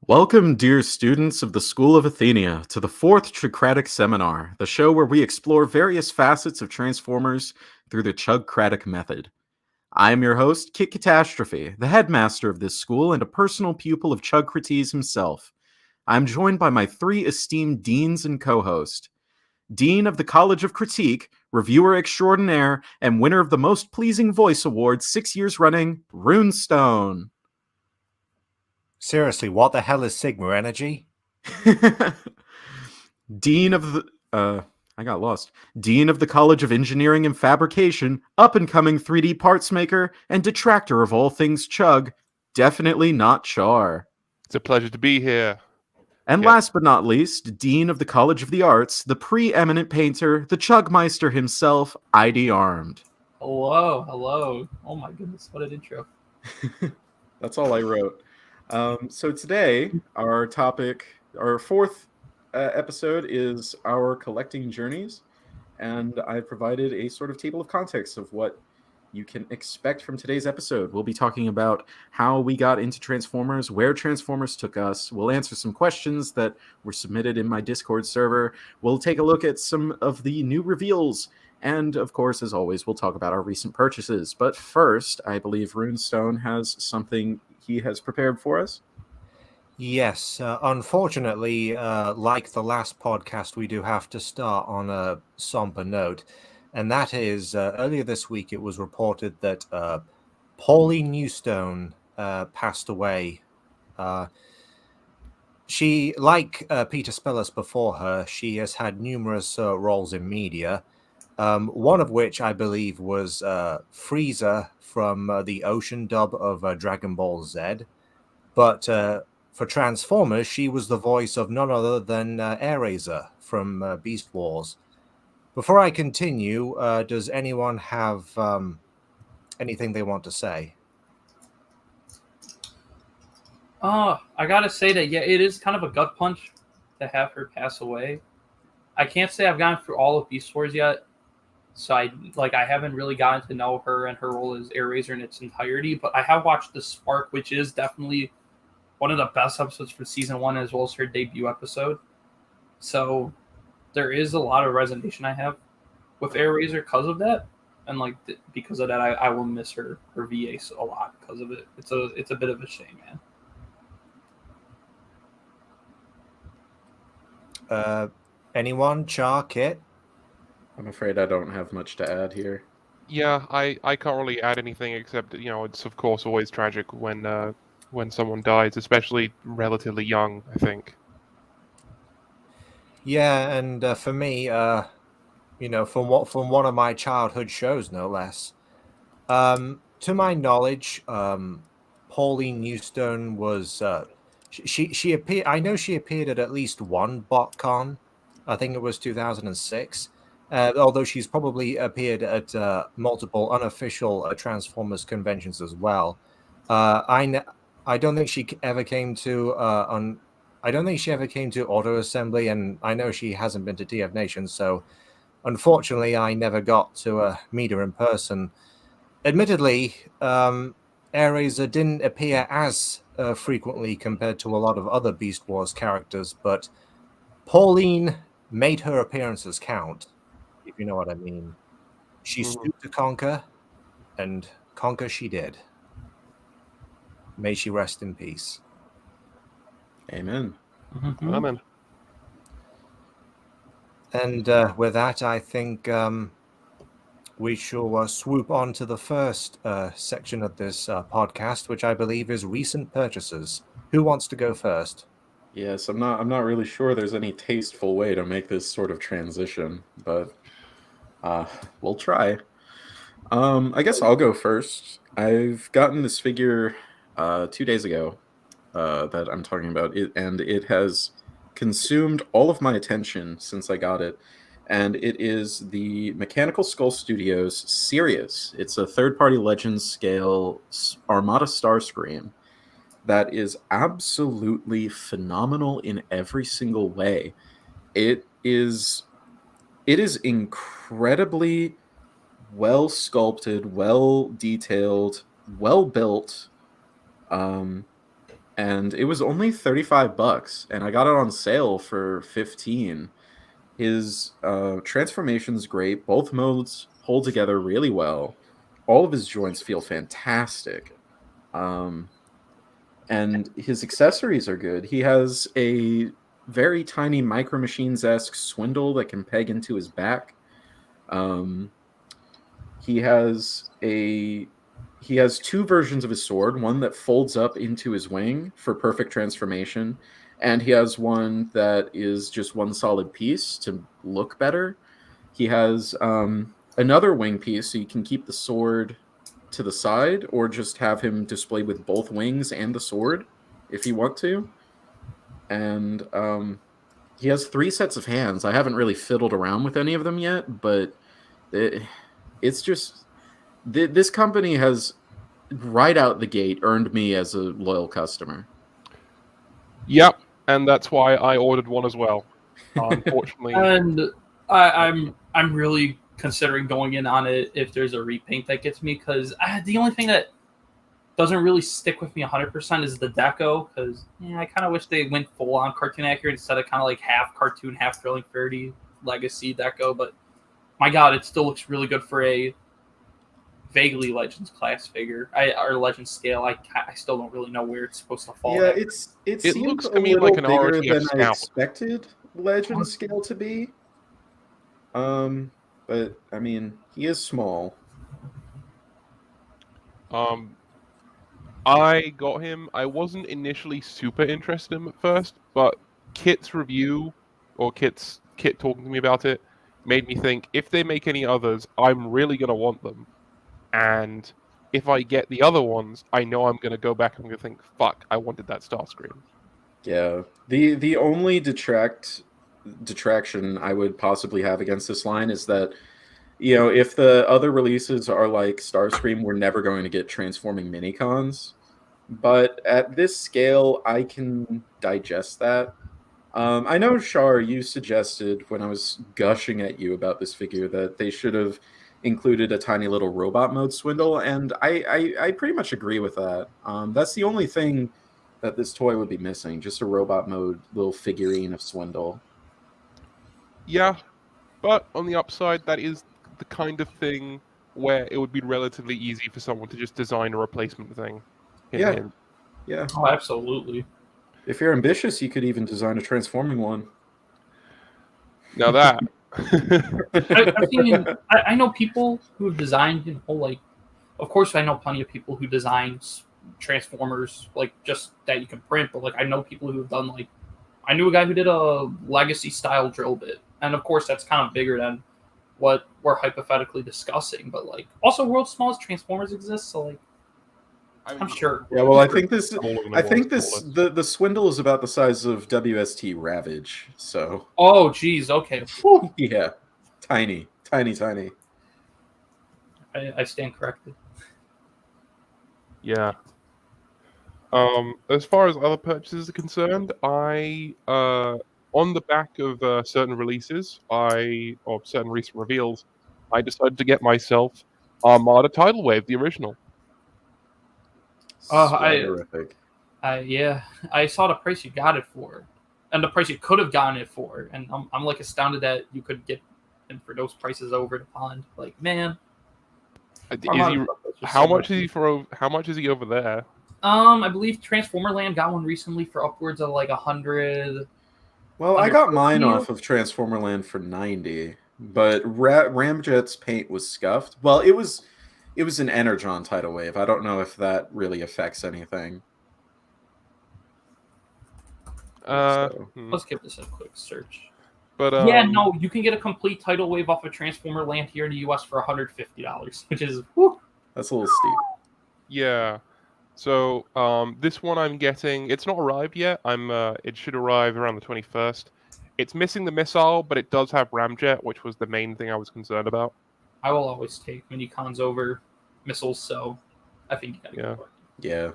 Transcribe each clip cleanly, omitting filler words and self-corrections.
Welcome, dear students of the School of Athenia, to the fourth Chugcratic seminar, the show where we explore various facets of Transformers through the Chugcratic method. I am your host, Kit Katastrophe, the headmaster of this school and a personal pupil of Chugcrates himself. I'm joined by my three esteemed deans and co-host. Dean of the College of Critique, reviewer extraordinaire, and winner of the Most Pleasing Voice Award 6 years running, Runestone. Seriously, what the hell is Sigma energy? Dean of the I got lost. Dean of the College of Engineering and Fabrication, up-and-coming 3D parts maker, and detractor of all things Chug, Definitely Not Char. It's a pleasure to be here. And last but not least, Dean of the College of the Arts, the preeminent painter, the Chugmeister himself, IdArmed. Hello. Oh my goodness, what an intro. That's all I wrote. So today, our topic, our fourth episode is our collecting journeys, and I provided a sort of table of context of what you can expect from today's episode. We'll be talking about how we got into Transformers, where Transformers took us. We'll answer some questions that were submitted in my Discord server. We'll take a look at some of the new reveals. And, of course, as always, we'll talk about our recent purchases. But first, I believe Runestone has something he has prepared for us. Yes, unfortunately, like the last podcast, we do have to start on a somber note. And that is, earlier this week, it was reported that Pauline Newstone passed away. She, like Peter Spellis before her, she has had numerous roles in media. One of which I believe was Frieza from the Ocean dub of Dragon Ball Z. But for Transformers, she was the voice of none other than Airazor from Beast Wars. Before I continue, does anyone have anything they want to say? I gotta say that, yeah, it is kind of a gut punch to have her pass away. I can't say I've gone through all of Beast Wars yet. So I haven't really gotten to know her and her role as Airazor in its entirety, but I have watched The Spark, which is definitely one of the best episodes for season 1, as well as her debut episode. So there is a lot of resonation I have with Airazor because of that, and because of that, I will miss her VA a lot because of it. It's a bit of a shame, man. Anyone? Char, Kit? I'm afraid I don't have much to add here. Yeah, I can't really add anything except, it's of course always tragic when someone dies, especially relatively young, I think. Yeah, and for me, from one of my childhood shows, no less. To my knowledge, Pauline Newstone was she appeared. I know she appeared at least one BotCon. I think it was 2006. Although she's probably appeared at multiple unofficial Transformers conventions as well. I don't think she ever came to I don't think she ever came to Auto Assembly, and I know she hasn't been to DF Nation. So, unfortunately, I never got to meet her in person. Admittedly, Airazor didn't appear as frequently compared to a lot of other Beast Wars characters, but Pauline made her appearances count, if you know what I mean. She stooped to conquer, and conquer she did. May she rest in peace. Amen. Mm-hmm. Amen. And with that, I think we shall swoop on to the first section of this podcast, which I believe is recent purchases. Who wants to go first? Yes, I'm not really sure there's any tasteful way to make this sort of transition, but we'll try. I guess I'll go first. I've gotten this figure 2 days ago that I'm talking about, and it has consumed all of my attention since I got it. And it is the Mechanical Skull Studios Sirius. It's a third-party Legends scale Armada Starscream that is absolutely phenomenal in every single way. It is incredibly well sculpted, well detailed, well built, and and it was only $35, and I got it on sale for 15. His transformation's great. Both modes hold together really well. All of his joints feel fantastic. And his accessories are good. He has a very tiny Micro Machines-esque swindle that can peg into his back. He has two versions of his sword, one that folds up into his wing for perfect transformation, and he has one that is just one solid piece to look better. He has another wing piece, so you can keep the sword to the side, or just have him displayed with both wings and the sword, if you want to. And he has 3 sets of hands. I haven't really fiddled around with any of them yet, but it's just... This company has, right out the gate, earned me as a loyal customer. Yep, and that's why I ordered one as well. Unfortunately, And I'm really considering going in on it if there's a repaint that gets me, because the only thing that doesn't really stick with me 100% is the deco, because I kind of wish they went full on cartoon accurate instead of kind of like half cartoon, half thrilling 30 legacy deco. But my god, it still looks really good for a vaguely Legends class figure, or Legends scale. I still don't really know where it's supposed to fall. Yeah, at. it It seems looks a to me little like an bigger RTF than I Scout. expected Legend scale to be. But I mean, he is small. I got him. I wasn't initially super interested in him at first, but Kit's review, or Kit talking to me about it, made me think if they make any others, I'm really gonna want them. And if I get the other ones, I know I'm gonna go back and I'm gonna think, fuck, I wanted that Starscream. Yeah. The only detraction I would possibly have against this line is that, if the other releases are like Starscream, we're never going to get transforming minicons. But at this scale, I can digest that. I know, Shar, you suggested when I was gushing at you about this figure that they should have included a tiny little robot mode swindle, and I pretty much agree with that. That's the only thing that this toy would be missing, just a robot mode little figurine of Swindle. Yeah, but on the upside, that is the kind of thing where it would be relatively easy for someone to just design a replacement thing. Hint, Yeah. hint. Yeah. Oh, absolutely. If you're ambitious, you could even design a transforming one. Now that. I know people who have designed, of course, I know plenty of people who design Transformers, like, just that you can print, but, like, I know people who have done, like, I knew a guy who did a Legacy-style drill bit, and, of course, that's kind of bigger than what we're hypothetically discussing, but, like, also world's smallest Transformers exists, so, like, I'm sure. Yeah, well, I think the Swindle is about the size of WST Ravage, so... Oh, geez, okay. Whew. Yeah. Tiny. I stand corrected. Yeah. As far as other purchases are concerned, I on the back of certain releases, or certain recent reveals, I decided to get myself Armada Tidal Wave, the original. Terrific. I saw the price you got it for, and the price you could have gotten it for, and I'm like astounded that you could get him for those prices over the pond. Like, man, how much is he over there? I believe Transformer Land got one recently for upwards of like 100. Well, I got mine off of Transformer Land for 90, but Ramjet's paint was scuffed. Well, it was an Energon tidal wave. I don't know if that really affects anything. Let's give this a quick search. But yeah, no, you can get a complete tidal wave off of Transformer Land here in the US for $150, which is whew. That's a little steep. Yeah. So this one I'm getting, it's not arrived yet. It should arrive around the 21st. It's missing the missile, but it does have Ramjet, which was the main thing I was concerned about. I will always take minicons over missiles, so I think you gotta go. Yeah.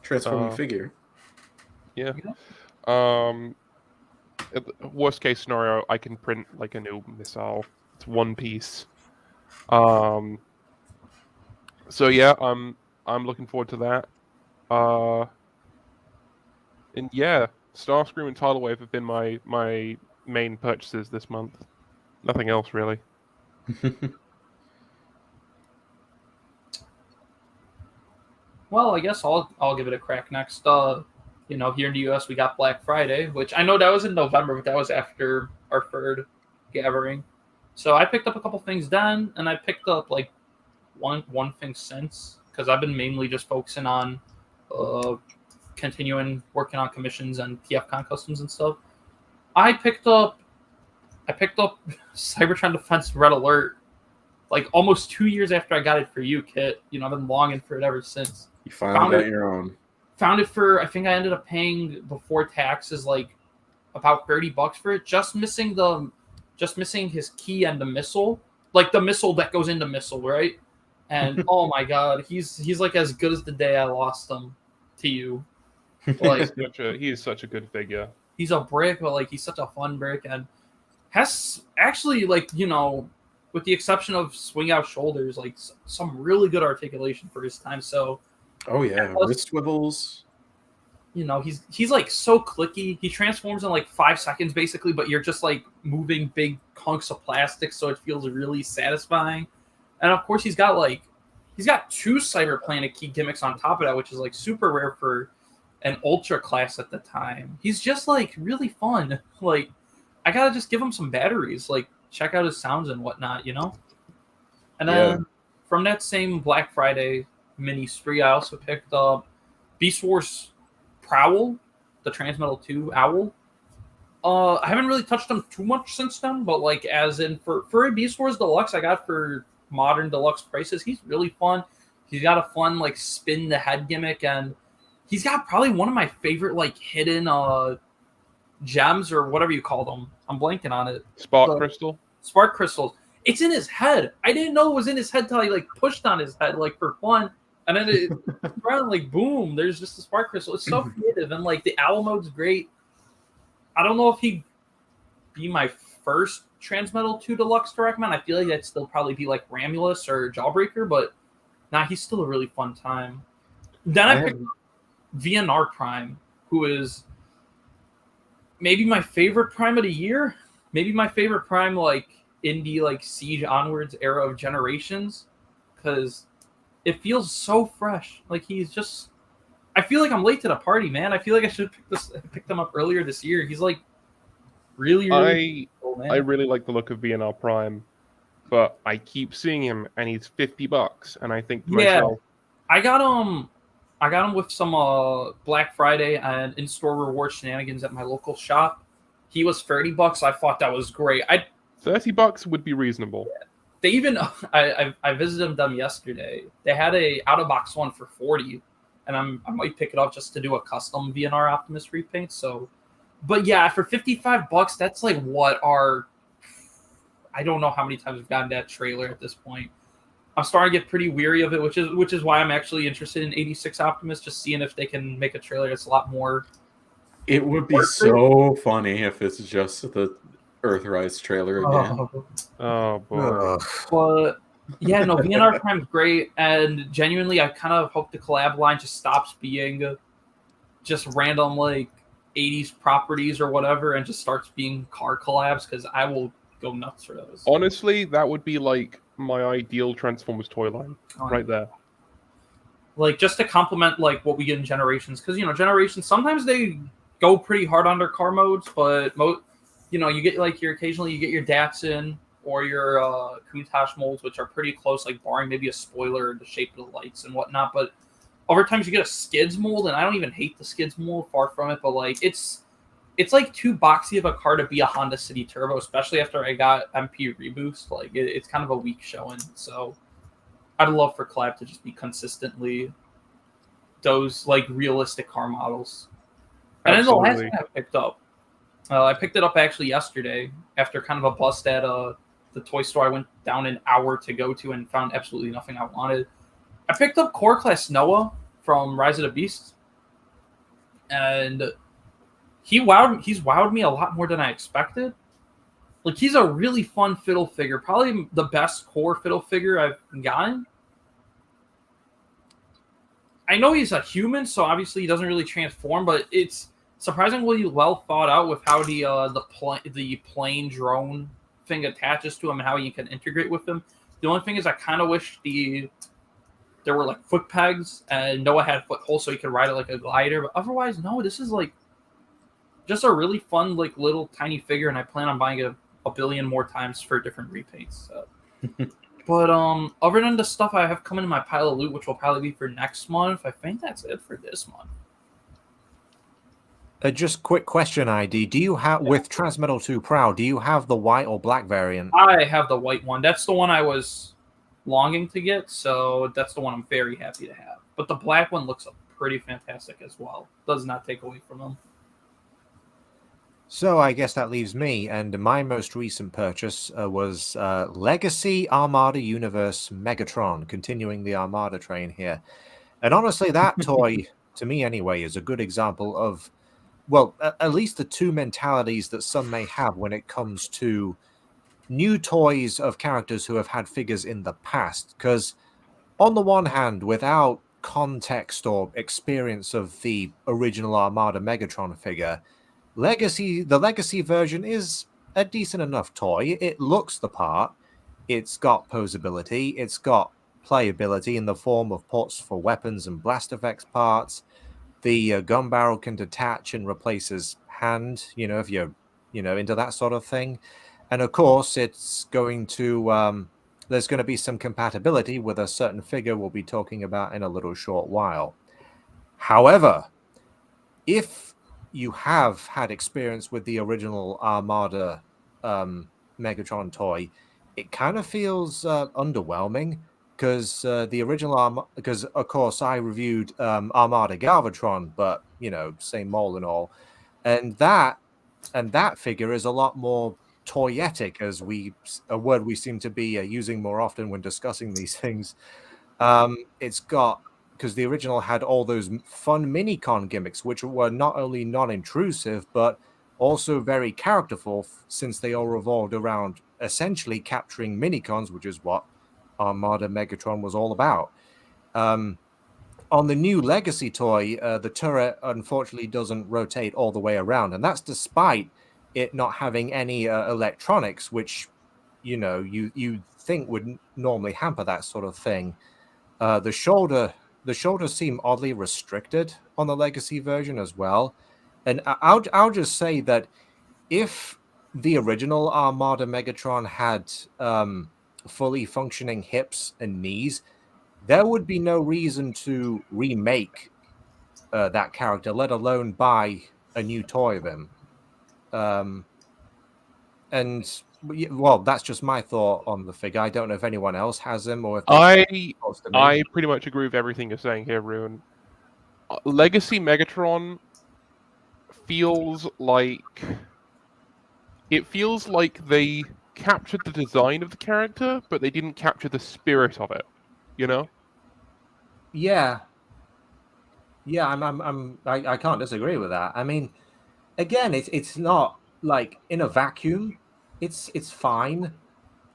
Transforming figure. Yeah. Worst case scenario, I can print like a new missile. It's one piece. So yeah, I'm looking forward to that. And yeah, Starscream and Tidal Wave have been my main purchases this month. Nothing else really. Well, I guess I'll give it a crack next. Here in the U.S. we got Black Friday, which I know that was in November, but that was after our third gathering. So I picked up a couple things then, and I picked up like one thing since, because I've been mainly just focusing on continuing working on commissions and TFCon customs and stuff. I picked up Cybertron Defense Red Alert like almost 2 years after I got it for you, Kit. I've been longing for it ever since. You finally got your own. Found it for, I think I ended up paying before taxes like about $30 for it, just missing his key and the missile, like the missile that goes into missile, right? And oh my god, he's like as good as the day I lost him to you. Like He is such a good figure. He's a brick, but like he's such a fun brick, and has actually, like, with the exception of swing out shoulders, like some really good articulation for his time. So oh yeah, wrist swivels. He's like so clicky. He transforms in like 5 seconds basically, but you're just like moving big hunks of plastic, so it feels really satisfying. And of course he's got 2 Cyber Planet key gimmicks on top of that, which is like super rare for an ultra class at the time. He's just like really fun. Like, I gotta just give him some batteries, like check out his sounds and whatnot, And then from that same Black Friday mini spree, I also picked up Beast Wars Prowl, the Transmetal 2 Owl. I haven't really touched them too much since then, but like as in for a Beast Wars Deluxe I got for modern deluxe prices, he's really fun. He's got a fun like spin the head gimmick, and he's got probably one of my favorite like hidden gems or whatever you call them. I'm blanking on it. Spark crystals. It's in his head. I didn't know it was in his head till I like pushed on his head like for fun. And then it around like boom, there's just a spark crystal. It's so creative, and like the owl mode's great. I don't know if he'd be my first Transmetal 2 Deluxe to recommend. I feel like that'd still probably be like Ramulus or Jawbreaker, but he's still a really fun time. Then I picked VNR Prime, who is maybe my favorite Prime of the year. Maybe my favorite Prime like in the like Siege onwards era of generations, because it feels so fresh. Like he's just, I feel like I'm late to the party, man. I feel like I should pick them up earlier this year. He's like really cool, man. I really like the look of VNR Prime, but I keep seeing him and he's $50, and I think to myself, I got him with some Black Friday and in-store reward shenanigans at my local shop. He was $30. I thought that was great. $30 would be reasonable. Yeah. They even I visited them yesterday. They had a out of box one for $40, and I might pick it up just to do a custom VNR Optimus repaint. So, but yeah, for $55, that's like what I don't know how many times we've gotten that trailer at this point. I'm starting to get pretty weary of it, which is why I'm actually interested in 86 Optimus, just seeing if they can make a trailer that's a lot more. It would be so funny if it's just the Earthrise trailer again. Oh boy. But yeah, no, VNR Prime's great, and genuinely I kind of hope the collab line just stops being just random like 80s properties or whatever and just starts being car collabs, because I will go nuts for those. Honestly, that would be like my ideal Transformers toy line right there. Like just to complement like what we get in Generations, because Generations sometimes they go pretty hard on their car modes, but you get like occasionally you get your Datsun or your Countach molds, which are pretty close, like barring maybe a spoiler, the shape of the lights and whatnot. But other times you get a Skids mold, and I don't even hate the Skids mold, far from it. But like it's like too boxy of a car to be a Honda City Turbo, especially after I got MP Reboost. Like it's kind of a weak showing. So I'd love for collab to just be consistently those like realistic car models. And then the last thing I picked up, I picked it up actually yesterday after kind of a bust at the toy store I went down an hour to go to and found absolutely nothing I wanted. I picked up Core Class Noah from Rise of the Beasts, and he's wowed me a lot more than I expected. Like, he's a really fun fiddle figure, probably the best core fiddle figure I've gotten. I know he's a human, so obviously he doesn't really transform, but it's surprisingly well thought out with how the plane drone thing attaches to him and how you can integrate with him. The only thing is, I kind of wish there were like foot pegs and Noah had footholds so he could ride it like a glider. But otherwise, no, this is like just a really fun like little tiny figure, and I plan on buying it a billion more times for different repaints. So. But other than the stuff I have coming in my pile of loot, which will probably be for next month, I think that's it for this month. Just quick question, ID. Do you have, with Transmetal 2 Proud, do you have the white or black variant? I have the white one. That's the one I was longing to get, so that's the one I'm very happy to have. But the black one looks pretty fantastic as well. Does not take away from them. So I guess that leaves me, and my most recent purchase was Legacy Armada Universe Megatron, continuing the Armada train here. And honestly, that toy, to me anyway, is a good example of, well, at least the two mentalities that some may have when it comes to new toys of characters who have had figures in the past. Because on the one hand, without context or experience of the original Armada Megatron figure, the Legacy version is a decent enough toy. It looks the part. It's got posability. It's got playability in the form of ports for weapons and blast effects parts. The gun barrel can detach and replace his hand, if you're, into that sort of thing. And of course, it's going to, there's going to be some compatibility with a certain figure we'll be talking about in a little short while. However, if you have had experience with the original Armada Megatron toy, it kind of feels underwhelming. Because the original because of course I reviewed Armada Galvatron, but same mold and all, and that figure is a lot more toyetic, as a word we seem to be using more often when discussing these things. It's got, because the original had all those fun mini-con gimmicks, which were not only non-intrusive but also very characterful, since they all revolved around essentially capturing mini-cons, which is what Armada Megatron was all about. On the new Legacy toy, the turret unfortunately doesn't rotate all the way around, and that's despite it not having any electronics, which you think would normally hamper that sort of thing. The shoulders seem oddly restricted on the Legacy version as well, and I'll just say that if the original Armada Megatron had fully functioning hips and knees, there would be no reason to remake that character, let alone buy a new toy of him. And well, that's just my thought on the figure. I don't know if anyone else has him or if I pretty much agree with everything you're saying here, Rune. Legacy Megatron feels like they captured the design of the character, but they didn't capture the spirit of it. Yeah, I can't disagree with that. I mean, again, it's not like in a vacuum. It's fine,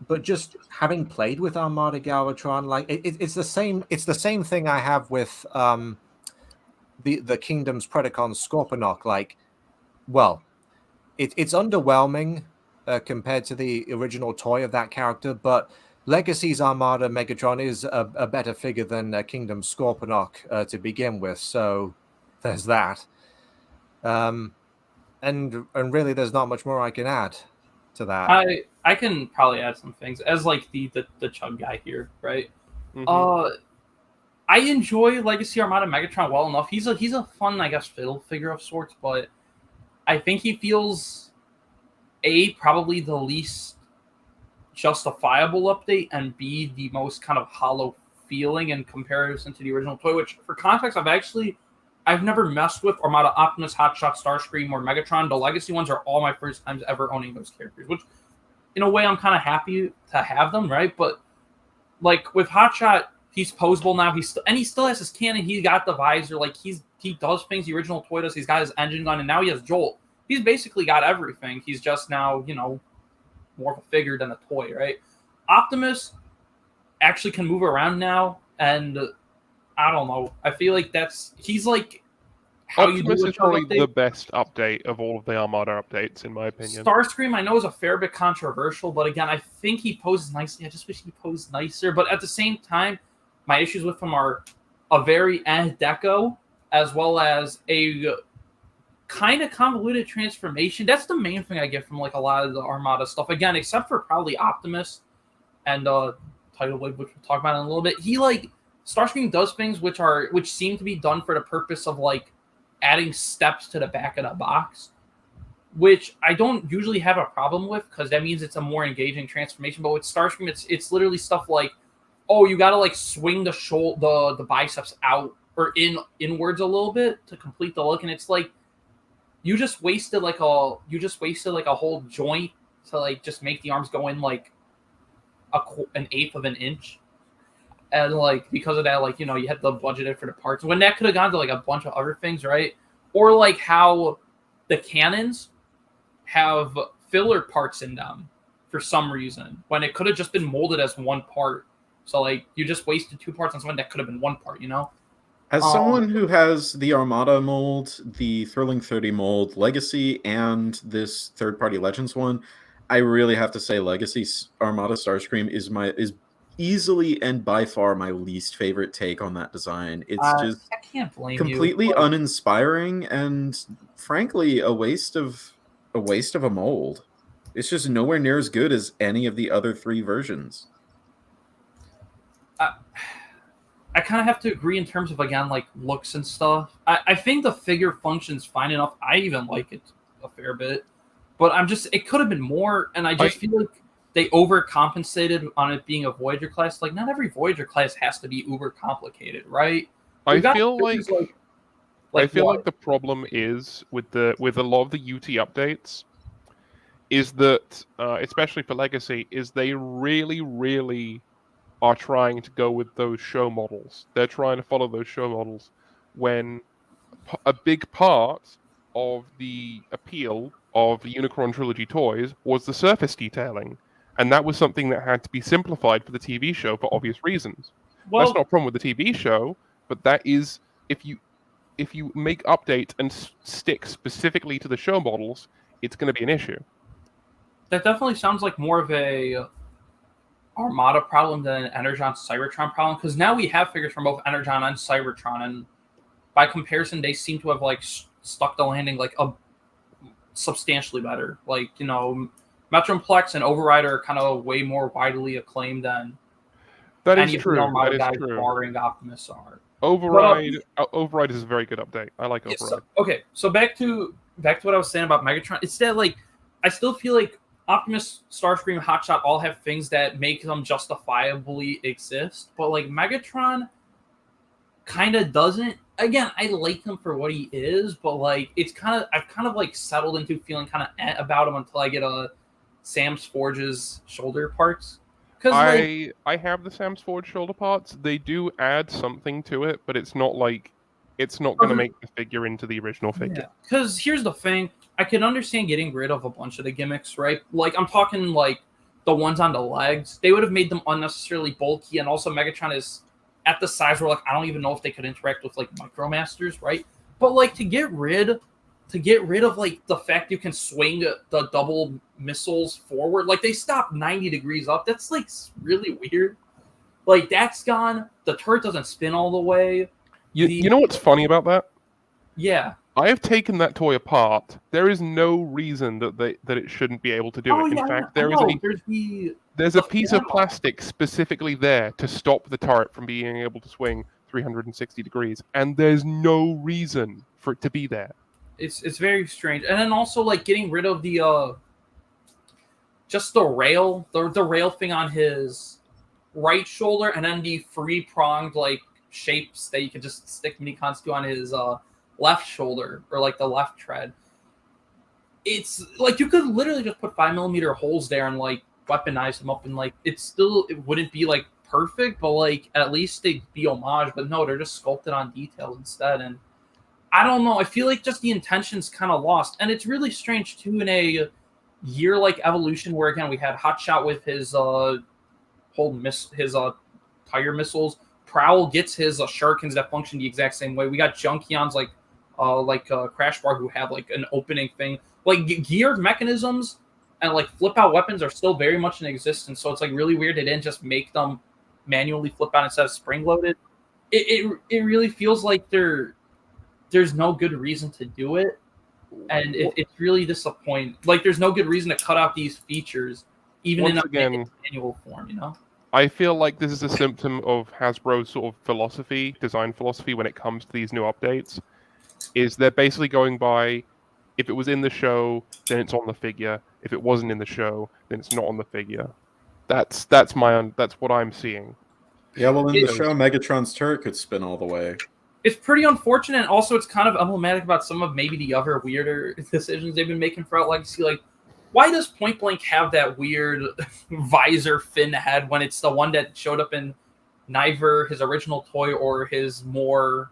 but just having played with Armada Galvatron, like it's the same. It's the same thing I have with the Kingdom's Predacon Scorponok. Like, well, it's underwhelming compared to the original toy of that character, but Legacy's Armada Megatron is a better figure than Kingdom's Scorponok to begin with. So there's that. And really, there's not much more I can add to that. I can probably add some things as like the Chug guy here, right? Mm-hmm. I enjoy Legacy Armada Megatron well enough. He's a fun, I guess, fiddle figure of sorts, but I think he feels probably the least justifiable update, and B, the most kind of hollow feeling in comparison to the original toy. Which, for context, I've never messed with Armada Optimus, Hotshot, Starscream, or Megatron. The Legacy ones are all my first times ever owning those characters, which, in a way, I'm kind of happy to have them, right? But, like, with Hotshot, he's posable now. He still has his cannon. He got the visor. Like, he does things the original toy does. He's got his engine gun, and now he has Jolt. He's basically got everything. He's just now, more of a figure than a toy, right? Optimus actually can move around now, and I don't know. I feel like he's like how you do Optimus a is Chug probably update. the best update of all of the Armada updates, in my opinion. Starscream, I know, is a fair bit controversial, but again, I think he poses nicely. I just wish he posed nicer. But at the same time, my issues with him are a very deco, as well as a kind of convoluted transformation. That's the main thing I get from like a lot of the Armada stuff. Again, except for probably Optimus and Tidal Wave, which we'll talk about in a little bit. He like Starscream does things which seem to be done for the purpose of like adding steps to the back of the box, which I don't usually have a problem with because that means it's a more engaging transformation. But with Starscream, it's literally stuff like, oh, you got to like swing the biceps out or inwards a little bit to complete the look, and it's like you just wasted like a whole joint to like just make the arms go in like an eighth of an inch. And like because of that, like, you know, you had the budgeted for the parts when that could have gone to like a bunch of other things, right? Or like how the cannons have filler parts in them for some reason when it could have just been molded as one part. So like you just wasted two parts on something that could have been one part, you know? As someone who has the Armada mold, the Thrilling 30 mold, Legacy, and this third-party Legends one, I really have to say Legacy Armada Starscream is easily and by far my least favorite take on that design. It's just I can't blame completely you. uninspiring and frankly a waste of a mold. It's just nowhere near as good as any of the other three versions. I kind of have to agree in terms of, again, like looks and stuff. I think the figure functions fine enough. I even like it a fair bit, but it could have been more. And I just feel like they overcompensated on it being a Voyager class. Like not every Voyager class has to be uber complicated, right? I feel like the problem is with a lot of the UT updates is that, especially for Legacy, is they really, really are trying to go with those show models. They're trying to follow those show models when a big part of the appeal of the Unicron Trilogy toys was the surface detailing. And that was something that had to be simplified for the TV show for obvious reasons. That's not a problem with the TV show, but that is, if you make updates and stick specifically to the show models, it's going to be an issue. That definitely sounds like more of a Armada problem than an Energon Cybertron problem, because now we have figures from both Energon and Cybertron, and by comparison, they seem to have like stuck the landing like a substantially better. Like, you know, Metroplex and Overrider are kind of way more widely acclaimed than any of the Armada guys, barring Optimus are. Override is a very good update. I like Override. So back to what I was saying about Megatron. It's that like I still feel like Optimus, Starscream, Hotshot all have things that make them justifiably exist, but like Megatron kind of doesn't. Again, I like him for what he is, but like I've kind of like settled into feeling kind of about him until I get a Sam's Forge's shoulder parts. I have the Sam's Forge shoulder parts. They do add something to it, but it's not going to make the figure into the original figure. Because here's the thing. I can understand getting rid of a bunch of the gimmicks, right? Like, I'm talking, like, the ones on the legs. They would have made them unnecessarily bulky, and also Megatron is at the size where, like, I don't even know if they could interact with, like, Micromasters, right? But, like, to get rid of, like, the fact you can swing the double missiles forward, like, they stop 90 degrees up. That's, like, really weird. Like, that's gone. The turret doesn't spin all the way. You know what's funny about that? Yeah. I have taken that toy apart. There is no reason that it shouldn't be able to do it. In fact, there's a piece of plastic specifically there to stop the turret from being able to swing 360 degrees, and there's no reason for it to be there. It's very strange. And then also like getting rid of the just the rail thing on his right shoulder, and then the free pronged like shapes that you could just stick mini cons to on his left shoulder or like the left tread. It's like you could literally just put 5mm holes there and like weaponize them up, and like it wouldn't be like perfect, but like at least they'd be homage. But no, they're just sculpted on details instead, and I don't know. I feel like just the intention's kind of lost, and it's really strange too in a year like Evolution, where again we had Hotshot with his tire missiles. Prowl gets his shurikens that function the exact same way. We got Junkion's like Crash Bar who have like an opening thing. Like geared mechanisms and like flip out weapons are still very much in existence. So it's like really weird they didn't just make them manually flip out instead of spring loaded. It really feels like there's no good reason to do it, and it's really disappointing. Like there's no good reason to cut out these features, even Once in a again, manual form. You know. I feel like this is a symptom of Hasbro's sort of philosophy, design philosophy, when it comes to these new updates. Is they're basically going by, if it was in the show, then it's on the figure. If it wasn't in the show, then it's not on the figure. That's what I'm seeing. Yeah, well, in the It- show, Megatron's turret could spin all the way. It's pretty unfortunate. And also, it's kind of emblematic about some of maybe the other weirder decisions they've been making throughout Legacy. Like, why does Point Blank have that weird visor fin head when it's the one that showed up in neither his original toy or his more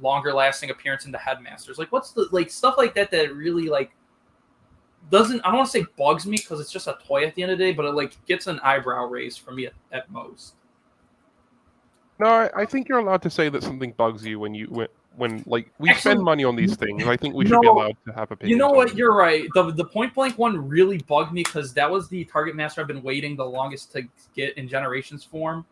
longer lasting appearance in the Headmasters? Like, what's the like stuff like that that really like doesn't, I don't want to say bugs me because it's just a toy at the end of the day, but it like gets an eyebrow raise from me at most. No, I think you're allowed to say that something bugs you when like we Actually, spend money on these things. I think we should be allowed to have opinions. You know on what? them. You're right. The Point Blank one really bugged me because that was the Target Master I've been waiting the longest to get in Generations form,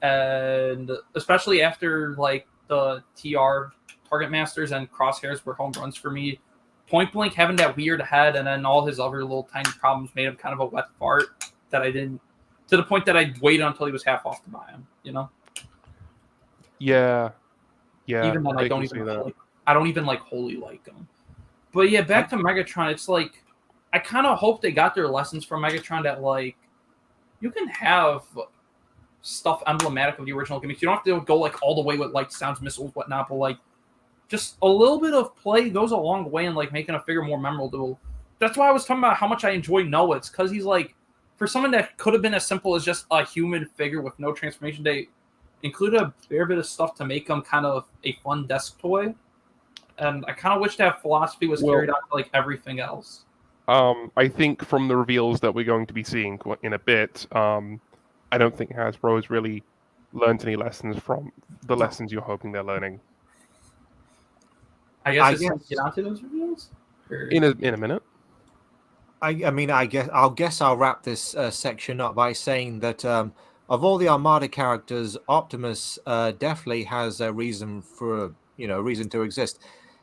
and especially after like the TR Target Masters and Crosshairs were home runs for me. Point Blank having that weird head and then all his other little tiny problems made him kind of a wet fart that I didn't, to the point that I waited until he was half off to buy him. You know. Yeah. Even then, I don't can see even that. like, I don't even like wholly like them. But yeah, back to Megatron. It's like I kind of hope they got their lessons from Megatron that like you can have stuff emblematic of the original gimmicks. You don't have to go like all the way with like sounds, missiles, whatnot. But like just a little bit of play goes a long way in like making a figure more memorable. That's why I was talking about how much I enjoy Noah. It's because he's like, for someone that could have been as simple as just a human figure with no transformation, they included a fair bit of stuff to make him kind of a fun desk toy. And I kind of wish that philosophy was carried out to like everything else. I think from the reveals that we're going to be seeing in a bit, I don't think Hasbro has really learned any lessons from the lessons you're hoping they're learning. I guess get onto those reveals in a minute. I guess I'll wrap this section up by saying that of all the Armada characters, Optimus definitely has a reason to exist.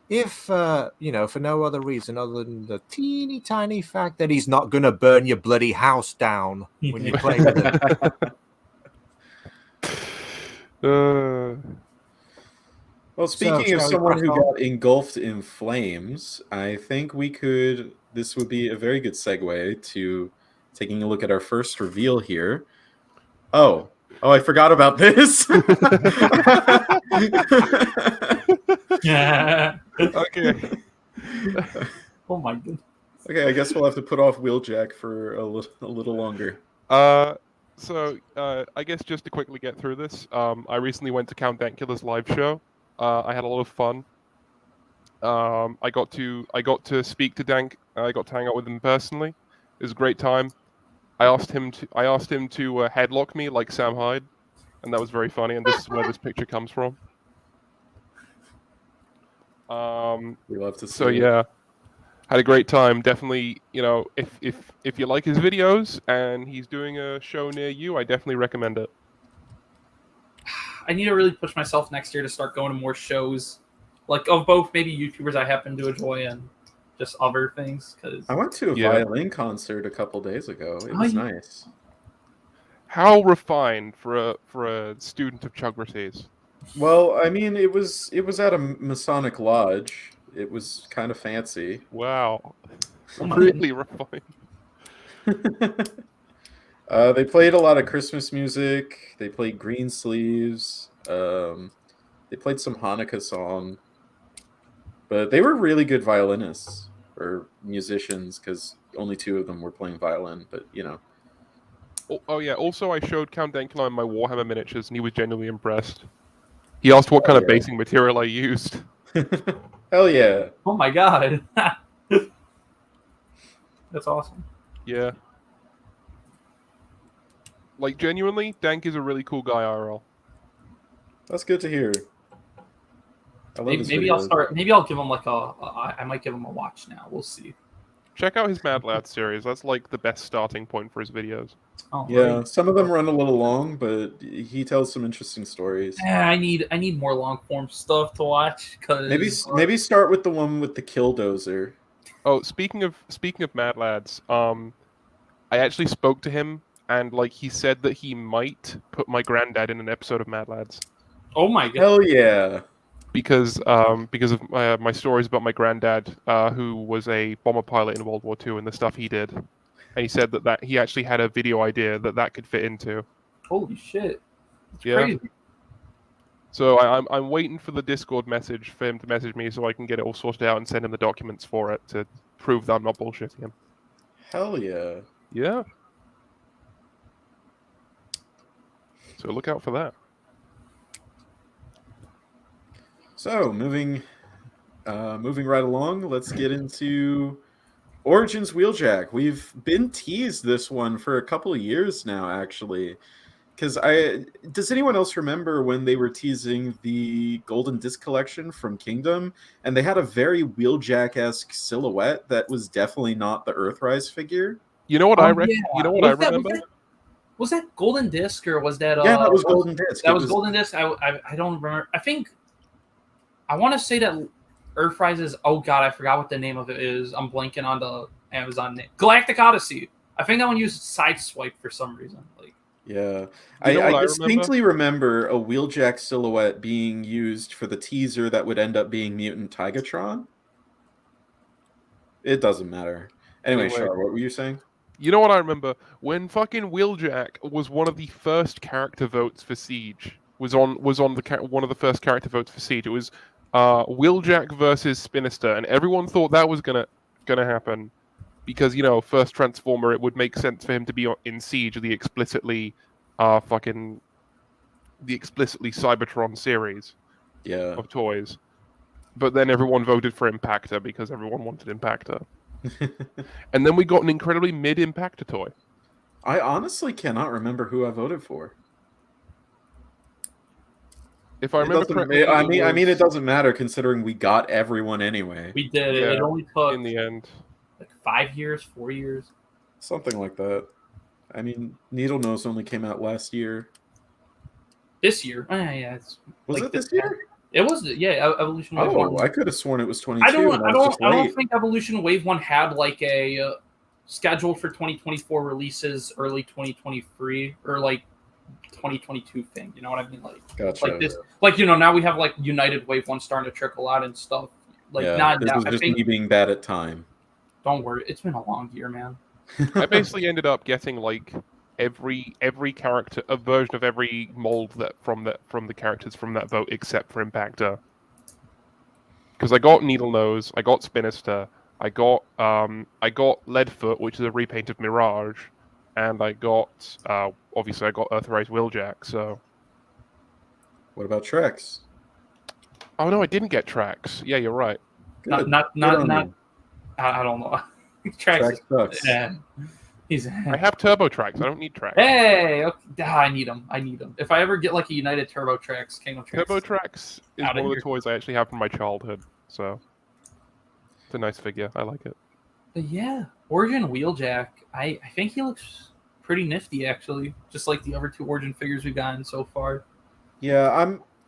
If for no other reason other than the teeny tiny fact that he's not gonna burn your bloody house down when you play with him. Well, speaking of someone who got engulfed in flames, I think this would be a very good segue to taking a look at our first reveal here. Oh, I forgot about this. Yeah. Okay. Oh my goodness. Okay, I guess we'll have to put off Wheeljack for a little longer. So I guess just to quickly get through this, I recently went to Count Dankula's live show. I had a lot of fun. I got to speak to Dank. I got to hang out with him personally. It was a great time. I asked him to headlock me like Sam Hyde, and that was very funny. And this is where this picture comes from. We love to see. So yeah, had a great time. Definitely, if you like his videos and he's doing a show near you, I definitely recommend it. I need to really push myself next year to start going to more shows, like of both maybe YouTubers I happen to enjoy and just other things. Because I went to a violin concert a couple days ago. It was nice. How refined for a student of Chugcratic. Well, I mean, it was at a Masonic lodge. It was kind of fancy. Wow, really refined. They played a lot of Christmas music. They played Green Sleeves. They played some Hanukkah song. But they were really good violinists or musicians because only 2 of them were playing violin. But Oh yeah. Also, I showed Count Dankula my Warhammer miniatures, and he was genuinely impressed. He asked what kind of basing material I used. Hell yeah! Oh my god, that's awesome. Yeah. Like, genuinely, Dank is a really cool guy, IRL. That's good to hear. I love his Maybe I'll videos. start. Maybe I'll give him like I might give him a watch now. We'll see. Check out his Mad Lad series. That's like the best starting point for his videos. Oh, Yeah, right. some of them run a little long, but he tells some interesting stories. Yeah, I need more long form stuff to watch because Maybe start with the one with the killdozer. Oh, speaking of Mad Lads, I actually spoke to him, and like he said that he might put my granddad in an episode of Mad Lads oh my god, Hell yeah! because of my stories about my granddad, who was a bomber pilot in World War II, and the stuff he did. And he said that he actually had a video idea that could fit into. holy shit, it's Yeah. crazy. So I'm waiting for the Discord message for him to message me so I can get it all sorted out and send him the documents for it to prove that I'm not bullshitting him. Hell yeah! Yeah. So look out for that. So moving right along, let's get into Origins Wheeljack. We've been teased this one for a couple of years now, actually. Because does anyone else remember when they were teasing the Golden Disc collection from Kingdom, and they had a very Wheeljack-esque silhouette that was definitely not the Earthrise figure? You know what Oh, I reckon? yeah. You know what I Was that- remember? Was that Golden Disc or was that? Yeah, that was Golden Disc. That was Golden Disc. I don't remember. I think I want to say that Earthrise is. Oh god, I forgot what the name of it is. I'm blanking on the Amazon name. Galactic Odyssey. I think that one used Sideswipe for some reason. Like, Yeah, You know what I I distinctly remember a Wheeljack silhouette being used for the teaser that would end up being Mutant Tigatron. It doesn't matter. Anyway, Anyway. Char, what were you saying? You know what I remember? When fucking Wheeljack was one of the first character votes for Siege. Was on one of the first character votes for Siege. It was Wheeljack versus Spinister, and everyone thought that was gonna happen because first Transformer. It would make sense for him to be in Siege, the explicitly Cybertron series Yeah. of toys. But then everyone voted for Impactor because everyone wanted Impactor. And then we got an incredibly mid-Impactor toy. I honestly cannot remember who I voted for. If I It remember doesn't- correctly, I mean, was it doesn't matter considering we got everyone anyway. we did it. Yeah, It only took in the end. like 5 years, 4 years. Something like that. I mean, Needle Nose only came out last year. This year, yeah, it's Was like it this year? It was, yeah. Evolution Wave Oh, 1. I could have sworn it was 22. I don't. and I was don't. just I don't late. think Evolution Wave 1 had like a scheduled for 2024 releases, early 2023 or like 2022 thing. You know what I mean? Like, Gotcha. like this. Like now we have like United Wave 1 starting to trickle out and stuff. Like yeah, not this now. was I just think. me being bad at time. Don't worry. It's been a long year, man. I basically ended up getting like every character, a version of every mold from the characters from that vote except for Impactor. Because I got Needle Nose, I got Spinister, I got Leadfoot, which is a repaint of Mirage, and I got obviously I got Earthrise Wheeljack. So What about Trex? oh no, I didn't get Trax. Yeah, you're right. Good. Not. Good on Not. you. I don't know. Trex sucks. Yeah. He's. I have Turbo Trax. I don't need Trax. Hey, okay. I need him. If I ever get like a United Turbo Trax, King of Trax. Turbo Trax is Outta one of here. the toys I actually have from my childhood. So it's a nice figure. I like it. But yeah, Origin Wheeljack. I think he looks pretty nifty actually, just like the other two Origin figures we've gotten so far. Yeah,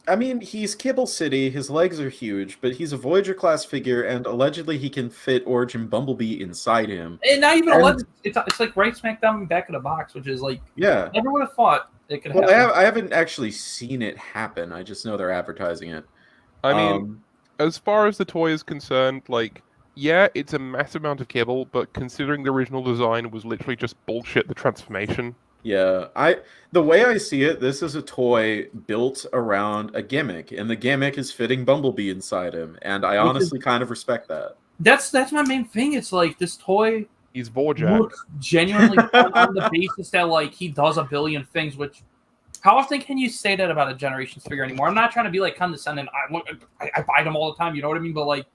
I mean, he's Kibble City. His legs are huge, but he's a Voyager class figure, and allegedly he can fit Origin Bumblebee inside him. And not even And- 11. It's like right smack down in the back of the box, which is like Yeah. never would have thought it could Well, happen. I haven't actually seen it happen. I just know they're advertising it. I mean, as far as the toy is concerned, like, yeah, it's a massive amount of kibble, but considering the original design was literally just bullshit, the transformation. Yeah, the way I see it, this is a toy built around a gimmick, and the gimmick is fitting Bumblebee inside him, and I Which is- honestly kind of respect that. That's my main thing. It's like this toy He's Vorjak. looks genuinely fun on the basis that like he does a billion things. Which, how often can you say that about a Generations figure anymore? I'm not trying to be like condescending. I buy them all the time. You know what I mean? But like,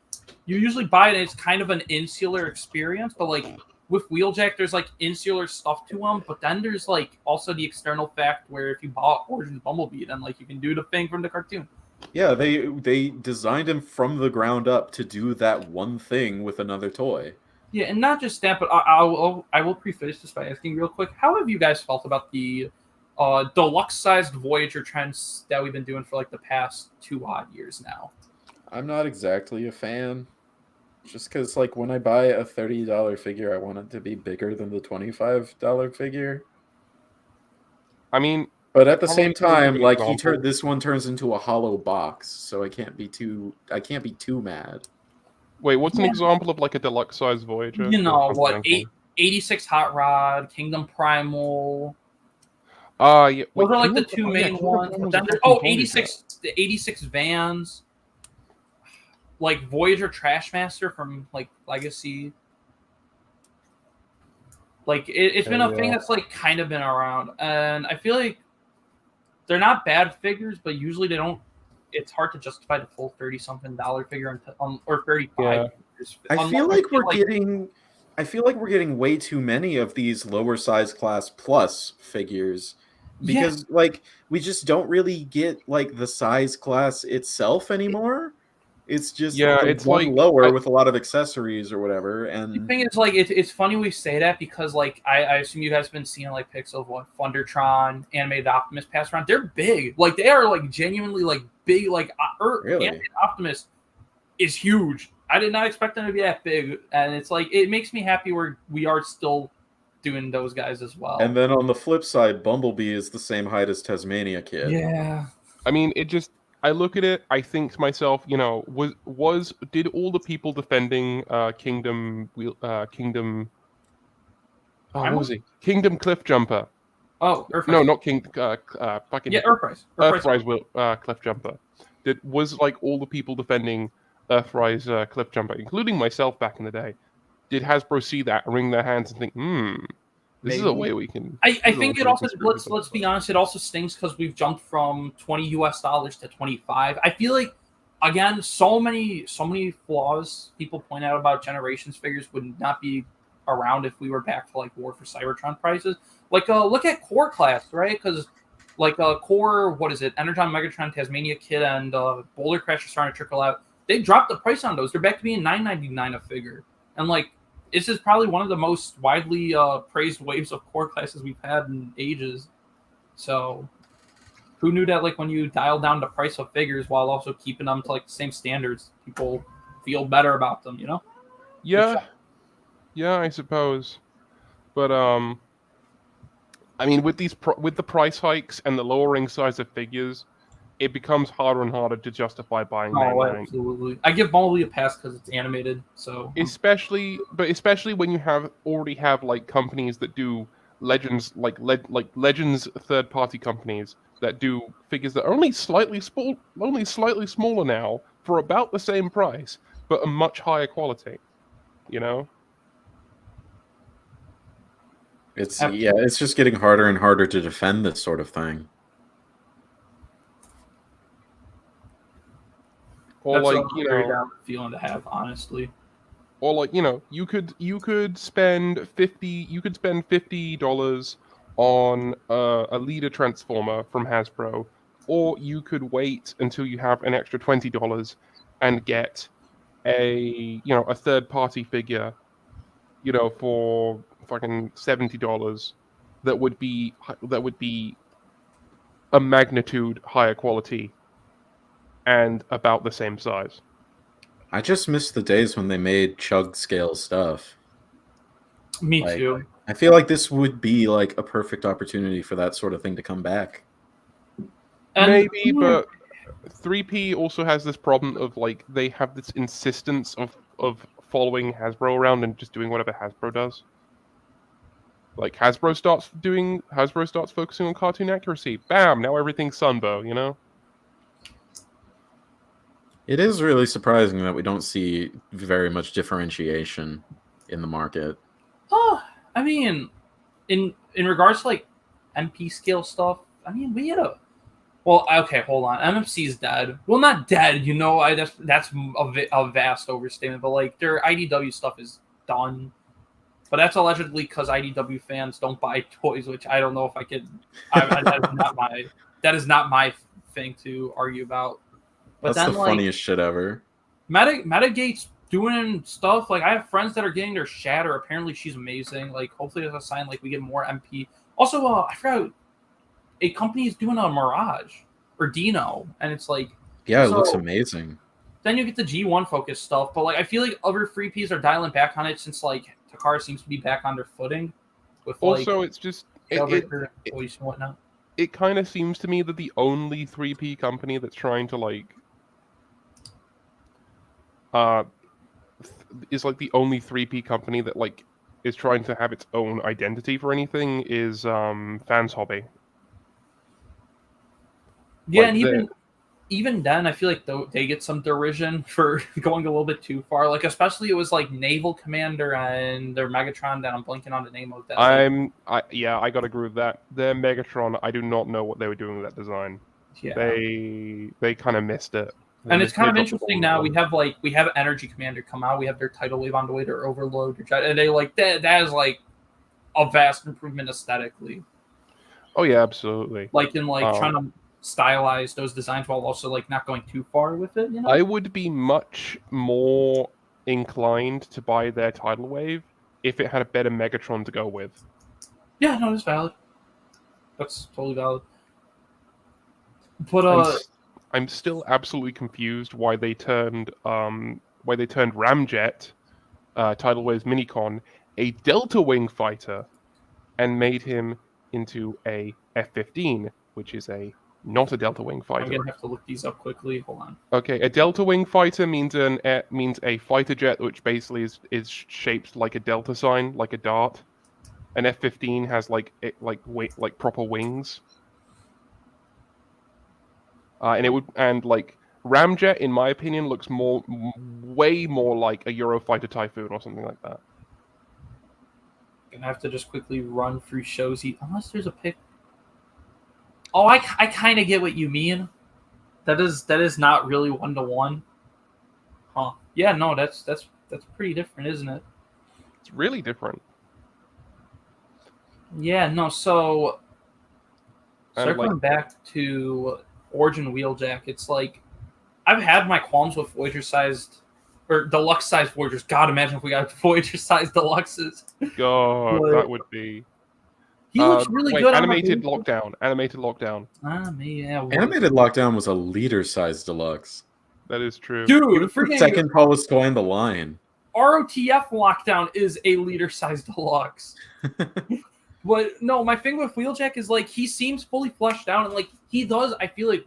you usually buy it, and it's kind of an insular experience. But like with Wheeljack, there's like insular stuff to them. But then there's like also the external fact where if you bought Origins Bumblebee, then like you can do the thing from the cartoon. Yeah, they designed him from the ground up to do that one thing with another toy. Yeah, and not just that, but I will preface this by asking real quick: how have you guys felt about the deluxe-sized Voyager trends that we've been doing for like the past 2 odd years now? I'm not exactly a fan. Just because, like, when I buy a $30 figure, I want it to be bigger than the $25 figure. I mean, But at the probably same give an time, like example. this one turns into a hollow box, so I can't be too mad. Wait, what's an Yeah. example of like a deluxe size Voyager? You know I'm what? thinking. 86 Hot Rod, Kingdom Primal. Yeah. Wait, Those are like the Kingdom two Pri- yeah, main Kingdom ones. But Primal's a then there's fucking Voyager. 86 Vans, like Voyager Trashmaster from like Legacy. Like it's been a thing Yeah. that's like kind of been around, and I feel like they're not bad figures, but usually they don't. It's hard to justify the full $30-something figure or 35. Yeah. I feel Unless like I feel like we're getting way too many of these lower size class plus figures yeah, because like we just don't really get like the size class itself anymore. It's just Yeah, the it's one like lower with a lot of accessories or whatever. the And thing is, like, it's funny we say that because, like, I assume you guys have been seeing, like, pics of what Thundertron, Animated Optimus pass around. They're big. Like, they are, like, genuinely, like, big. Like, really, Animated Optimus is huge. I did not expect them to be that big. And it's, like, it makes me happy we are still doing those guys as well. and then on the flip side, Bumblebee is the same height as Tasmania Kid. Yeah. I mean, it just. I look at it. I think to myself, you know, did all the people defending Kingdom? Oh, what was he? Kingdom Cliff Jumper. Oh, Earthrise. No, not King. Fucking Yeah, Earthrise. Earthrise Cliff Jumper. Was like all the people defending Earthrise Cliff Jumper, including myself back in the day. Did Hasbro see that, wring their hands, and think, this is a Maybe. way we can. I think it also let's be honest, it also stings because we've jumped from $20 to 25. I feel like again, so many flaws people point out about Generations figures would not be around if we were back to like War for Cybertron prices. Like look at Core Class, right? Because like Core, what is it? Energon, Megatron, Tasmania Kid, and Boulder Crash are starting to trickle out. They dropped the price on those. They're back to being $9.99 a figure. And like this is probably one of the most widely praised waves of core classes we've had in ages. So, who knew that? Like when you dial down the price of figures while also keeping them to like the same standards, people feel better about them. You know? Yeah, I suppose. But I mean, with with the price hikes and the lowering size of figures, it becomes harder and harder to justify buying. Oh, absolutely. I give Bumblebee a pass because it's animated. So especially when you already have like companies that do Legends like Legends third party companies that do figures that are only slightly smaller now for about the same price, but a much higher quality. You know. It's just getting harder and harder to defend this sort of thing. Or that's like, a very down feeling to have, honestly. Or like, you could spend $50 on a leader transformer from Hasbro, or you could wait until you have an extra $20 and get a third party figure, for fucking $70 that would be a magnitude higher quality and about the same size. I just miss the days when they made chug scale stuff. Me too. I feel like this would be like a perfect opportunity for that sort of thing to come back. Maybe, but 3P also has this problem of like they have this insistence of following Hasbro around and just doing whatever Hasbro does. Like Hasbro starts focusing on cartoon accuracy. Bam! Now everything's Sunbow, you know? It is really surprising that we don't see very much differentiation in the market. Oh, I mean, in regards to like MP scale stuff, I mean, we had a. Well, okay, hold on. MMC is dead. Well, not dead, that's a vast overstatement. But like their IDW stuff is done. But that's allegedly because IDW fans don't buy toys, which I don't know if I could. That is not my thing to argue about. But That's then the like funniest shit ever. Metagate's doing stuff. Like I have friends that are getting their shatter. Apparently she's amazing. Like hopefully there's a sign like we get more MP. Also, I forgot a company is doing a Mirage or Dino, and it's like Yeah, it so looks amazing. then you get the G1 focused stuff. But like I feel like other free Ps are dialing back on it since like Takara seems to be back on their footing with like Also, it's just Jailbreaker voice and whatnot. it kind of seems to me that the only 3P company that's trying to like is like the only 3P company that like is trying to have its own identity for anything is Fans Hobby. Yeah, Like, and even then, I feel like they get some derision for going a little bit too far. Like, especially it was like Naval Commander and their Megatron that I'm blanking on the name of that. I gotta agree with that. Their Megatron, I do not know what they were doing with that design. Yeah. They kind of missed it. And it's kind of interesting now. We have Energy Commander come out. We have their Tidal Wave on the way to Overload, and they like that is like a vast improvement aesthetically. Oh yeah, absolutely. Like in trying to stylize those designs while also like not going too far with it. You know, I would be much more inclined to buy their Tidal Wave if it had a better Megatron to go with. Yeah, no, that's valid. That's totally valid. But I'm still absolutely confused why they turned Ramjet, Tidal Wave's Minicon, a Delta Wing fighter, and made him into a F-15, which is not a Delta Wing fighter. I'm gonna have to look these up quickly. Hold on. Okay, a Delta Wing fighter means a fighter jet which basically is shaped like a Delta sign, like a dart. An F-15 has like proper wings. And like Ramjet, in my opinion, looks way more like a Eurofighter Typhoon or something like that. Gonna have to just quickly run through shows. Unless there's a pic. Oh, I kind of get what you mean. That is not really 1-to-1. Huh? Yeah, no, that's pretty different, isn't it? It's really different. Yeah, no. So circling back to Origin Wheeljack, it's like I've had my qualms with Voyager-sized or deluxe-sized Voyagers. God, imagine if we got Voyager-sized deluxes. God, But that would be. he looks really good. Animated Lockdown. Animated Lockdown. Yeah. Animated Lockdown was a liter-sized deluxe. That is true. Dude, Second tallest toy in the line. ROTF Lockdown is a liter-sized deluxe. But no, my thing with Wheeljack is like he seems fully fleshed out and like he does. I feel like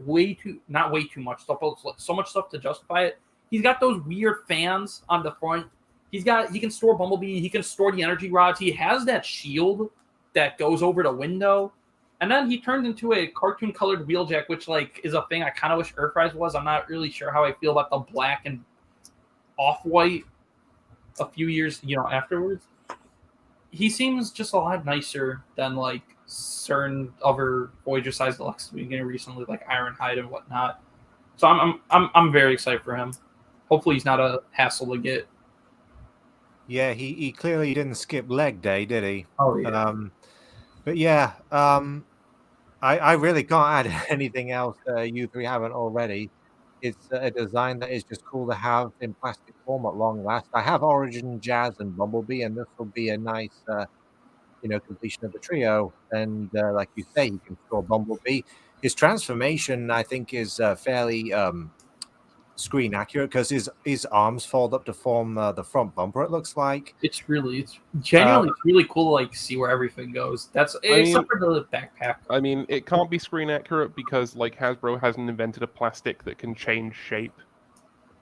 not way too much stuff, but so much stuff to justify it. He's got those weird fans on the front. He can store Bumblebee. He can store the energy rods. He has that shield that goes over the window, and then he turned into a cartoon-colored Wheeljack, which like is a thing I kind of wish Earthrise was. I'm not really sure how I feel about the black and off-white a few years afterwards. He seems just a lot nicer than like certain other Voyager-sized deluxes we've getting recently, like Ironhide and whatnot. So I'm very excited for him. Hopefully, he's not a hassle to get. Yeah, he clearly didn't skip leg day, did he? Oh yeah. But yeah, I really can't add anything else you three haven't already. It's a design that is just cool to have in plastic form at long last. I have Origin, Jazz, and Bumblebee, and this will be a nice, completion of the trio. And like you say, you can store Bumblebee. His transformation, I think, is fairly screen accurate because his arms fold up to form the front bumper. It looks like it's genuinely really cool to like see where everything goes. Except for the backpack. I mean, it can't be screen accurate because like Hasbro hasn't invented a plastic that can change shape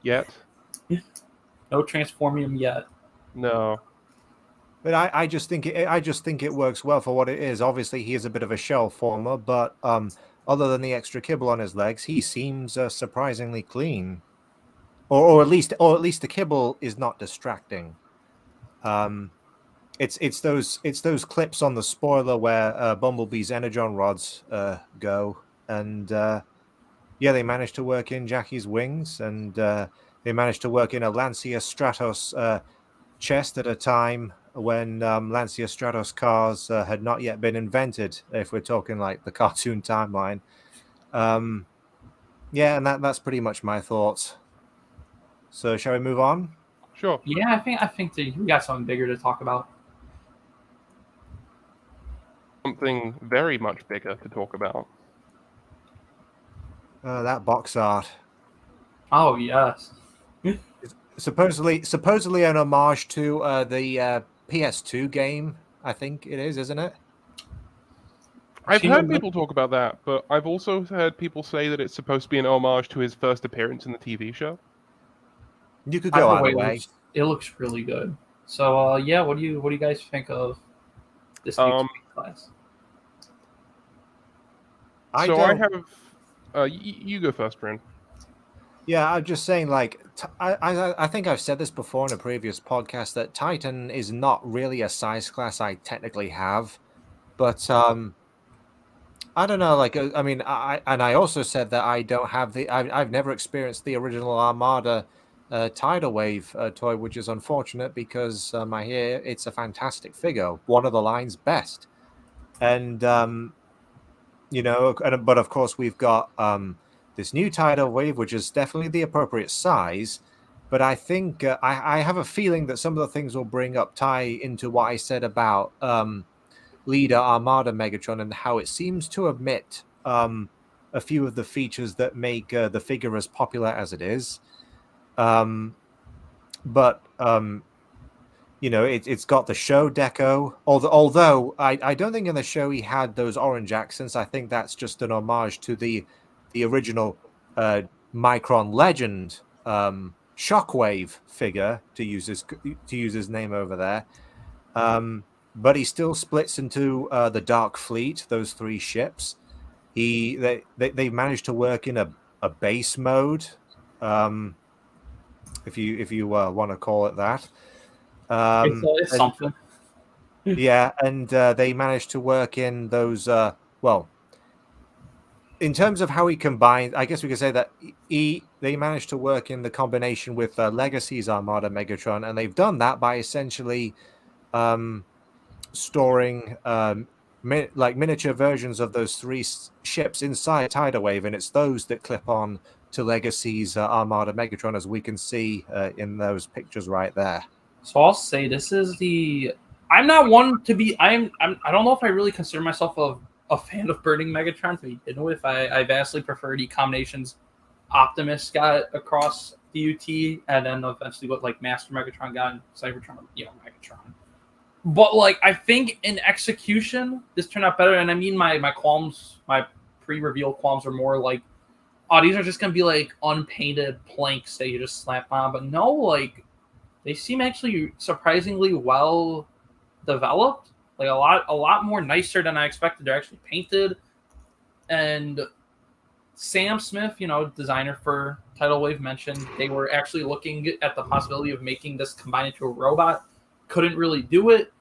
yet. No Transformium yet. No. But I just think it works well for what it is. Obviously, he is a bit of a shell former, but other than the extra kibble on his legs, he seems surprisingly clean, or at least the kibble is not distracting. It's those clips on the spoiler where Bumblebee's energon rods go, and they managed to work in Jackie's wings, and they managed to work in a Lancia Stratos chest at a time when Lancia Stratos cars had not yet been invented, if we're talking like the cartoon timeline. Yeah, and that's pretty much my thoughts. So shall we move on? Sure. Yeah, I think that we got something bigger to talk about. Something very much bigger to talk about. That box art. Oh yes. Supposedly an homage to the PS2 game, I think it is, isn't it? I've You know heard what? people talk about that, but I've also heard people say that it's supposed to be an homage to his first appearance in the TV show. You could go either way. It looks really good. So yeah, what do you guys think of this week's class? I have. You go first, Bryn. Yeah, I'm just saying, like, I think I've said this before in a previous podcast that Titan is not really a size class I technically have, but I don't know. Like, I mean, I also said that I don't have I've never experienced the original Armada tidal wave toy, which is unfortunate because I hear it's a fantastic figure, one of the line's best, and but of course we've got this new tidal wave, which is definitely the appropriate size. But I think I have a feeling that some of the things will bring up tie into what I said about Leader Armada Megatron and how it seems to omit a few of the features that make the figure as popular as it is. It's got the show deco. Although I don't think in the show he had those orange accents. I think that's just an homage to the original Micron Legend Shockwave figure, to use his name over there. But he still splits into the Dark Fleet, those 3 ships. They managed to work in a base mode, if you want to call it that. It's something. Yeah, and they managed to work in those. In terms of how he combined, I guess we could say that they managed to work in the combination with Legacy's Armada Megatron, and they've done that by essentially storing miniature versions of those 3 ships inside Tidal Wave, and it's those that clip on to Legacy's Armada Megatron, as we can see in those pictures right there. So I'll say this is I'm not one to be. I don't know if I really consider myself a fan of Burning Megatron to begin with. I vastly prefer the combinations Optimus got across the UT, and then eventually what like Master Megatron got and Cybertron, Megatron. But like I think in execution, this turned out better. And I mean my qualms, my pre-reveal qualms are more like, oh, these are just gonna be like unpainted planks that you just slap on. But no, like they seem actually surprisingly well developed. Like a lot more nicer than I expected. They're actually painted. And Sam Smith, designer for Tidal Wave, mentioned they were actually looking at the possibility of making this combine into a robot. Couldn't really do it.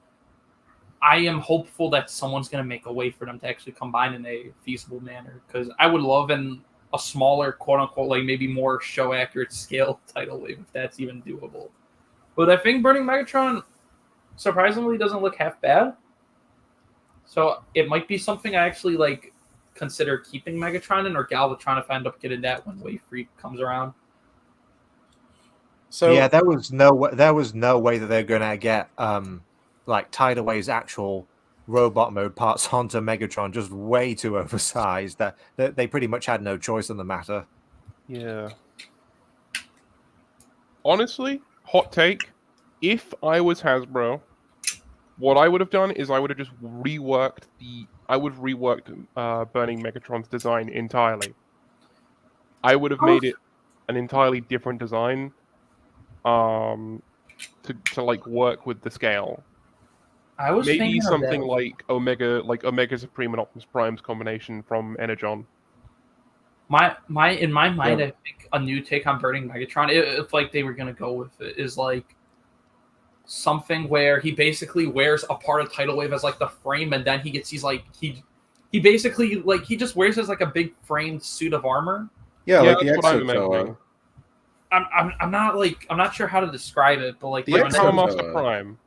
I am hopeful that someone's going to make a way for them to actually combine in a feasible manner, because I would love in a smaller, quote-unquote, like maybe more show-accurate scale Tidal Wave, if that's even doable. But I think Burning Megatron surprisingly doesn't look half bad. So it might be something I actually like consider keeping Megatron in, or Galvatron if I end up getting that when Wave Freak comes around. So yeah, there was no way that they're gonna get like Tidal Wave's actual robot mode parts onto Megatron, just way too oversized. That they pretty much had no choice in the matter. Yeah. Honestly, hot take. If I was Hasbro, what I would have done is I would have just reworked Burning Megatron's design entirely. I would have made it an entirely different design, to like work with the scale. I was maybe something like Omega Supreme and Optimus Prime's combination from Energon. In my mind, I think a new take on Burning Megatron, if like they were gonna go with it, is like something where he basically wears a part of Tidal Wave as like the frame, and then he gets he basically like he just wears it as like a big framed suit of armor. Yeah, like that's the what I'm imagining. I'm not sure how to describe it, but like The Master Prime.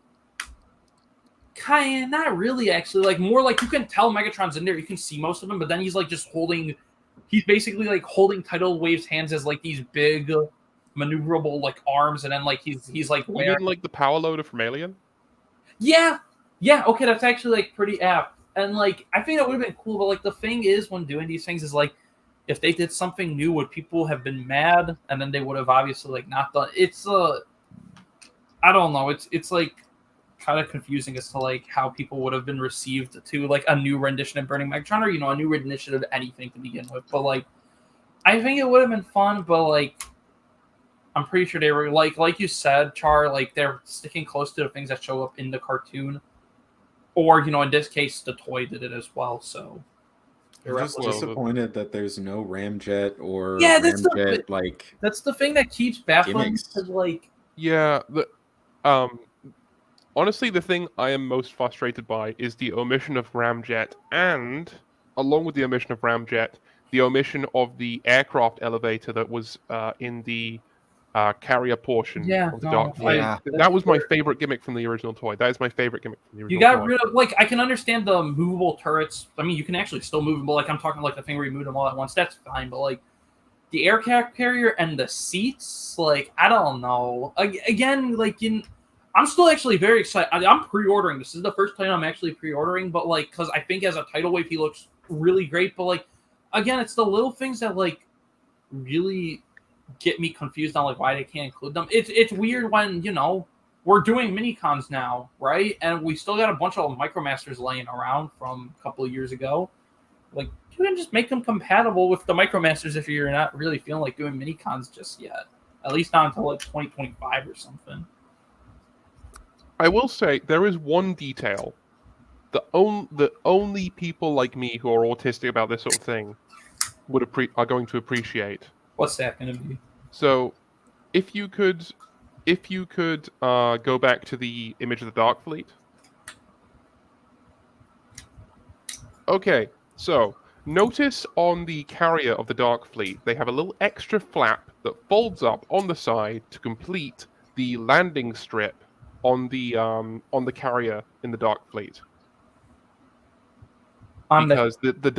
Not really, actually. Like more like you can tell Megatron's in there, you can see most of him, but then he's like just holding he's basically like holding Tidal Wave's hands as like these big maneuverable like arms, and then like he's like You wearing. mean like the power loader from Alien? Yeah, yeah. Okay, that's actually like pretty apt, and like I think that would have been cool. But like the thing is, when doing these things, is like if they did something new, would people have been mad, and then they would have obviously like not done. It's I don't know. It's like kind of confusing as to like how people would have been received to like a new rendition of Burning Megatron, or a new rendition of anything to begin with. But like I think it would have been fun, but like I'm pretty sure they were like you said, Char, like they're sticking close to the things that show up in the cartoon, or in this case, the toy did it as well. So I'm just disappointed that there's no Ramjet or Ramjet like that's the thing that keeps baffling me, gimmicks. 'cause, like Yeah, honestly, the thing I am most frustrated by is the omission of Ramjet, and along with the omission of Ramjet, the omission of the aircraft elevator that was in the carrier portion of the Dark Fleet. Yeah. That was my favorite gimmick from the original toy. That is my favorite gimmick from the original you got toy. rid of, like, I can understand the movable turrets. I mean, you can actually still move them, but like I'm talking like the thing where you move them all at once. That's fine, but like the aircraft carrier and the seats, like I don't know. Again, like I'm still actually very excited. I'm pre-ordering. This is the first time I'm actually pre-ordering, but like because I think as a Tidal Wave he looks really great. But like again, it's the little things that like really get me confused on like why they can't include them. It's weird when we're doing mini cons now, right? And we still got a bunch of Micromasters laying around from a couple of years ago. Like you can just make them compatible with the Micromasters if you're not really feeling like doing mini cons just yet. At least not until like 2025 or something. I will say there is one detail. The only people like me who are autistic about this sort of thing are going to appreciate. What's that going to be? So, if you could go back to the image of the Dark Fleet. Okay, so notice on the carrier of the Dark Fleet, they have a little extra flap that folds up on the side to complete the landing strip on the carrier in the Dark Fleet. Because the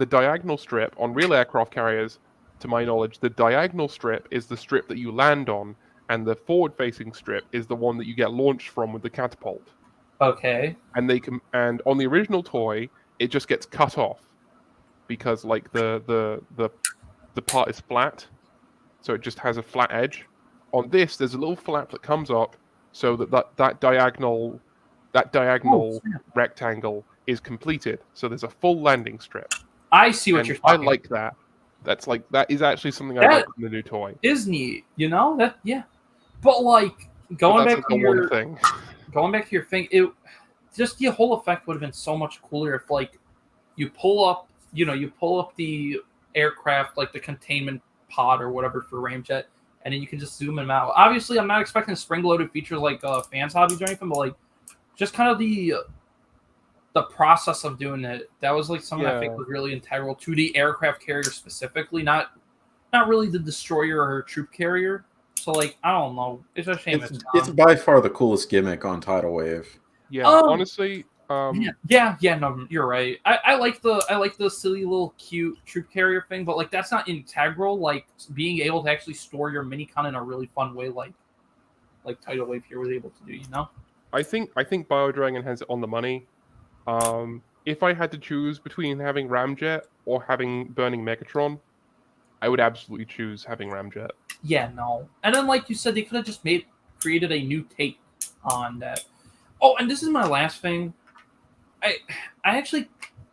diagonal strip on real aircraft carriers, to my knowledge, the diagonal strip is the strip that you land on, and the forward-facing strip is the one that you get launched from with the catapult. Okay. And on the original toy, it just gets cut off because like the part is flat, so it just has a flat edge. On this, there's a little flap that comes up so that diagonal rectangle is completed. So there's a full landing strip. I see what you're talking about. I like that. That is actually something I like from the new toy. Is neat, that yeah. But like going back to your thing, it just the whole effect would have been so much cooler if like you pull up the aircraft, like the containment pod or whatever for Ramjet, and then you can just zoom them out. Obviously, I'm not expecting spring-loaded features like fans hobbies or anything, but like just kind of the process of doing it. That was like something I think was really integral to the aircraft carrier specifically, not really the destroyer or troop carrier. So like I don't know, it's a shame. It's by far the coolest gimmick on Tidal Wave. Yeah, honestly. Yeah, no, you're right. I like the silly little cute troop carrier thing, but like that's not integral. Like being able to actually store your minicon in a really fun way, like Tidal Wave here was able to do. I think BioDragon has it on the money. If I had to choose between having Ramjet or having Burning Megatron, I would absolutely choose having Ramjet. Yeah, no. And then, like you said, they could have just created a new take on that. Oh, and this is my last thing. I actually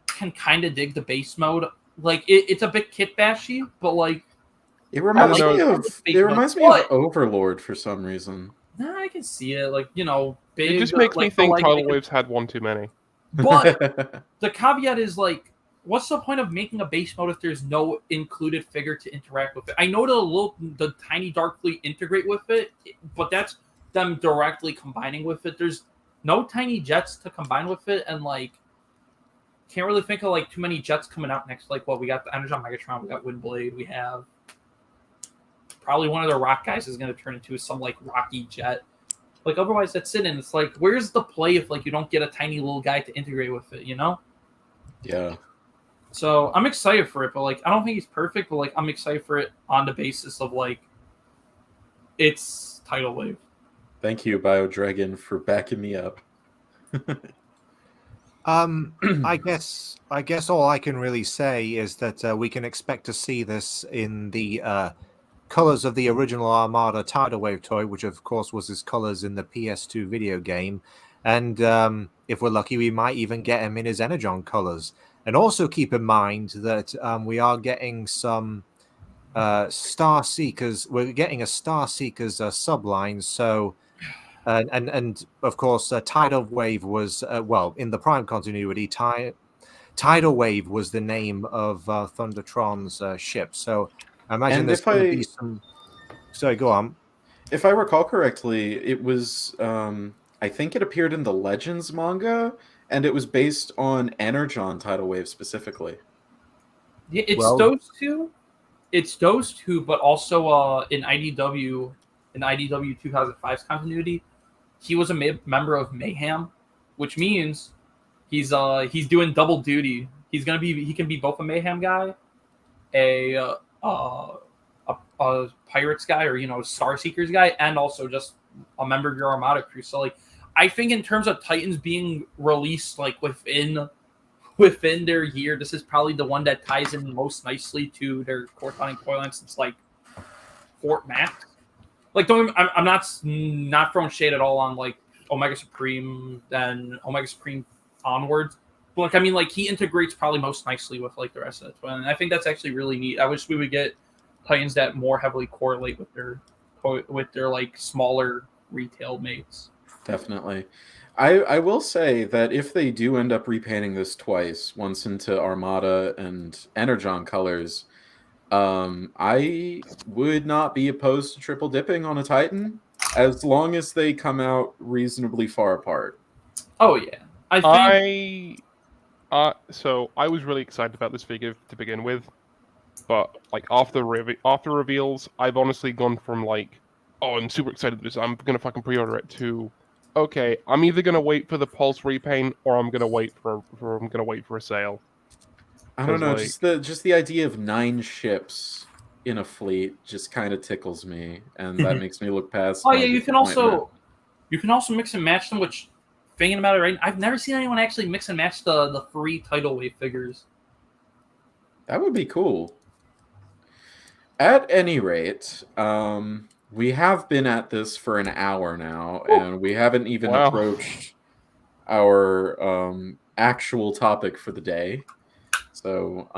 can kind of dig the base mode. Like, it's a bit kit bashy, but like it reminds me of Overlord for some reason. Nah, I can see it. Like, big. It just makes me think Tidal Waves had one too many. But the caveat is like, what's the point of making a base mode if there's no included figure to interact with it? I know the tiny Dark Fleet integrate with it, but that's them directly combining with it. There's no tiny jets to combine with it, and like can't really think of like too many jets coming out next. Like we got the Energon Megatron, we got Windblade, we have probably one of the rock guys is going to turn into some like rocky jet. Like otherwise that's it, and it's like where's the play if like you don't get a tiny little guy to integrate with it, Yeah. So I'm excited for it, but like I don't think he's perfect, but like I'm excited for it on the basis of like it's tidal wave. Thank you, BioDragon, for backing me up. I guess all I can really say is that we can expect to see this in the colors of the original Armada tidal wave toy, which of course was his colors in the PS2 video game. And if we're lucky, we might even get him in his Energon colors. And also keep in mind that we are getting some Star Seekers. We're getting a Star Seekers subline. So, and of course, Tidal Wave was well in the Prime continuity. Tidal Wave was the name of Thundertron's ship. So, I imagine And there's going to be some. Sorry, go on. if I recall correctly, it was I think it appeared in the Legends manga, and it was based on Energon Tidal Wave specifically. Yeah, it's Well- those two. It's those two, but also in IDW 2005's continuity, he was a member of Mayhem, which means he's doing double duty. He can be both a Mayhem guy, a a pirates guy, or Star Seekers guy, and also just a member of your Armada crew. So like, I think in terms of Titans being released like within their year, this is probably the one that ties in most nicely to their corresponding toy line since like Fort Max. Like, I'm not throwing shade at all on like Omega Supreme and Omega Supreme onwards. But like, I mean, like he integrates probably most nicely with like the rest of the toy, and I think that's actually really neat. I wish we would get Titans that more heavily correlate with their like smaller retail mates. Definitely. I will say that if they do end up repainting this twice, once into Armada and Energon colors, I would not be opposed to triple dipping on a Titan as long as they come out reasonably far apart. Oh yeah, I think So I was really excited about this figure to begin with, but like after reveals, I've honestly gone from like, oh, I'm super excited for this, I'm gonna fucking pre-order it, to okay, I'm either gonna wait for the Pulse repaint or I'm gonna wait for a sale. I don't 'Cause, know, like- just the idea of 9 ships in a fleet just kind of tickles me, and that makes me look past. oh my yeah, you can disappointment. also mix and match them. Which, thinking about it, right, I've never seen anyone actually mix and match the free tidal wave figures. That would be cool. At any rate, we have been at this for an hour now, and we haven't even Wow. approached our actual topic for the day. So,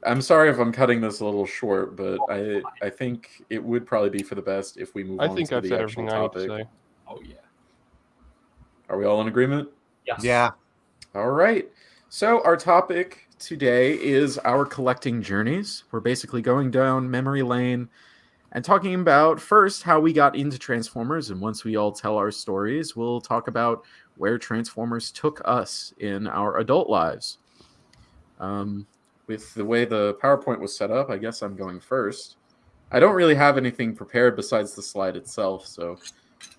I'm sorry if I'm cutting this a little short, but I think it would probably be for the best if we move I on think to I've the said actual everything I need to topic. say. Oh yeah, Are we all in agreement? yes, Yeah. All right. So our topic today is our collecting journeys. We're basically going down memory lane and talking about first how we got into Transformers, and once we all tell our stories, we'll talk about where Transformers took us in our adult lives. With the way the PowerPoint was set up, I guess I'm going first. I don't really have anything prepared besides the slide itself, so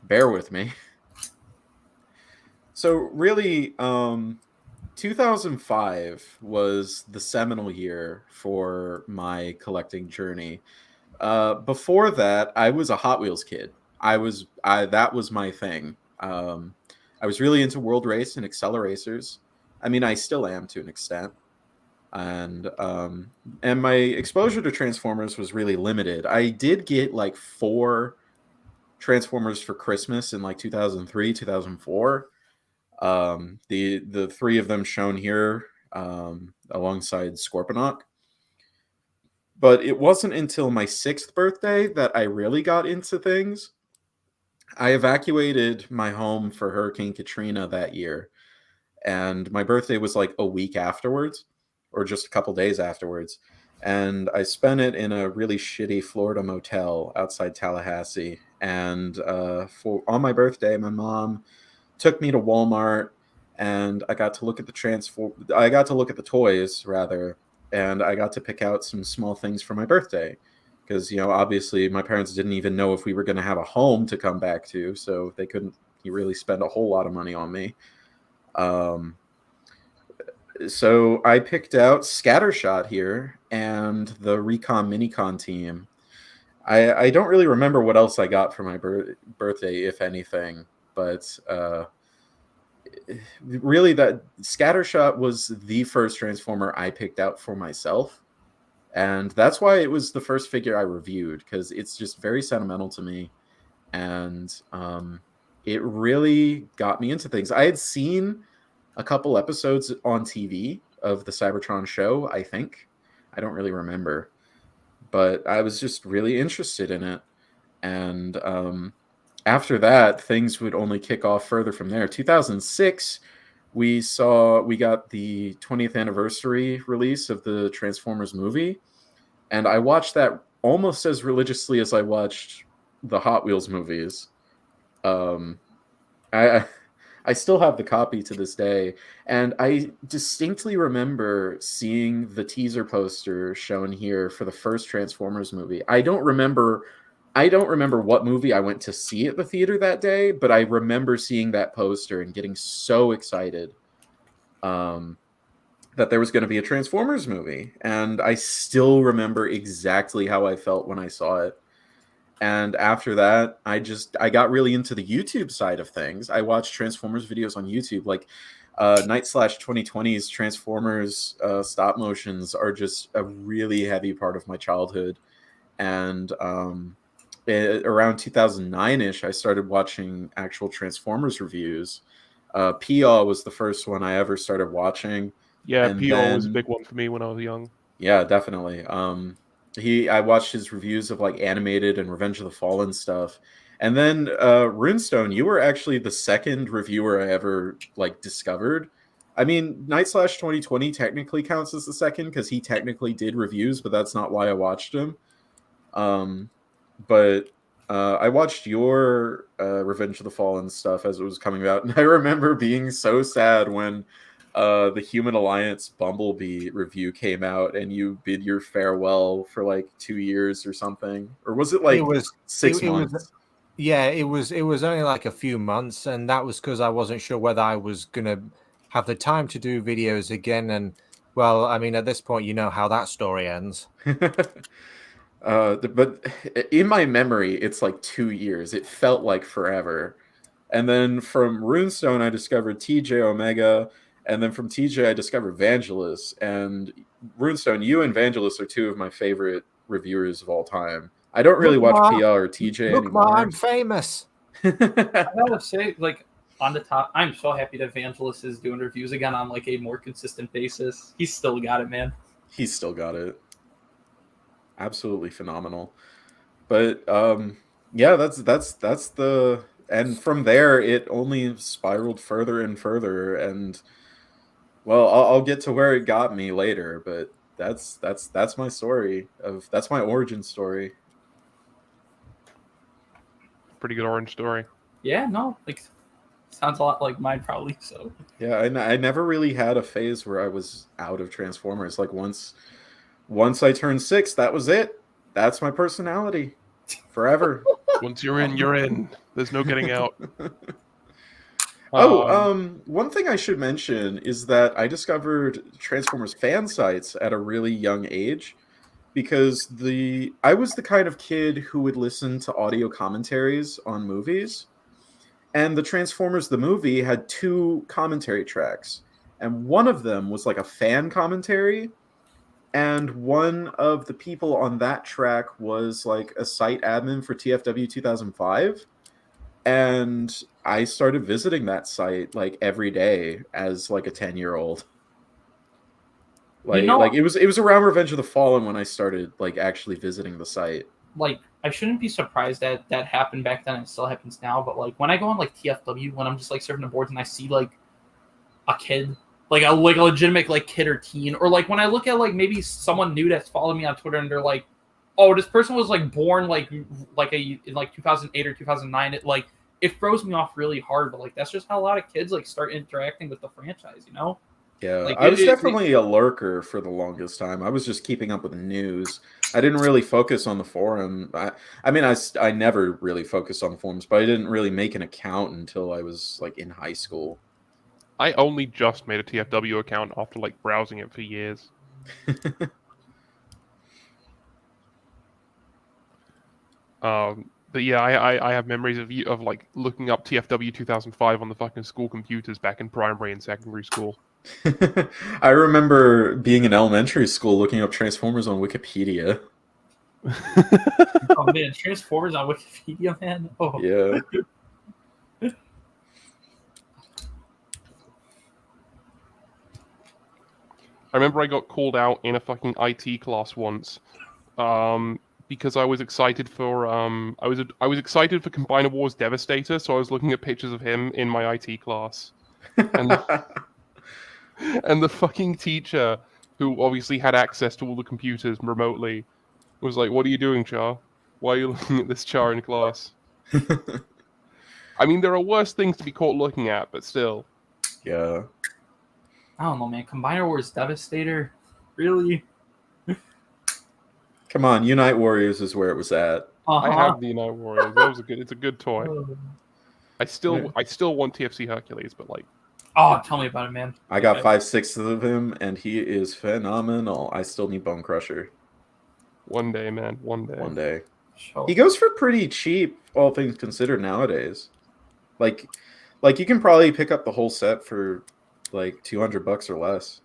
bear with me. So really, 2005 was the seminal year for my collecting journey. Before that, I was a Hot Wheels kid. That was my thing. I was really into World Race and Acceleracers. I mean, I still am to an extent. And my exposure to Transformers was really limited. I did get like 4 Transformers for Christmas in like 2003, 2004. The 3 of them shown here, alongside Scorponok. But it wasn't until my 6th birthday that I really got into things. I evacuated my home for Hurricane Katrina that year, and my birthday was like a week afterwards, or just a couple days afterwards. And I spent it in a really shitty Florida motel outside Tallahassee. And on my birthday, my mom took me to Walmart, and I got to look at the toys rather, and I got to pick out some small things for my birthday, because obviously my parents didn't even know if we were going to have a home to come back to, so they couldn't really spend a whole lot of money on me. So I picked out Scattershot here and the Recon Minicon team. I don't really remember what else I got for my birthday, if anything, but really that Scattershot was the first Transformer I picked out for myself. And that's why it was the first figure I reviewed, because it's just very sentimental to me. And it really got me into things. I had seen a couple episodes on TV of the Cybertron show, I think. I don't really remember. But I was just really interested in it. And after that, things would only kick off further from there. 2006, we got the 20th anniversary release of the Transformers movie, and I watched that almost as religiously as I watched the Hot Wheels movies. Um, I I still have the copy to this day, and I distinctly remember seeing the teaser poster shown here for the first Transformers movie. I don't remember what movie I went to see at the theater that day, but I remember seeing that poster and getting so excited that there was going to be a Transformers movie. And I still remember exactly how I felt when I saw it. And after that, I got really into the YouTube side of things. I watched Transformers videos on YouTube, like Night/2020's Transformers stop motions are just a really heavy part of my childhood. And around 2009-ish, I started watching actual Transformers reviews. P.O. was the first one I ever started watching. Yeah, And P.O. was a then- big one for me when I was young. Yeah, definitely. I watched his reviews of like animated and Revenge of the Fallen stuff. And then Runestone, you were actually the second reviewer I ever like discovered. I mean, Night/2020 technically counts as the second because he technically did reviews, but that's not why I watched him. But I watched your Revenge of the Fallen stuff as it was coming out, and I remember being so sad when the Human Alliance Bumblebee review came out, and you bid your farewell for like 2 years or something, or was it like It was 6 it months? was yeah, it was only like a few months, and that was because I wasn't sure whether I was gonna have the time to do videos again. And well, I mean, at this point, you know how that story ends. But in my memory, it's like 2 years. It felt like forever. And then from Runestone, I discovered TJ Omega, and then from TJ, I discovered Vangelis. And Runestone, you and Vangelis are two of my favorite reviewers of all time. I don't really Look, watch Ma, PL or TJ Look, Ma, anymore. I'm famous. I gotta say, like on the top, I'm so happy that Vangelis is doing reviews again on like a more consistent basis. He's still got it, man. He's still got it. Absolutely phenomenal. But yeah, that's the, and from there it only spiraled further and further, and well, I'll get to where it got me later, but that's my story that's my origin story. Pretty good orange story. Yeah, no, like sounds a lot like mine probably. So Yeah, I never really had a phase where I was out of Transformers. Like once I turned 6, that was it. That's my personality forever. Once you're in, you're in. There's no getting out. One thing I should mention is that I discovered Transformers fan sites at a really young age, because I was the kind of kid who would listen to audio commentaries on movies, and the Transformers the movie had 2 commentary tracks, and one of them was like a fan commentary, and one of the people on that track was like a site admin for TFW 2005. And I started visiting that site like every day as like a 10-year-old. Like, like it was around Revenge of the Fallen when I started like actually visiting the site. like I shouldn't be surprised that that happened back then and it still happens now. But like when I go on like TFW, when I'm just like surfing the boards and I see like a kid, like a legitimate like kid or teen, or like when I look at like maybe someone new that's following me on Twitter and they're like, oh, this person was like born in like 2008 or 2009. It throws me off really hard. But like that's just how a lot of kids like start interacting with the franchise, you know? Yeah, Like, I was definitely a lurker for the longest time. I was just keeping up with the news. I didn't really focus on the forum. I mean, I never really focused on the forums, but I didn't really make an account until I was like in high school. I only just made a TFW account after like browsing it for years. But yeah, I have memories of like looking up TFW 2005 on the fucking school computers back in primary and secondary school. I remember being in elementary school looking up Transformers on Wikipedia. Oh man, Transformers on Wikipedia, man. Oh Yeah. I remember I got called out in a fucking IT class once, because I was excited for I was excited for Combiner Wars Devastator, so I was looking at pictures of him in my IT class, and and the fucking teacher, who obviously had access to all the computers remotely, was like, "What are you doing, Char? Why are you looking at this Char in class?" I mean, there are worse things to be caught looking at, but still. Yeah. I don't know, man. Combiner Wars Devastator, really? Come on, Unite Warriors is where it was at. I have the Unite Warriors. It's a good toy. I still want TFC Hercules, but like, Oh, tell me about it, man. I got 5/6 of him, and he is phenomenal. I still need Bone Crusher. one day, man, one day. One day. Sure. He goes for pretty cheap, all things considered, nowadays. Like you can probably pick up the whole set for like $200 or less.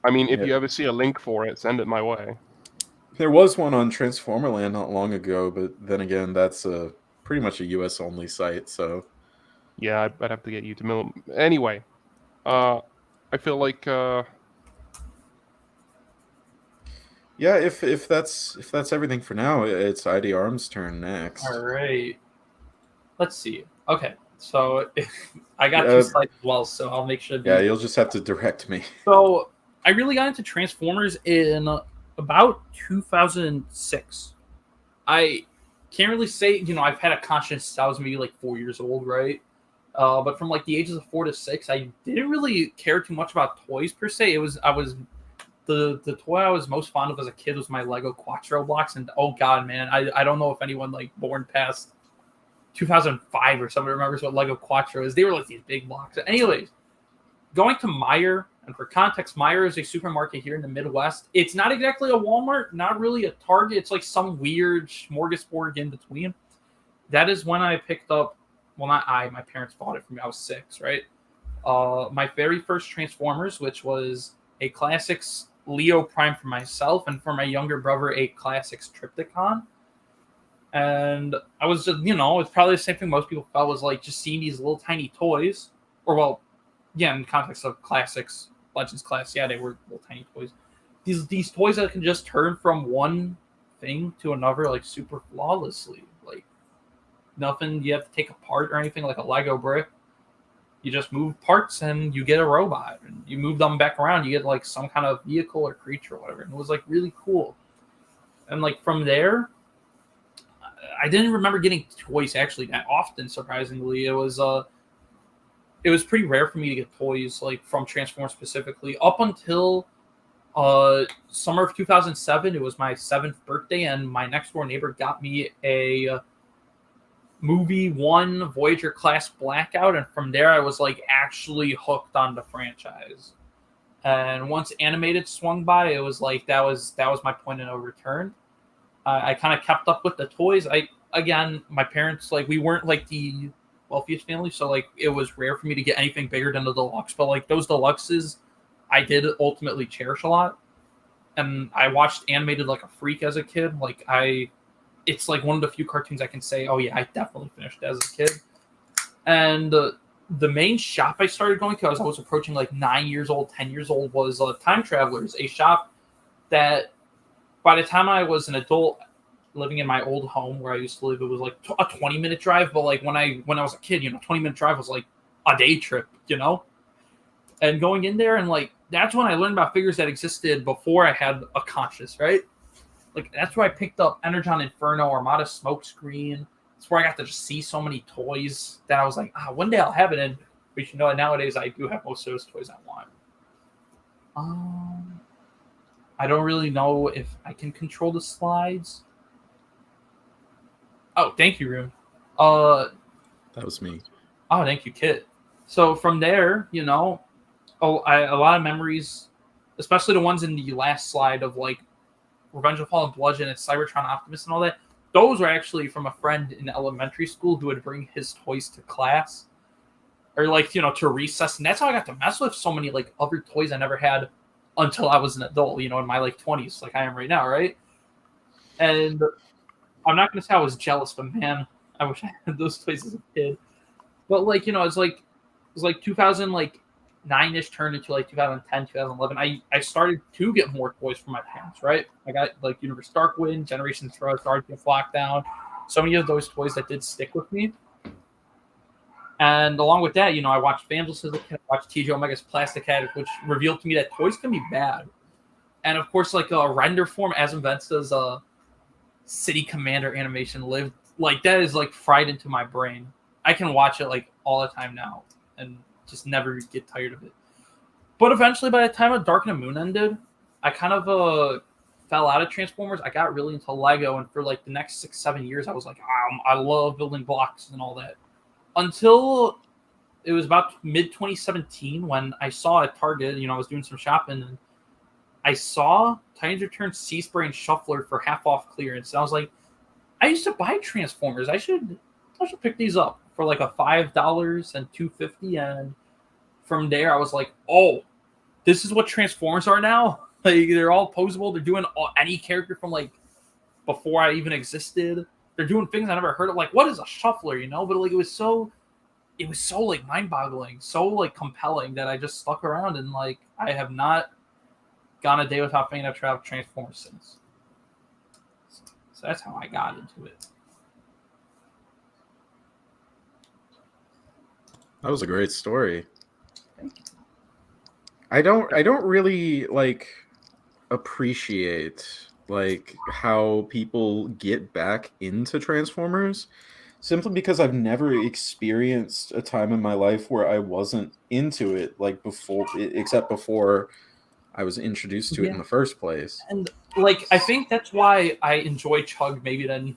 I mean, if you ever see a link for it, send it my way. There was one on Transformerland not long ago, but then again, that's pretty much a US only site, so Yeah, I'd have to get you to mill. Anyway, I feel like yeah, if that's everything for now, it's IdArmed's turn next. All right. Let's see. Okay, so I got two slides as well, so I'll make sure. Yeah, you'll just have to direct me. So I really got into Transformers in about 2006. I can't really say, I've had a conscience since I was maybe like 4 years old, right? But from like the ages of 4 to 6, I didn't really care too much about toys per se. The toy I was most fond of as a kid was my Lego Quattro blocks, and oh god, man, I don't know if anyone like born past 2005 or something remembers what Lego Quattro is. They were like these big blocks. Anyways, going to Meijer, and for context, Meijer is a supermarket here in the Midwest. It's not exactly a Walmart, not really a Target. It's like some weird smorgasbord in between. That is when I picked up, well, not I, my parents bought it for me. I was 6, right? My very first Transformers, which was a Classics Leo Prime for myself, and for my younger brother, a Classics Triptychon. And I was just, it's probably the same thing most people felt, was like just seeing these little tiny toys, or well, yeah, in the context of Classics, Legends Class, yeah, they were little tiny toys. These toys that can just turn from one thing to another like super flawlessly, like nothing you have to take apart or anything like a Lego brick. You just move parts and you get a robot, and you move them back around, you get like some kind of vehicle or creature or whatever. And it was like really cool. And like from there, I didn't remember getting toys actually that often. Surprisingly, it was pretty rare for me to get toys like from Transformers specifically up until summer of 2007. It was my 7th birthday, and my next door neighbor got me a Movie 1 Voyager class Blackout, and from there I was like actually hooked on the franchise. And once Animated swung by, it was like that was my point of no return. I kind of kept up with the toys. My parents, like, we weren't like the wealthiest family, so like it was rare for me to get anything bigger than the deluxe. But like those deluxes, I did ultimately cherish a lot. And I watched Animated like a freak as a kid. Like it's like one of the few cartoons I can say, oh yeah, I definitely finished it as a kid. And the main shop I started going to as I was approaching like 9 years old, 10 years old was Time Travelers, a shop that by the time I was an adult living in my old home where I used to live, it was like a 20-minute drive. But like when I was a kid, 20-minute drive was like a day trip, And going in there, and like that's when I learned about figures that existed before I had a conscience, right? Like that's where I picked up Energon Inferno, Armada Smokescreen. It's where I got to just see so many toys that I was like, one day I'll have it. And but nowadays I do have most of those toys I want. I don't really know if I can control the slides. Oh, thank you, Rune. That was me. Oh, thank you, Kit. So from there, you know, a lot of memories, especially the ones in the last slide of like Revenge of the Fallen Bludgeon and Cybertron Optimus and all that. Those were actually from a friend in elementary school who would bring his toys to class or like to recess, and that's how I got to mess with so many like other toys I never had until I was an adult. In my like 20s, like I am right now, right? And I'm not gonna say I was jealous, but man, I wish I had those toys as a kid. But like it was like 2000 like 9ish turned into like 2010 2011. I started to get more toys from my parents, right? I got like Universe Darkwind, Generation Throw, Guardian Lockdown, so many of those toys that did stick with me. And along with that, I watched Vandals as a kid, I watched TJ Omega's Plastic Attic, which revealed to me that toys can be bad. And of course, like a render form, as Vesta's City Commander animation lived, like that is like fried into my brain. I can watch it like all the time now and just never get tired of it. But eventually, by the time of Dark and the Moon ended, I kind of fell out of Transformers. I got really into Lego, and for like the next 6-7 years, I was like, I love building blocks and all that. Until it was about mid 2017 when I saw at Target, I was doing some shopping, and I saw Titans Return Sea Spray and Shuffler for half off clearance. And I was like, I used to buy Transformers. I should pick these up for like a $5 and $2.50. And from there, I was like, oh, this is what Transformers are now. Like they're all posable. They're doing any character from like before I even existed. They're doing things I never heard of. Like, what is a shuffler? But like it was so like mind-boggling, so like compelling that I just stuck around, and like I have not gone a day without thinking I've tried Transformers since. So that's how I got into it. That was a great story. I don't really like appreciate like how people get back into Transformers simply because I've never experienced a time in my life where I wasn't into it like before, except before I was introduced to it in the first place. And like I think that's why I enjoy Chug maybe than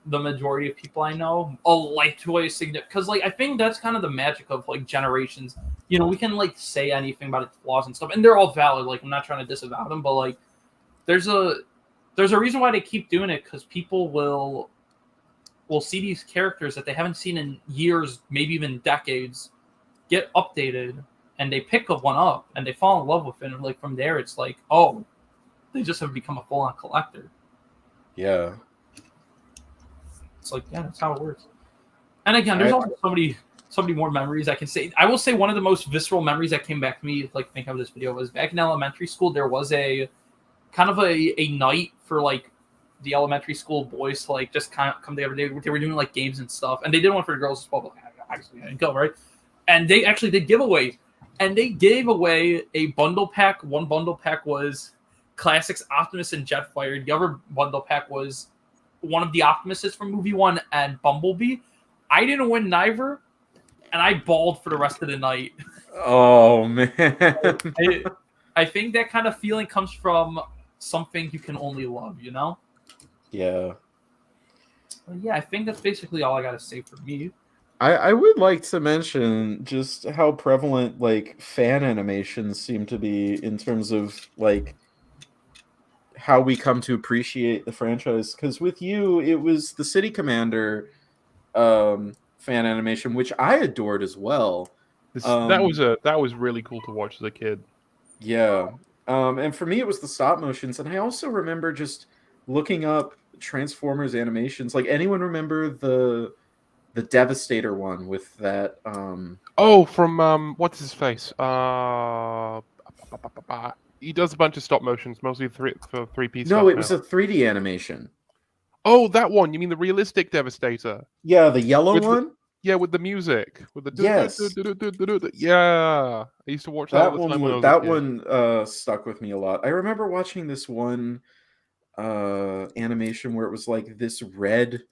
the majority of people I know. Like toy significant, because like I think that's kind of the magic of like generations. We can like say anything about its flaws and stuff, and they're all valid. Like I'm not trying to disavow them, but like there's a reason why they keep doing it, because people will see these characters that they haven't seen in years, maybe even decades, get updated, and they pick one up and they fall in love with it. And like from there, it's like, oh, they just have become a full-on collector. Yeah. It's like, yeah, that's how it works. And again, there's also so many more memories I can say. I will say one of the most visceral memories that came back to me, like thinking of this video, was back in elementary school. There was a kind of a night for like the elementary school boys to like just kind of come together. They were doing like games and stuff, and they did one for the girls as well. But obviously, I didn't go, right? And they actually did giveaways, and they gave away a bundle pack. One bundle pack was Classics Optimus and Jetfire. The other bundle pack was one of the Optimuses from movie 1 and Bumblebee. I didn't win neither, and I bawled for the rest of the night. Oh man. I think that kind of feeling comes from something you can only love, Yeah. Well, yeah, I think that's basically all I gotta say for me. I would like to mention just how prevalent like fan animations seem to be in terms of like how we come to appreciate the franchise. Because with you, it was the City Commander fan animation, which I adored as well. That was really cool to watch as a kid. Yeah. And for me, it was the stop motions. And I also remember just looking up Transformers animations. Like, anyone remember the Devastator one with that? Oh, from what's his face? He does a bunch of stop motions, mostly for 3-piece. No, it was a 3D animation. Oh, that one. You mean the realistic Devastator? Yeah, the yellow one. With the music, with the yes. Yeah, I used to watch that all the time when I was a kid. That one stuck with me a lot. I remember watching this one animation where it was like this red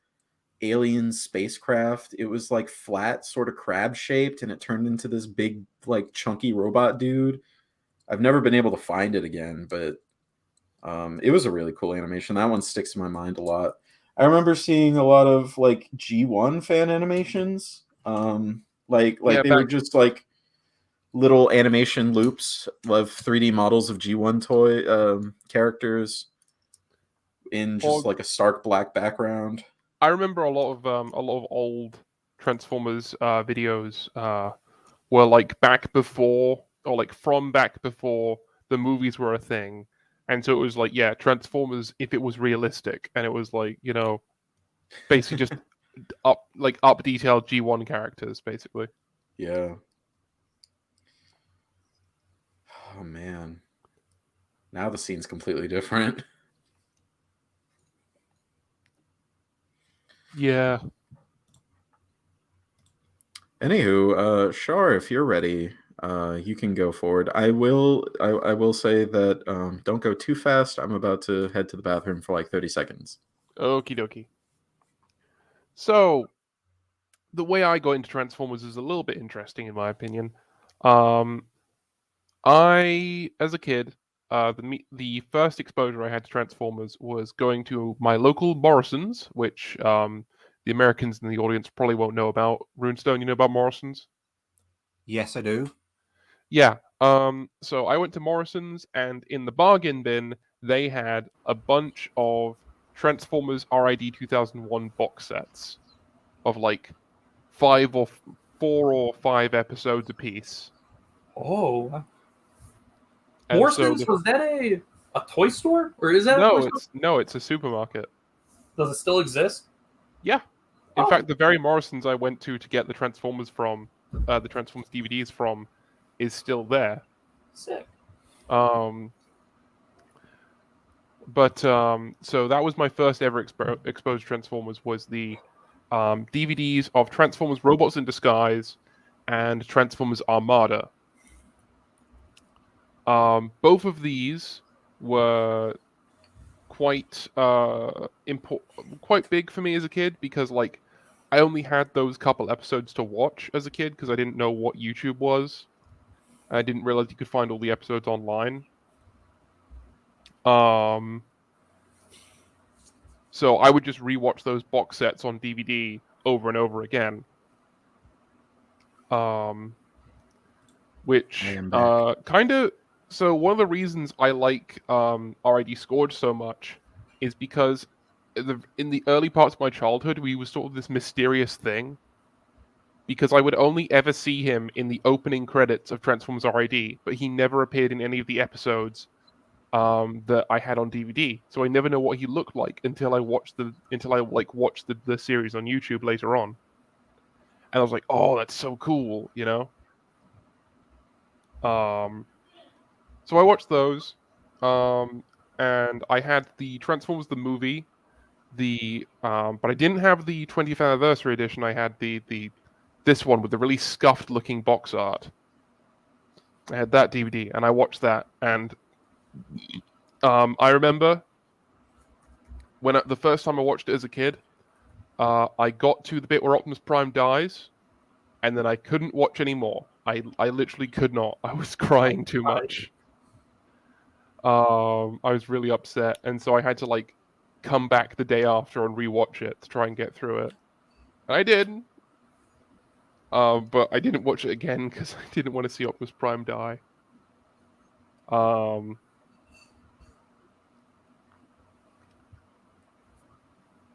alien spacecraft. It was like flat, sort of crab shaped, and it turned into this big, like chunky robot dude. I've never been able to find it again, but it was a really cool animation. That one sticks in my mind a lot. I remember seeing a lot of like G1 fan animations. Like Yeah, they were just like little animation loops of 3D models of G1 toy characters in just or like a stark black background. I remember a lot of old Transformers videos were like back before, or like from back before the movies were a thing, and so it was like, yeah, Transformers if it was realistic, and it was like, you know, basically just up detailed G1 characters basically. Yeah. Oh man. Now the scene's completely different. Yeah. Anywho, Shar, if you're ready, you can go forward. I will say that don't go too fast. I'm about to head to the bathroom for like 30 seconds. Okie dokie. So the way I got into Transformers is a little bit interesting in my opinion. Um, as a kid, the first exposure I had to Transformers was going to my local Morrison's, which the Americans in the audience probably won't know about. Runestone, you know about Morrison's? Yes, I do. Yeah. So I went to Morrison's, and in the bargain bin, they had a bunch of Transformers RID 2001 box sets of like 4 or 5 episodes apiece. Oh, And so Morrison's, was that a toy store, or is that a toy store? it's a supermarket. Does it still exist? Yeah. In Oh. fact, the very Morrison's I went to get the Transformers from, the Transformers DVDs from, is still there. Sick. So that was my first ever exposure to Transformers, was the DVDs of Transformers Robots in Disguise and Transformers Armada. Both of these were quite quite big for me as a kid, because like I only had those couple episodes to watch as a kid because I didn't know what YouTube was. I didn't realize you could find all the episodes online. So I would just rewatch those box sets on DVD over and over again. Which I am back. kind of, so one of the reasons I like RID Scourge so much is because in the early parts of my childhood, he was sort of this mysterious thing, because I would only ever see him in the opening credits of Transformers RID, but he never appeared in any of the episodes that I had on DVD. So I never know what he looked like until I watched the series on YouTube later on, and I was like, oh, that's so cool, you know. So I watched those, and I had the Transformers the movie, but I didn't have the 20th anniversary edition. I had this one with the really scuffed looking box art. I had that DVD, and I watched that, and I remember the first time I watched it as a kid, I got to the bit where Optimus Prime dies, and then I couldn't watch anymore. I literally could not. I was crying too much. I was really upset, and so I had to like come back the day after and rewatch it to try and get through it. And I did, but I didn't watch it again because I didn't want to see Optimus Prime die.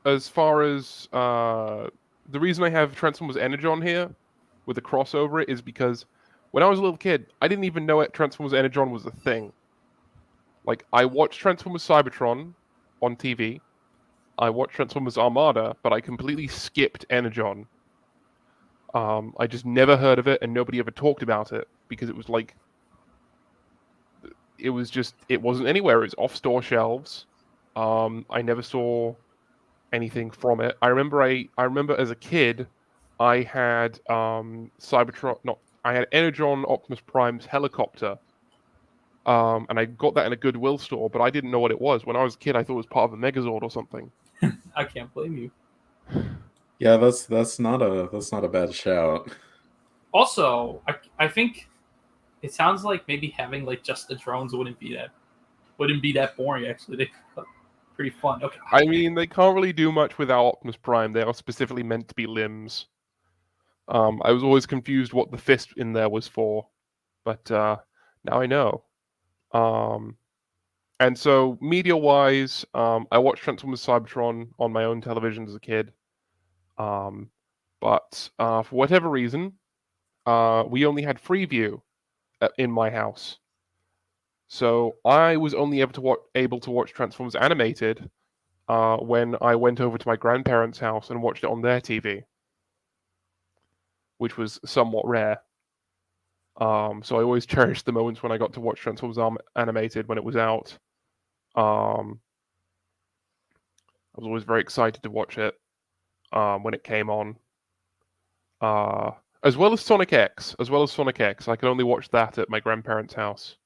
As far as the reason I have Transformers Energon here with a crossover is because when I was a little kid, I didn't even know Transformers Energon was a thing. Like, I watched Transformers Cybertron on TV. I watched Transformers Armada, but I completely skipped Energon. I just never heard of it, and nobody ever talked about it, because it was like, it wasn't anywhere. It was off store shelves. I never saw anything from it. I remember as a kid, I had I had Energon Optimus Prime's helicopter. And I got that in a Goodwill store, but I didn't know what it was. When I was a kid, I thought it was part of a Megazord or something. I can't blame you. Yeah, that's not a bad shout. Also, I think it sounds like maybe having like just the drones wouldn't be that boring. Actually, they pretty fun. Okay. I mean, they can't really do much without Optimus Prime. They are specifically meant to be limbs. I was always confused what the fist in there was for, but now I know. And so, media-wise, I watched Transformers Cybertron on my own television as a kid. But for whatever reason, we only had Freeview in my house. So I was only able to watch Transformers Animated when I went over to my grandparents' house and watched it on their TV, which was somewhat rare. So I always cherished the moments when I got to watch Transformers Animated when it was out. I was always very excited to watch it when it came on. As well as Sonic X. I could only watch that at my grandparents' house.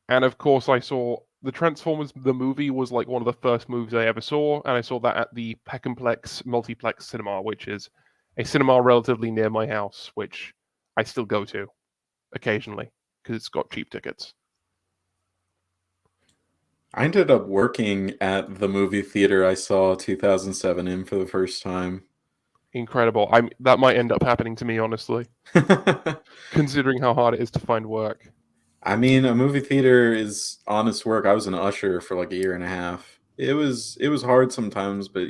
And of course, I saw the Transformers, the movie was like one of the first movies I ever saw, and I saw that at the Peckinplex Multiplex Cinema, which is a cinema relatively near my house, which I still go to occasionally because it's got cheap tickets. I ended up working at the movie theater I saw 2007 in for the first time. Incredible. That might end up happening to me, honestly, considering how hard it is to find work. I mean, a movie theater is honest work. I was an usher for like a year and a half. It was hard sometimes, but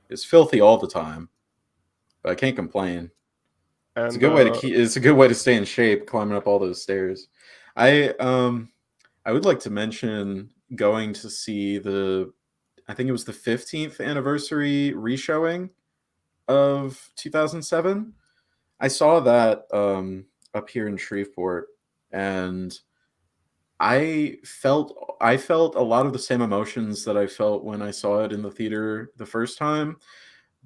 it's filthy all the time. But I can't complain. It's a And good way to it's a good way to stay in shape, climbing up all those stairs. I would like to mention going to see I think it was the 15th anniversary reshowing of 2007. I saw that up here in Shreveport, and I felt a lot of the same emotions that I felt when I saw it in the theater the first time.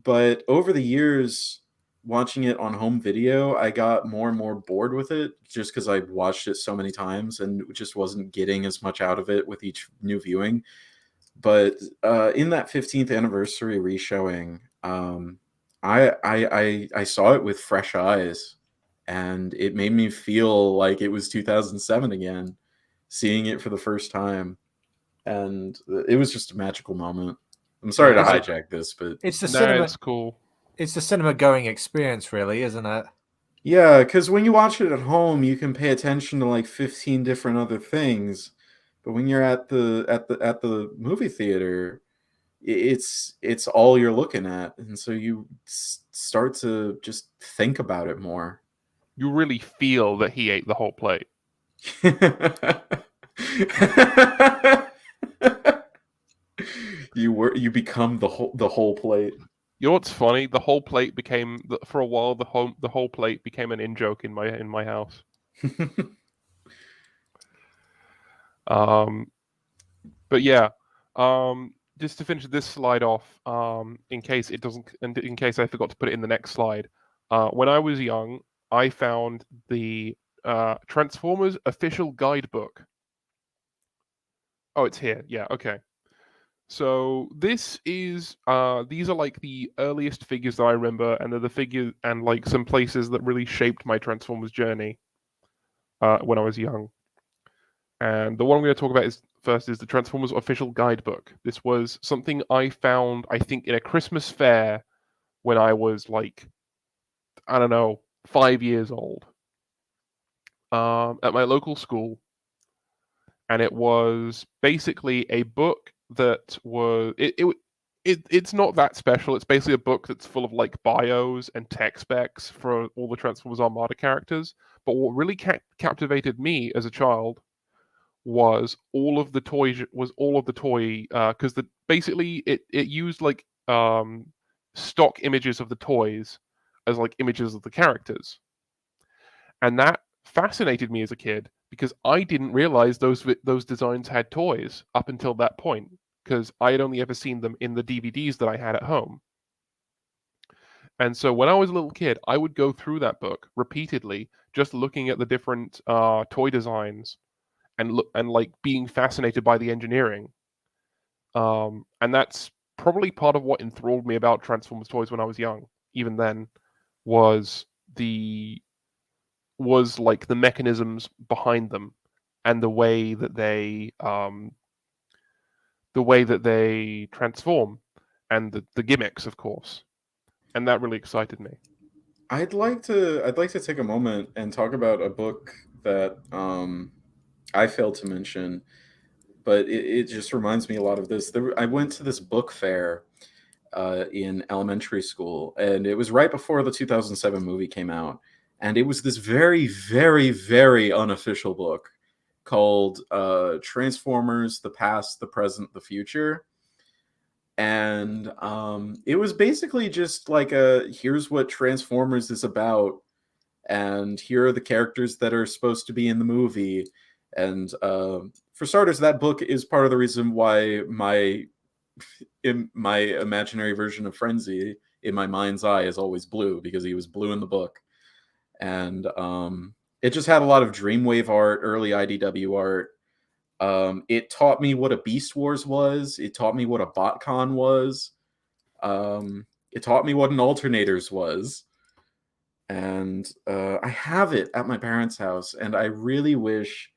But over the years, watching it on home video, I got more and more bored with it just because I watched it so many times and just wasn't getting as much out of it with each new viewing. But in that 15th anniversary reshowing, I saw it with fresh eyes, and it made me feel like it was 2007 again, seeing it for the first time, and it was just a magical moment. I'm sorry to hijack this, but it's the cinema. It's cool. It's the cinema going experience, really, isn't it? yeah, because when you watch it at home, you can pay attention to like 15 different other things, but when you're at the movie theater, it's all you're looking at, and so you start to just think about it more. You really feel that he ate the whole plate. You become the whole plate. You know what's funny? The whole plate became for a while. The whole plate became an in joke in my house. But yeah, just to finish this slide off, in case I forgot to put it in the next slide. When I was young, I found the Transformers official guidebook. Oh, it's here. Yeah, okay. So this is these are like the earliest figures that I remember, and they're the figures and like some places that really shaped my Transformers journey when I was young. And the one I'm going to talk about first is the Transformers official guidebook. This was something I found, I think, in a Christmas fair when I was like, I don't know, 5 years old, at my local school. And it was basically a book that was it's not that special. It's basically a book that's full of like bios and tech specs for all the Transformers Armada characters. But what really captivated me as a child was all of the toy because basically it used like stock images of the toys as like images of the characters, and that fascinated me as a kid because I didn't realize those designs had toys up until that point, because I had only ever seen them in the DVDs that I had at home. And so when I was a little kid, I would go through that book repeatedly, just looking at the different toy designs and like being fascinated by the engineering. And that's probably part of what enthralled me about Transformers toys when I was young. Even then, was like the mechanisms behind them and the way that they transform, and the gimmicks, of course. and that really excited me. I'd like to take a moment and talk about a book that I failed to mention, but it just reminds me a lot of this. I went to this book fair in elementary school, and it was right before the 2007 movie came out, and it was this very, very, very unofficial book called Transformers: The Past, the Present, the Future. And it was basically just like here's what Transformers is about, and here are the characters that are supposed to be in the movie. And for starters, that book is part of the reason why my imaginary version of Frenzy in my mind's eye is always blue, because he was blue in the book. And it just had a lot of Dreamwave art, early IDW art. It taught me what a Beast Wars was. It taught me what a BotCon was. It taught me what an Alternators was. And I have it at my parents' house, and I really wish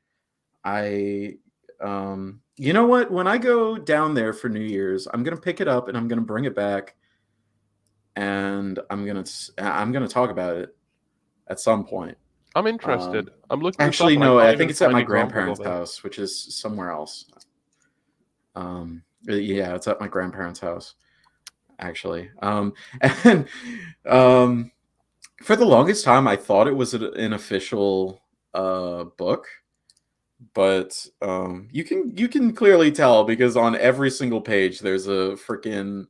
I... you know what? When I go down there for New Year's, I'm gonna pick it up and I'm gonna bring it back, and I'm gonna talk about it at some point. I'm interested. I'm looking. Actually, this up and no, I I can't think even it's at find my examples grandparents' of it. house, which is somewhere else. Yeah, it's at my grandparents' house, actually. And for the longest time, I thought it was an official book, but you can clearly tell, because on every single page there's a freaking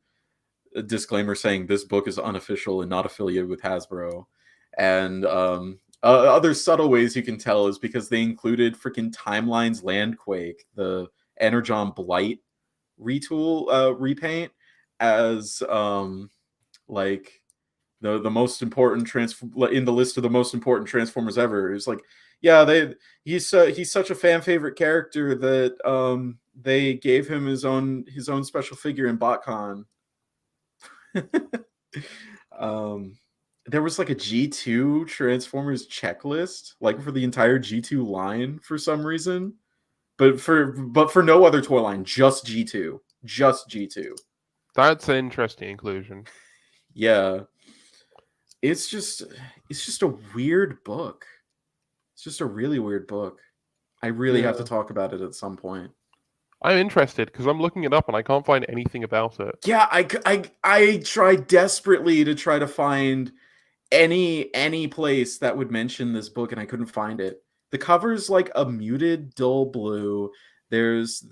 disclaimer saying this book is unofficial and not affiliated with Hasbro. And other subtle ways you can tell is because they included freaking Timeline's Landquake, the Energon Blight repaint, as like the most important in the list of the most important Transformers ever. It's like, yeah, he's such a fan favorite character that they gave him his own special figure in BotCon. There was like a G2 Transformers checklist, like for the entire G2 line for some reason, but for no other toy line, just G2, just G2. That's an interesting inclusion. Yeah, it's just a weird book. It's just a really weird book. I really have to talk about it at some point. I'm interested because I'm looking it up and I can't find anything about it. Yeah, I tried desperately to try to find any place that would mention this book, and I couldn't find it. The cover's like a muted dull blue. There's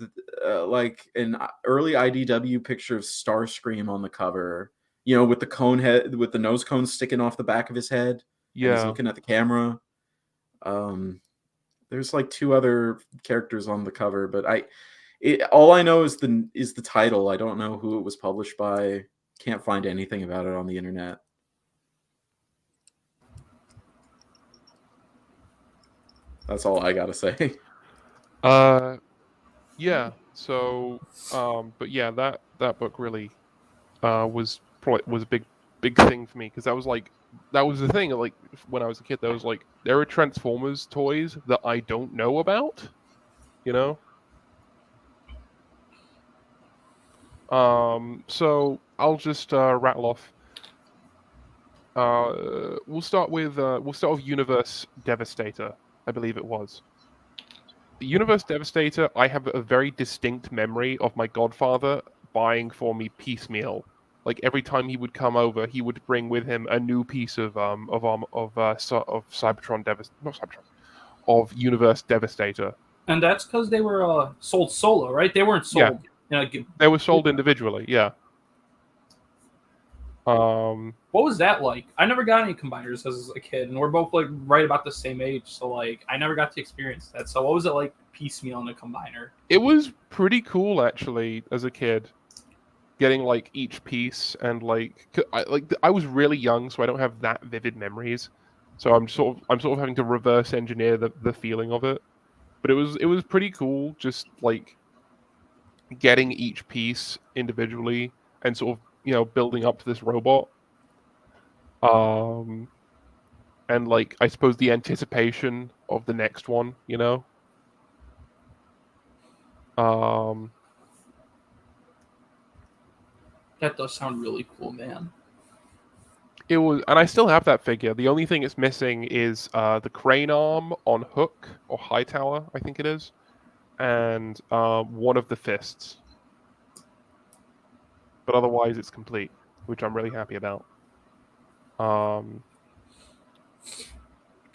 like an early IDW picture of Starscream on the cover, with the cone head, with the nose cone sticking off the back of his head. And he's Yeah. looking at the camera. There's like two other characters on the cover, but all I know is the title. I don't know who it was published by. Can't find anything about it on the internet. That's all I gotta say. Yeah. So, but yeah, that book really was a big thing for me, because that was the thing. Like when I was a kid, there are Transformers toys that I don't know about. So I'll just rattle off. We'll start with Universe Devastator, I believe it was. Universe Devastator, I have a very distinct memory of my godfather buying for me piecemeal. Like every time he would come over, he would bring with him a new piece of Cybertron not Cybertron, of Universe Devastator. And that's because they were sold solo, right? They weren't sold. They were sold individually. Yeah. What was that like? I never got any combiners as a kid, and we're both like right about the same age, so like I never got to experience that. So what was it like piecemeal in a combiner? It was pretty cool actually as a kid, getting like each piece, and I was really young, so I don't have that vivid memories. So I'm sort of having to reverse engineer the feeling of it. But it was pretty cool, just like getting each piece individually and sort of building up to this robot. And like I suppose the anticipation of the next one, That does sound really cool, man. It was, and I still have that figure. The only thing it's missing is the crane arm on Hook or Hightower, I think it is, and one of the fists. But otherwise, it's complete, which I'm really happy about.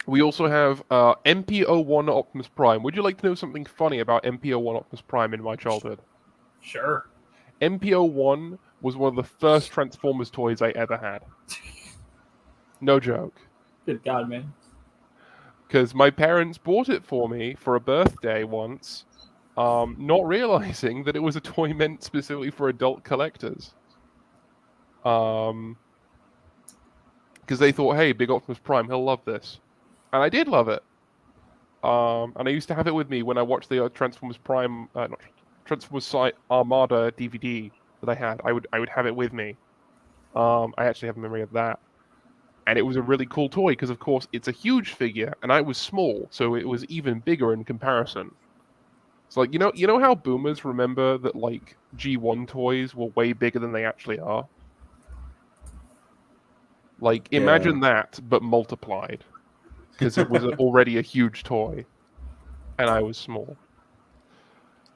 We also have MP01 Optimus Prime. Would you like to know something funny about MP01 Optimus Prime in my childhood? Sure. MP01 was one of the first Transformers toys I ever had. No joke. Good God, man. Because my parents bought it for me for a birthday once, not realizing that it was a toy meant specifically for adult collectors. Because they thought, hey, Big Optimus Prime, he'll love this. And I did love it. And I used to have it with me when I watched the Transformers Prime, not Transformers Armada DVD that I had. I would have it with me. I actually have a memory of that. And it was a really cool toy because, of course, it's a huge figure, and I was small, so it was even bigger in comparison. It's like, you know how boomers remember that, like, G1 toys were way bigger than they actually are? Like, imagine that, but multiplied. Because it was already a huge toy, and I was small.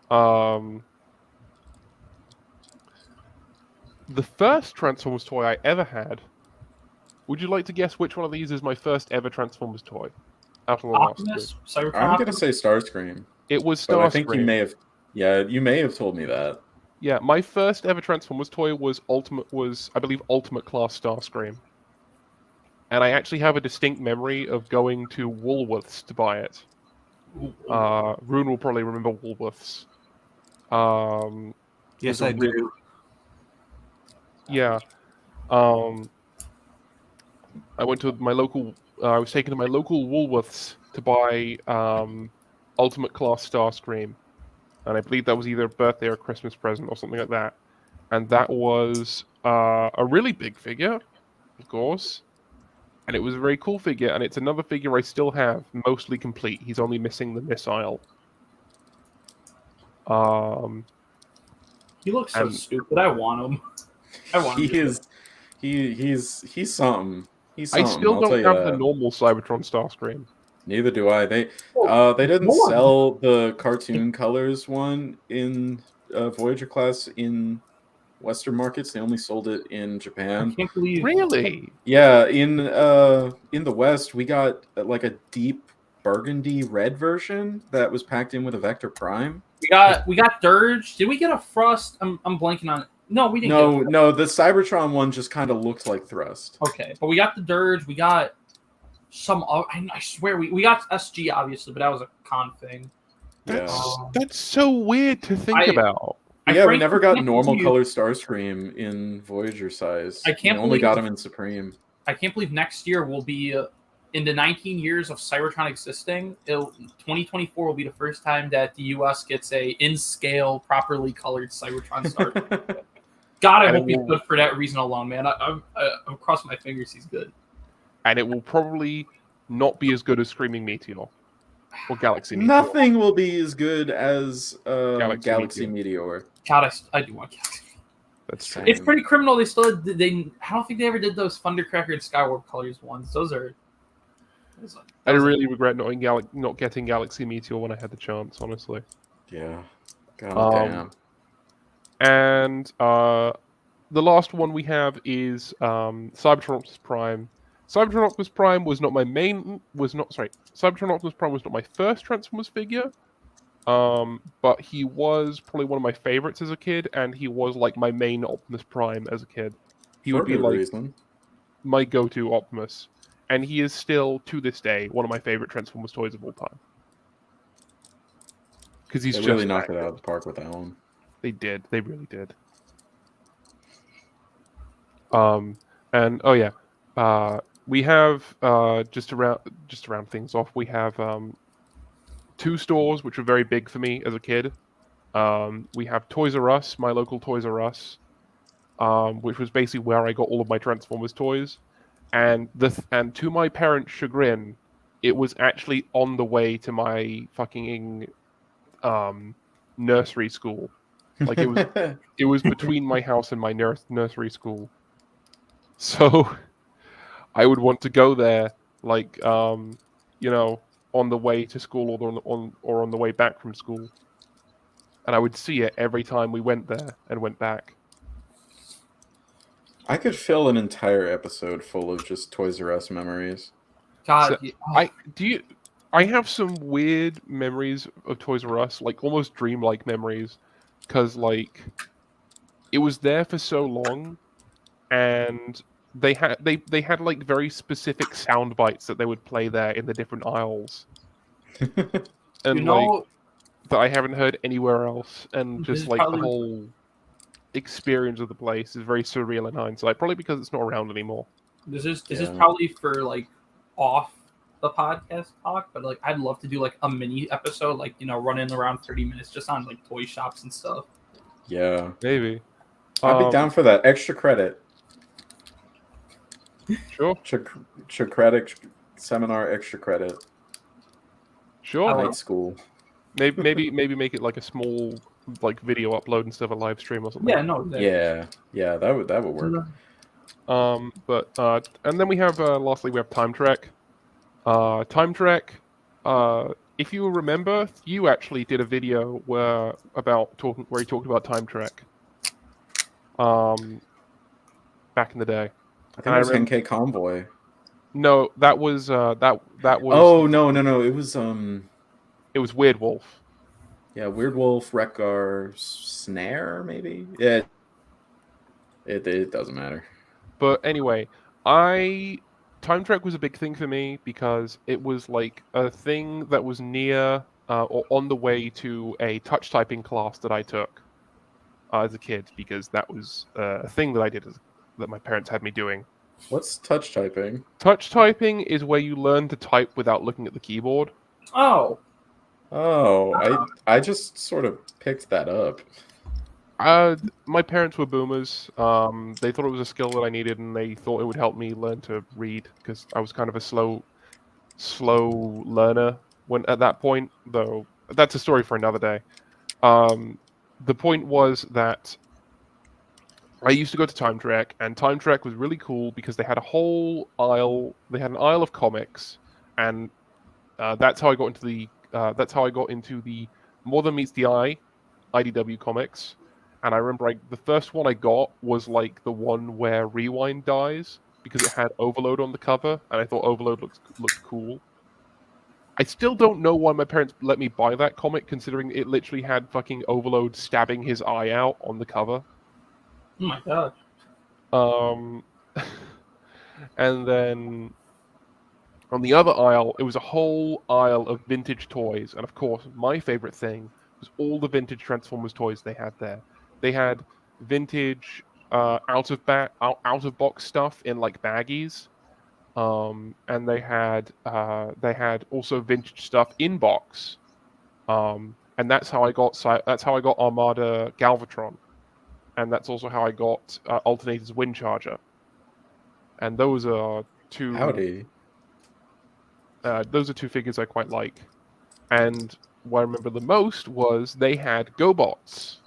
The first Transformers toy I ever had. Would you like to guess which one of these is my first ever Transformers toy? Out of the last Optimus? three. Cybertron I'm gonna Optimus? say Starscream, It was but I Starscream. think you may have. Yeah, you may have told me that. Yeah, my first ever Transformers toy was I believe Ultimate Class Starscream. And I actually have a distinct memory of going to Woolworths to buy it. Rune will probably remember Woolworths. Yes, I do. Yeah. I went to my local. I was taken to my local Woolworths to buy Ultimate Class Starscream, and I believe that was either a birthday or a Christmas present or something like that. And that was a really big figure, of course, and it was a very cool figure. And it's another figure I still have, mostly complete. He's only missing the missile. He looks so stupid. I want him. I want him. He is. He's something. He's I something. still I'll don't tell you have that. the normal Cybertron Starscream. Neither do I. They didn't more. sell the cartoon colors one in Voyager class in Western markets. They only sold it in I Japan. can't believe. Really? Yeah, in the West, we got like a deep burgundy red version that was packed in with a Vector Prime. We got Dirge. Did we get a Frost? I'm blanking on it. No, we didn't. No, the Cybertron one just kind of looked like Thrust. Okay, but we got the Dirge. We got some. I swear we got SG obviously, but that was a con thing. That's so weird to think about. Yeah, we never got normal color Starscream in Voyager size. I can't we only believe got him in Supreme. I can't believe next year will be in the 19 years of Cybertron existing. 2024 will be the first time that the US gets a in scale, properly colored Cybertron star. God, I hope he's good for that reason alone, man. I'm crossing my fingers he's good. And it will probably not be as good as Screaming Meteor or Galaxy Meteor. Nothing will be as good as Galaxy Meteor. God, I do want Galaxy. That's true. It's pretty criminal. They still I don't think they ever did those Thundercracker and Skywarp colors ones. Those are. I really regret not getting Galaxy Meteor when I had the chance, honestly. Yeah. God damn. And the last one we have is Cybertron Optimus Prime. Cybertron Optimus Prime was not my Cybertron Optimus Prime was not my first Transformers figure. But he was probably one of my favorites as a kid, and he was like my main Optimus Prime as a kid. He would be like my go-to Optimus. And he is still, to this day, one of my favorite Transformers toys of all time. Because he's just really knocked it out of the park with that one. They did. They really did. And oh yeah, we have just to round things off. We have 2 stores which were very big for me as a kid. We have Toys R Us, my local Toys R Us, which was basically where I got all of my Transformers toys. And to my parents' chagrin, it was actually on the way to my fucking nursery school. Like it was between my house and my nursery school. So I would want to go there, like you know, on the way to school or on the way back from school, and I would see it every time we went there and went back. I could fill an entire episode full of just Toys R Us memories. God, So, I have some weird memories of Toys R Us, like almost dreamlike memories, because like it was there for so long, and they had like very specific sound bites that they would play there in the different aisles, and you like know, that I haven't heard anywhere else, and this just is like the probably whole experience of the place is very surreal in hindsight, probably because it's not around anymore. this is Yeah. probably for like off the podcast talk, but like I'd love to do like a mini episode, like running around 30 minutes just on like toy shops and stuff. Yeah. Maybe. I'd be down for that. Extra credit. Sure. Chugcratic seminar extra credit. Sure. I Night school. Maybe make it like a small like video upload instead of a live stream or something. Yeah, no, exactly. Yeah, that would work. And then we have lastly we have Time Trek. Time Trek. If you remember, you actually did a video where he talked about Time Trek. Back in the day. I think it was Henkei Convoy. No, that was that was. Oh no! It was Weird Wolf. Yeah, Weird Wolf, Wreck-Gar, Snare, maybe. Yeah, it doesn't matter. But anyway, Time Trek was a big thing for me because it was like a thing that was near or on the way to a touch typing class that I took as a kid, because that was a thing that I did that my parents had me doing. What's touch typing? Touch typing is where you learn to type without looking at the keyboard. Oh, I just sort of picked that up. My parents were boomers. They thought it was a skill that I needed, and they thought it would help me learn to read because I was kind of a slow learner at that point. Though that's a story for another day. The point was that I used to go to Time Trek, and Time Trek was really cool because they had a whole aisle. They had an aisle of comics, and that's how I got into the More Than Meets the Eye IDW comics. And I remember the first one I got was like the one where Rewind dies because it had Overload on the cover, and I thought Overload looked cool. I still don't know why my parents let me buy that comic, considering it literally had fucking Overload stabbing his eye out on the cover. oh my god. And then on the other aisle, it was a whole aisle of vintage toys, and of course, my favorite thing was all the vintage Transformers toys they had there. They had vintage out of box stuff in like baggies, and they had also vintage stuff in box, and that's how I got Armada Galvatron, and that's also how I got Alternator's Wind Charger, and those are two. Howdy. Those are two figures I quite like, and what I remember the most was they had GoBots,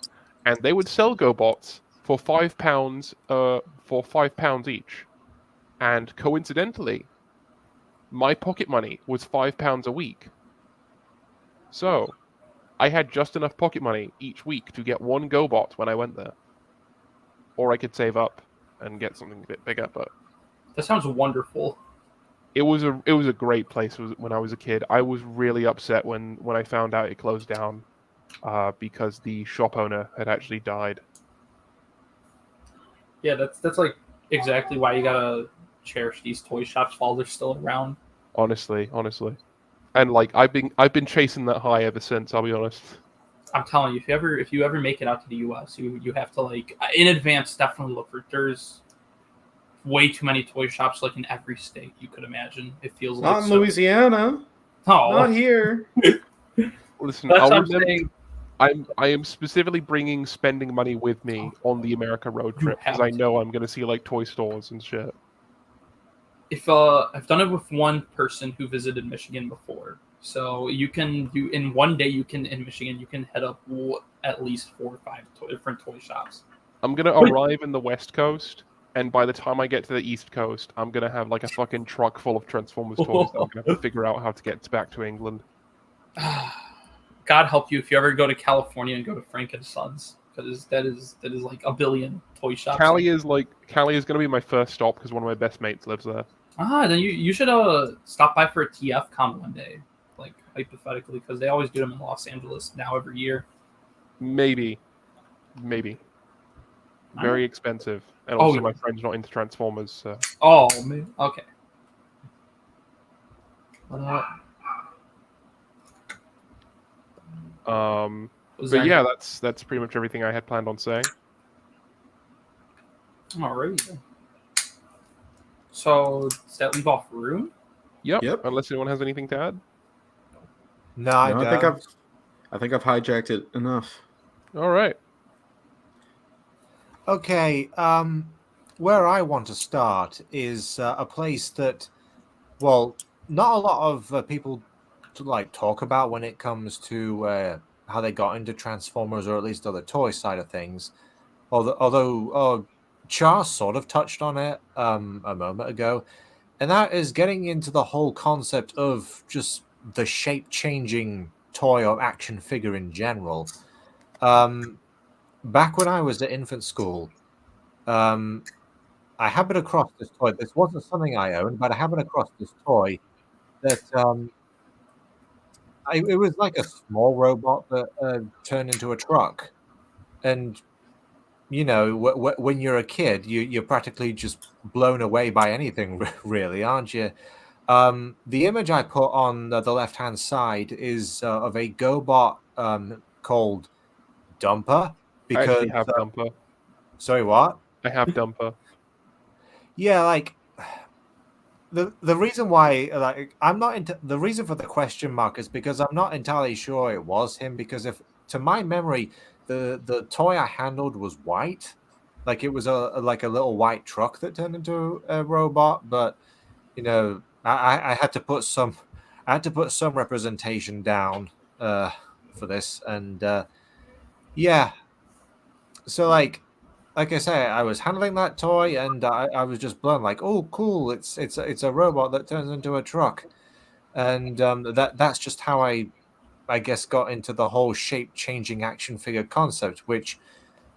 and they would sell GoBots for £5 for £5 each, and coincidentally, my pocket money was £5 a week, so I had just enough pocket money each week to get one GoBot when I went there, or I could save up and get something a bit bigger. But That sounds wonderful. it was a great place when I was a kid. I was really upset when I found out it closed down because the shop owner had actually died. Yeah, that's like exactly why you gotta cherish these toy shops while they're still around. Honestly, and like I've been chasing that high ever since. I'll be honest. I'm telling you, if you ever make it out to the U.S., you have to like in advance definitely look for. There's way too many toy shops like in every state you could imagine. It feels like Not in Louisiana. Oh, Not here. Listen, that's I'll what I'm remember. saying. I am specifically bringing spending money with me on the America road You trip because have I know I'm going to see like toy stores and shit. If I've done it with one person who visited Michigan before, so in one day in Michigan you can head up at least 4 or 5 different toy shops. I'm going to arrive in the West Coast, and by the time I get to the East Coast, I'm gonna have like a fucking truck full of Transformers toys that I'm gonna have to figure out how to get back to England. God help you if you ever go to California and go to Frank and Sons, because that is like a billion toy shops. Cali is gonna be my first stop because one of my best mates lives there. Then you should stop by for a TF con one day, like hypothetically, because they always do them in Los Angeles now every year. Maybe. Very expensive, and also my friend's not into Transformers. So. Oh man, okay. But yeah, that's pretty much everything I had planned on saying. All right. So does that leave off Rune? Yep. Unless anyone has anything to add. No, I don't. I think I've hijacked it enough. All right. Okay. Where I want to start is a place that, well, not a lot of people to talk about when it comes to how they got into Transformers, or at least on the toy side of things. Although Char sort of touched on it a moment ago, and that is getting into the whole concept of just the shape-changing toy or action figure in general. Back when I was at infant school, I happened across this toy. This wasn't something I owned, but I happened across this toy that it was like a small robot that turned into a truck. And when you're a kid, you're practically just blown away by anything, really, aren't you? The image I put on the left-hand side is of a GoBot called Dumper. I actually have Dumper. Sorry, what? I have Dumper. Yeah, the reason why I'm not into the reason for the question mark is because I'm not entirely sure it was him, because if to my memory the toy I handled was white, like it was a little white truck that turned into a robot, but I had to put some representation down for this, and yeah, so like I say, I was handling that toy, and I was just blown, like, oh, cool! It's a robot that turns into a truck, and that's just how I guess got into the whole shape changing action figure concept, which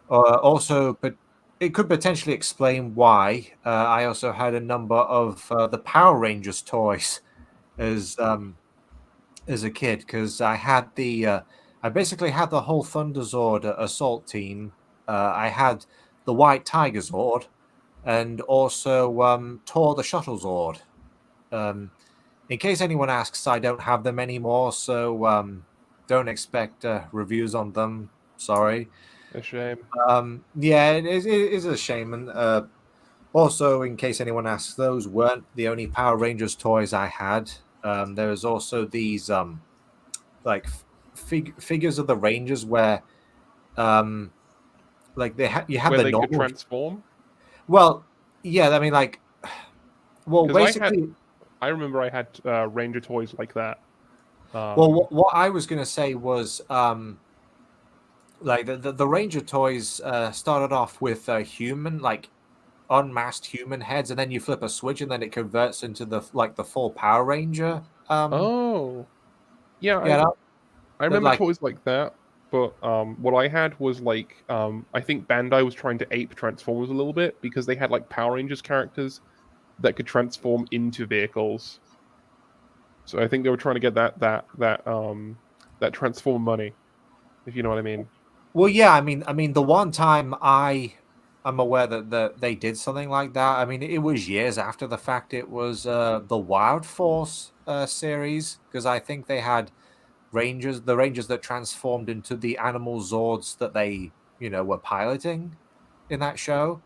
also, but it could potentially explain why I also had a number of the Power Rangers toys as a kid, because I basically had the whole Thunderzord assault team. I had the White Tiger Zord, and also Tor the Shuttle Zord. In case anyone asks, I don't have them anymore, so don't expect reviews on them. Sorry. A shame. Yeah, it is a shame. And also, in case anyone asks, those weren't the only Power Rangers toys I had. There was also these figures of the Rangers where you had where the they normal could transform. Well, yeah, I mean, basically, I remember I had Ranger toys like that. What I was gonna say was, the Ranger toys started off with human, unmasked human heads, and then you flip a switch, and then it converts into the full Power Ranger. Yeah, I remember toys like that. But what I had was I think Bandai was trying to ape Transformers a little bit, because they had Power Rangers characters that could transform into vehicles. So I think they were trying to get that transform money, if you know what I mean. Well, yeah, I mean, the one time I'm aware that they did something like that. I mean, it was years after the fact. It was the Wild Force series, because I think they had the Rangers that transformed into the animal Zords that they were piloting in that show.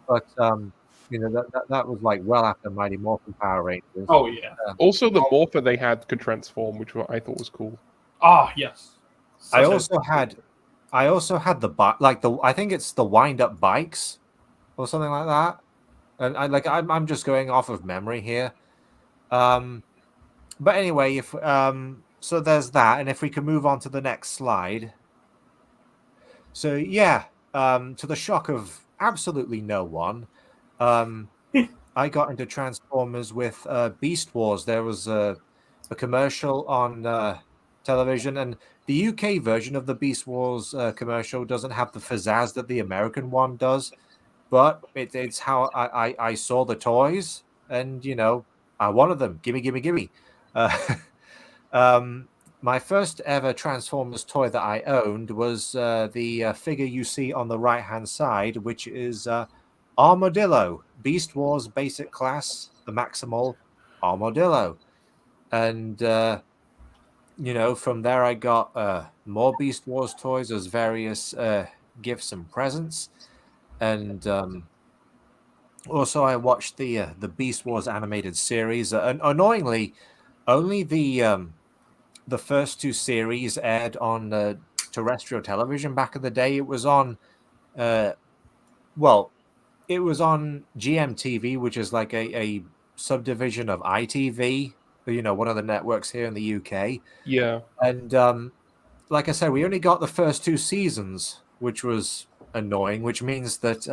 But that was well after Mighty Morphin Power Rangers. Oh yeah. Also, the Morpher they had could transform, which I thought was cool. Ah, yes. I also had I think it's the wind up bikes or something like that. And I'm just going off of memory here. But anyway, if so there's that, and if we can move on to the next slide. So yeah, to the shock of absolutely no one, I got into Transformers with Beast Wars. There was a commercial on television, and the UK version of the Beast Wars commercial doesn't have the pizzazz that the American one does. But it's how I saw the toys, and I wanted them. Gimme, gimme, gimme. Uh, my first ever Transformers toy that I owned was the figure you see on the right hand side, which is Armadillo, Beast Wars Basic Class, the Maximal Armadillo. And, from there I got more Beast Wars toys as various gifts and presents. And also I watched the Beast Wars animated series. And annoyingly, only the first two series aired on terrestrial television back in the day. It was on, it was on GMTV, which is like a subdivision of ITV, one of the networks here in the UK. Yeah. And like I said, we only got the first two seasons, which was annoying, which means that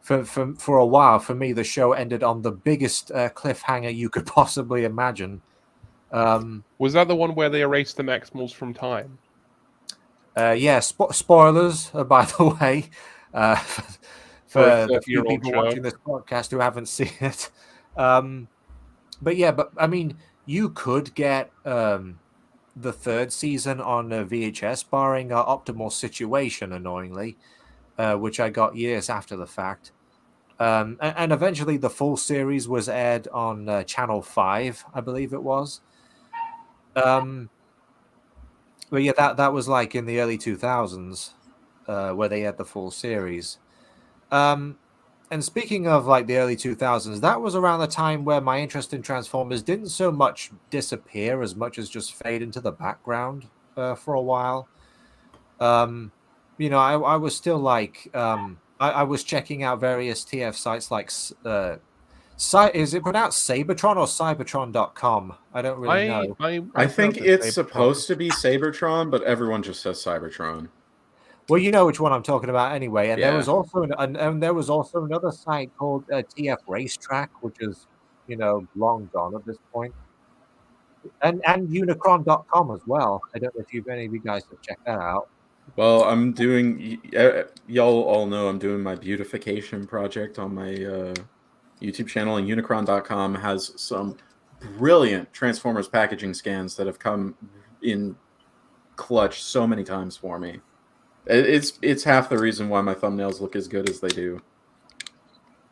for a while, for me, the show ended on the biggest cliffhanger you could possibly imagine. Was that the one where they erased the Maximals from time? Yeah, spoilers, by the way, for the few people watching this podcast who haven't seen it. But I mean, you could get the third season on VHS, barring Optimal Situation, annoyingly, which I got years after the fact. And eventually the full series was aired on Channel 5, I believe it was. But yeah, that was like in the early 2000s, where they had the full series. And speaking of like the early 2000s, that was around the time where my interest in Transformers didn't so much disappear as much as just fade into the background for a while. I was still like, I was checking out various TF sites like, is it pronounced Sabertron or Cybertron.com? I don't really know. I think it's supposed to be Sabertron, but everyone just says Cybertron. Well, you know which one I'm talking about anyway. And Yeah. there was also another site called TF Racetrack, which is long gone at this point. And Unicron.com as well. I don't know if any of you guys have checked that out. Well, I'm doing. Y'all all know I'm doing my beautification project on my YouTube channel, and Unicron.com has some brilliant Transformers packaging scans that have come in clutch so many times for me. It's half the reason why my thumbnails look as good as they do.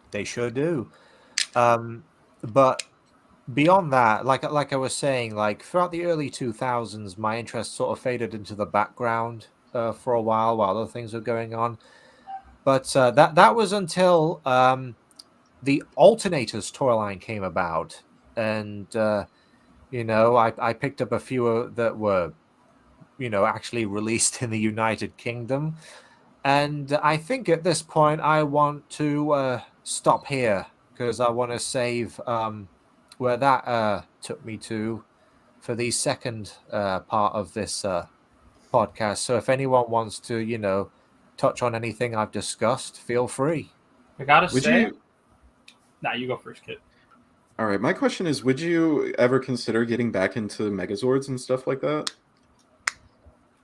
They sure do. But beyond that, like I was saying, like throughout the early 2000s, my interest sort of faded into the background for a while other things were going on. But that was until the Alternators toy line came about, and I picked up a few that were actually released in the United Kingdom. And I think at this point I want to stop here because I want to save where that took me to for the second part of this podcast. So if anyone wants to, touch on anything I've discussed, feel free. I gotta say, nah, you go first, Kit. All right, my question is: would you ever consider getting back into Megazords and stuff like that?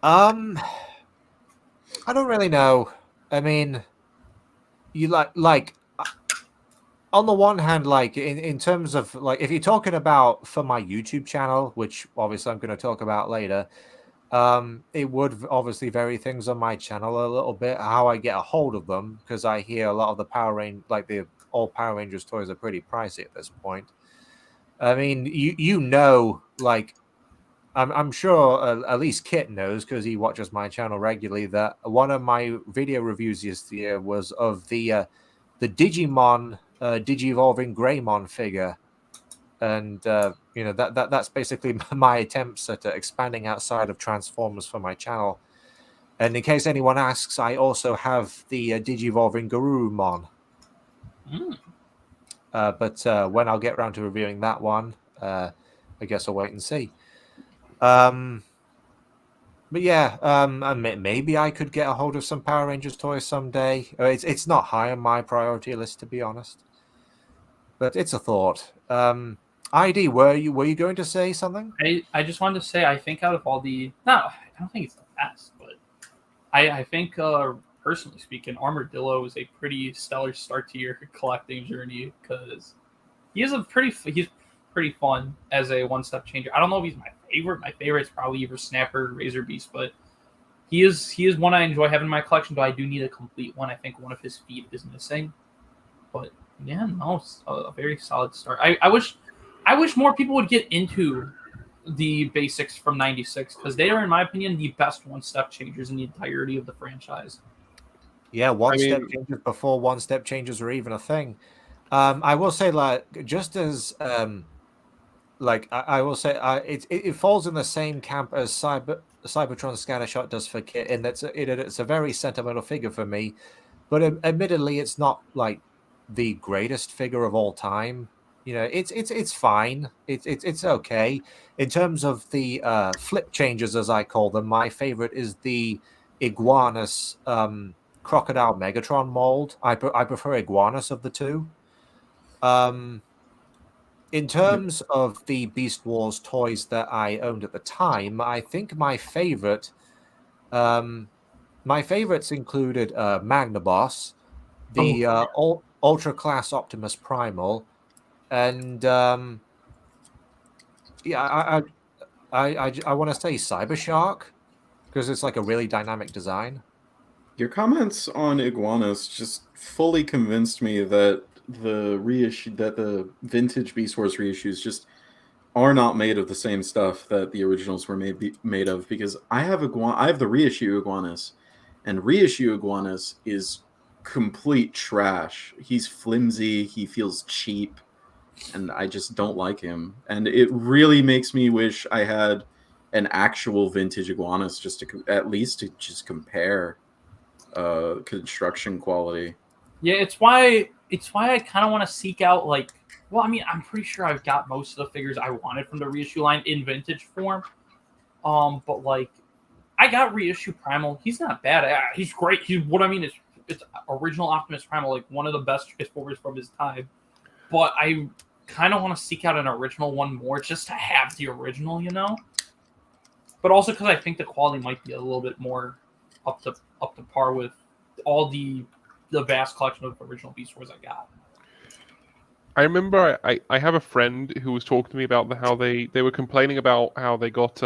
I don't really know. I mean, you like on the one hand, like in terms of like if you're talking about for my YouTube channel, which obviously I'm going to talk about later, it would obviously vary things on my channel a little bit how I get a hold of them because I hear a lot of the all Power Rangers toys are pretty pricey at this point. I mean, like I'm sure at least Kit knows because he watches my channel regularly that one of my video reviews this year was of the Digimon Digivolving Greymon figure, and that's basically my attempts at expanding outside of Transformers for my channel. And in case anyone asks, I also have the Digivolving Garurumon. But when I'll get around to reviewing that one, I guess I'll wait and see. But yeah, maybe I could get a hold of some Power Rangers toys someday. It's not high on my priority list, to be honest. But it's a thought. ID, were you going to say something? I just wanted to say I think out of all the no, I don't think it's the best, but I think personally speaking, Armadillo is a pretty stellar start to your collecting journey because he's pretty fun as a one step changer. I don't know if he's my favorite. My favorite is probably either Snapper or Razor Beast, but he is one I enjoy having in my collection. Though I do need a complete one. I think one of his feet is missing. But yeah, no, it's a very solid start. I wish more people would get into the basics from '96 because they are, in my opinion, the best one step changers in the entirety of the franchise. Yeah, one-step mean- changes before one-step changes were even a thing. I will say, like, just as I will say, it falls in the same camp as Cybertron Scattershot does for Kit, and it's a very sentimental figure for me. But admittedly, it's not like the greatest figure of all time. It's fine. It's okay in terms of the flip changes, as I call them. My favorite is the Iguanus Crocodile Megatron mold. I prefer Iguanus of the two. Um, in terms of the Beast Wars toys that I owned at the time, I think um, my favorites included Magnaboss, the Ultra Class Optimus Primal, and yeah, I want to say Cyber Shark because it's like a really dynamic design. Your comments on Iguanas just fully convinced me that the vintage Beast Wars reissues just are not made of the same stuff that the originals were made of, because I have the reissue Iguanas, and reissue Iguanas is complete trash. He's flimsy, he feels cheap, and I just don't like him. And it really makes me wish I had an actual vintage Iguanas just to at least to just compare construction quality. Yeah, it's why I kind of want to seek out like. Well, I mean, I'm pretty sure I've got most of the figures I wanted from the reissue line in vintage form. But like, I got reissue Primal. He's not bad. He's great. He's what I mean is it's original Optimus Primal, like one of the best Transformers from his time. But I kind of want to seek out an original one more just to have the original, you know. But also because I think the quality might be a little bit more up to par with all the vast collection of original Beast Wars I got. I remember I have a friend who was talking to me about how they were complaining about how they got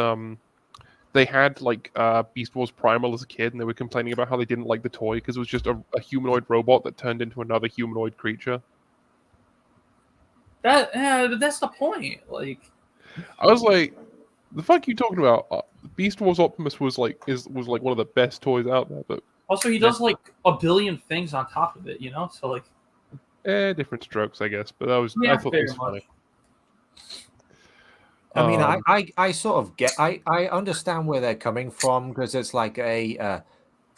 they had like Beast Wars Primal as a kid, and they were complaining about how they didn't like the toy because it was just a humanoid robot that turned into another humanoid creature. That's the point. Like, I was like, "The fuck you talking about?" Beast Wars Optimus was like one of the best toys out there, but also he does like a billion things on top of it, you know. So like, different strokes, I guess. But I thought that very was funny. I mean, I sort of I understand where they're coming from because it's like a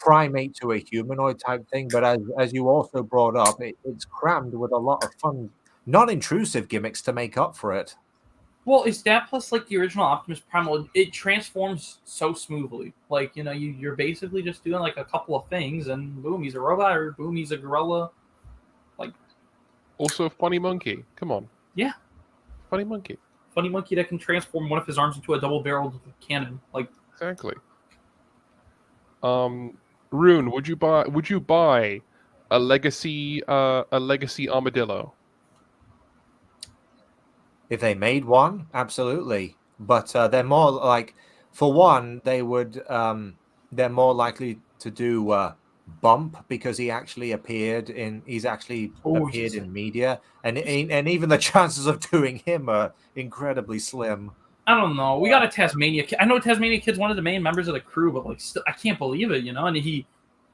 primate to a humanoid type thing. But as you also brought up, it's crammed with a lot of fun, non-intrusive gimmicks to make up for it. well, is that plus like the original Optimus Primal? It transforms so smoothly. Like you know, you're basically just doing like a couple of things, and boom, he's a robot, or boom, he's a gorilla. Like, Also, Funny Monkey. Come on. yeah, Funny Monkey. funny monkey that can transform one of his arms into a double-barreled cannon. Like, Exactly. Rune, would you buy a legacy armadillo? If they made one, absolutely. But they're more like, for one, they're more likely to do Bump because he's actually appeared in media, and even the chances of doing him are incredibly slim. I don't know. We got a Tasmania Kid. I know Tasmania Kid's one of the main members of the crew, but like, still, I can't believe it, you know. And he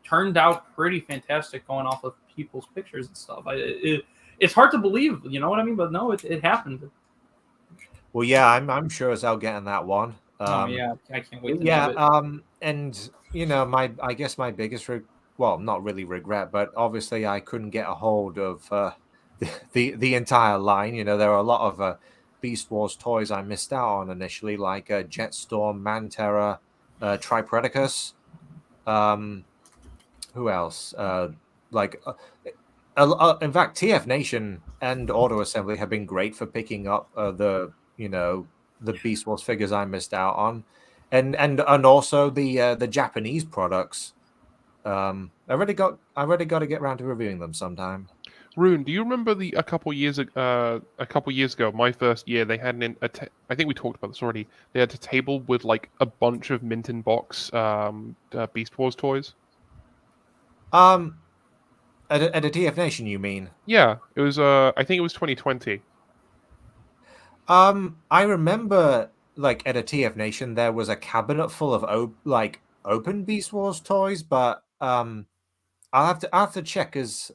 turned out pretty fantastic going off of people's pictures and stuff. It's hard to believe, you know what I mean? But no, it happened. Well, yeah, I'm sure as hell getting that one. Oh yeah, I can't wait to Yeah, have it. and I guess my biggest well, not really regret, but obviously I couldn't get a hold of the entire line. You know, there are a lot of Beast Wars toys I missed out on initially, like Jetstorm, Manterra, Tripredicus. Who else? In fact, TF Nation and Auto Assembly have been great for picking up the Beast Wars figures I missed out on, and also the Japanese products. I already got to get around to reviewing them sometime. Rune, do you remember a couple years ago, my first year, they had I think we talked about this already. They had a table with like a bunch of mint in box Beast Wars toys. At a TF Nation, you mean? Yeah, it was. I think it was 2020. I remember like at a TF Nation there was a cabinet full of open Beast Wars toys, but I'll have to check because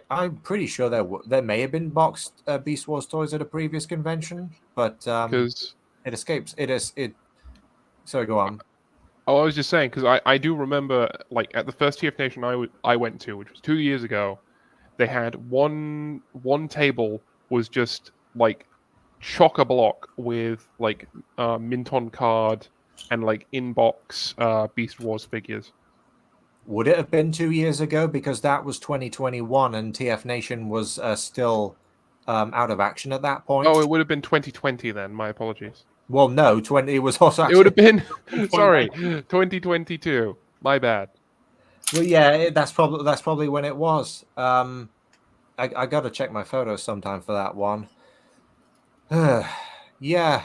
I'm pretty sure there may have been boxed Beast Wars toys at a previous convention, but Because it escapes. Sorry, go on. I was just saying because I do remember like at the first TF Nation I went to, which was 2 years ago, they had one table was just like chock-a-block with like mint on card and like in-box Beast Wars figures. Would it have been 2 years ago? Because that was 2021 and TF Nation was still out of action at that point. Oh, it would have been 2020 then. My apologies. Well, no, 20. It was also. It would have been sorry, 2022. My bad. Well, yeah, that's probably when it was. I got to check my photos sometime for that one. Yeah,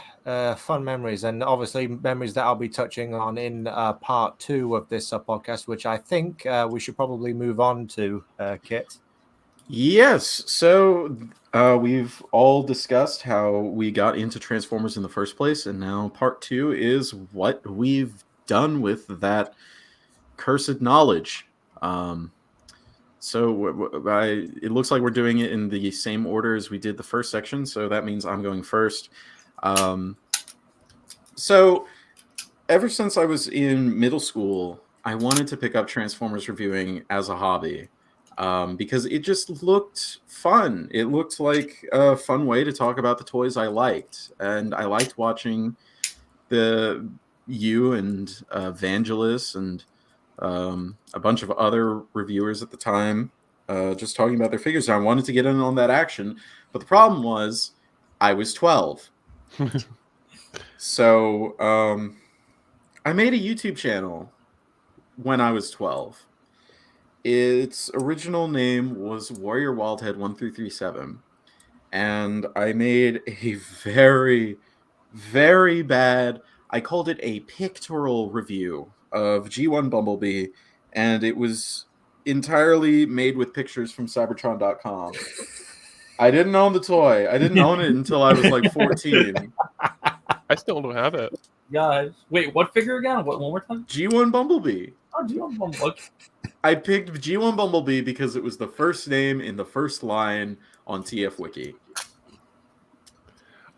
fun memories, and obviously memories that I'll be touching on in part 2 of this podcast, which I think we should probably move on to, Kit. Yes. So we've all discussed how we got into Transformers in the first place, and now part 2 is what we've done with that cursed knowledge. It looks like we're doing it in the same order as we did the first section, so that means I'm going first. So ever since I was in middle school, I wanted to pick up Transformers reviewing as a hobby. Because it just looked fun. It looked like a fun way to talk about the toys I liked. And I liked watching you and Vangelis and a bunch of other reviewers at the time just talking about their figures. I wanted to get in on that action. But the problem was I was 12. So I made a YouTube channel when I was 12. Its original name was Warrior Wildhead 1337, and I made a very, very bad, I called it a pictorial review of G1 Bumblebee, and it was entirely made with pictures from Cybertron.com. I didn't own the toy. I didn't own it until I was like 14. I still don't have it. Guys, wait, what figure again? What, one more time? G1 Bumblebee. Oh, G1 Bumblebee. I picked G1 Bumblebee because it was the first name in the first line on TF Wiki.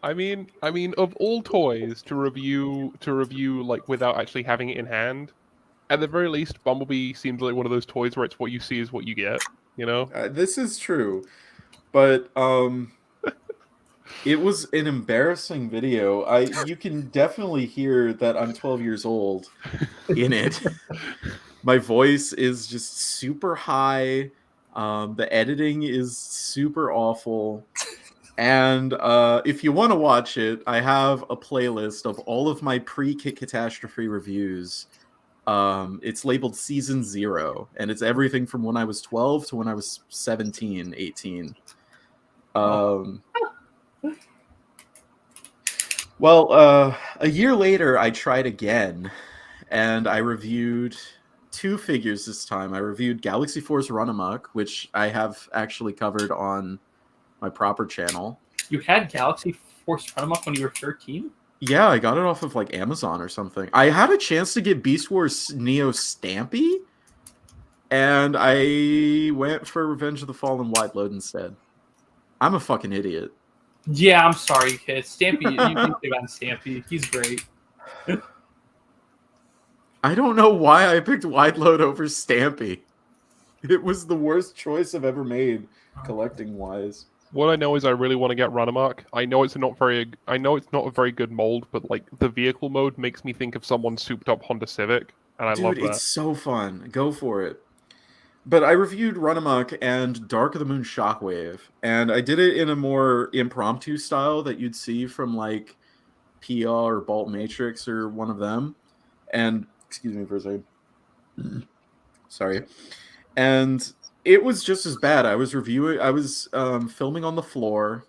I mean, of all toys to review like without actually having it in hand, at the very least, Bumblebee seems like one of those toys where it's what you see is what you get. You know, this is true, but it was an embarrassing video. You can definitely hear that I'm 12 years old in it. My voice is just super high. The editing is super awful. And if you want to watch it, I have a playlist of all of my pre-Kit Katastrophe reviews. It's labeled Season 0, and it's everything from when I was 12 to when I was 17, 18. Well, a year later, I tried again, and I reviewed 2 figures this time. I reviewed Galaxy Force Run Amok, which I have actually covered on my proper channel. You had Galaxy Force Run Amok when you were 13? Yeah, I got it off of like Amazon or something. I had a chance to get Beast Wars Neo Stampy, and I went for Revenge of the Fallen Wide Load instead. I'm a fucking idiot. Yeah, I'm sorry, kid. Stampy, you can pick on Stampy. He's great. I don't know why I picked Wide Load over Stampy. It was the worst choice I've ever made, collecting-wise. What I know is I really want to get Runamark. I know it's not a very good mold, but like the vehicle mode makes me think of someone's souped up Honda Civic, and I love Dude, that. it's so fun. Go for it. But I reviewed Runamuck and Dark of the Moon Shockwave, and I did it in a more impromptu style that you'd see from like PR or Bolt Matrix or one of them. And excuse me for a second. Sorry. And it was just as bad. I was filming on the floor.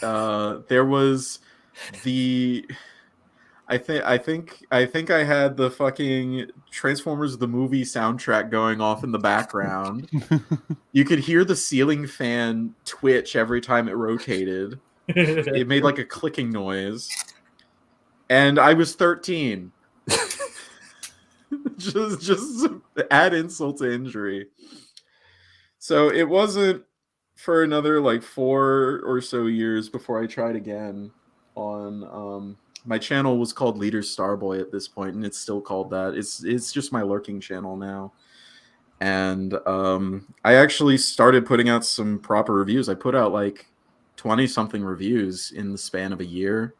There was the I think I had the fucking Transformers the movie soundtrack going off in the background. You could hear the ceiling fan twitch every time it rotated. It made like a clicking noise. And I was 13. just add insult to injury. So it wasn't for another like 4 or so years before I tried again on my channel was called Leader Starboy at this point, and it's still called that. It's just my lurking channel now. And I actually started putting out some proper reviews. I put out like 20 something reviews in the span of a year,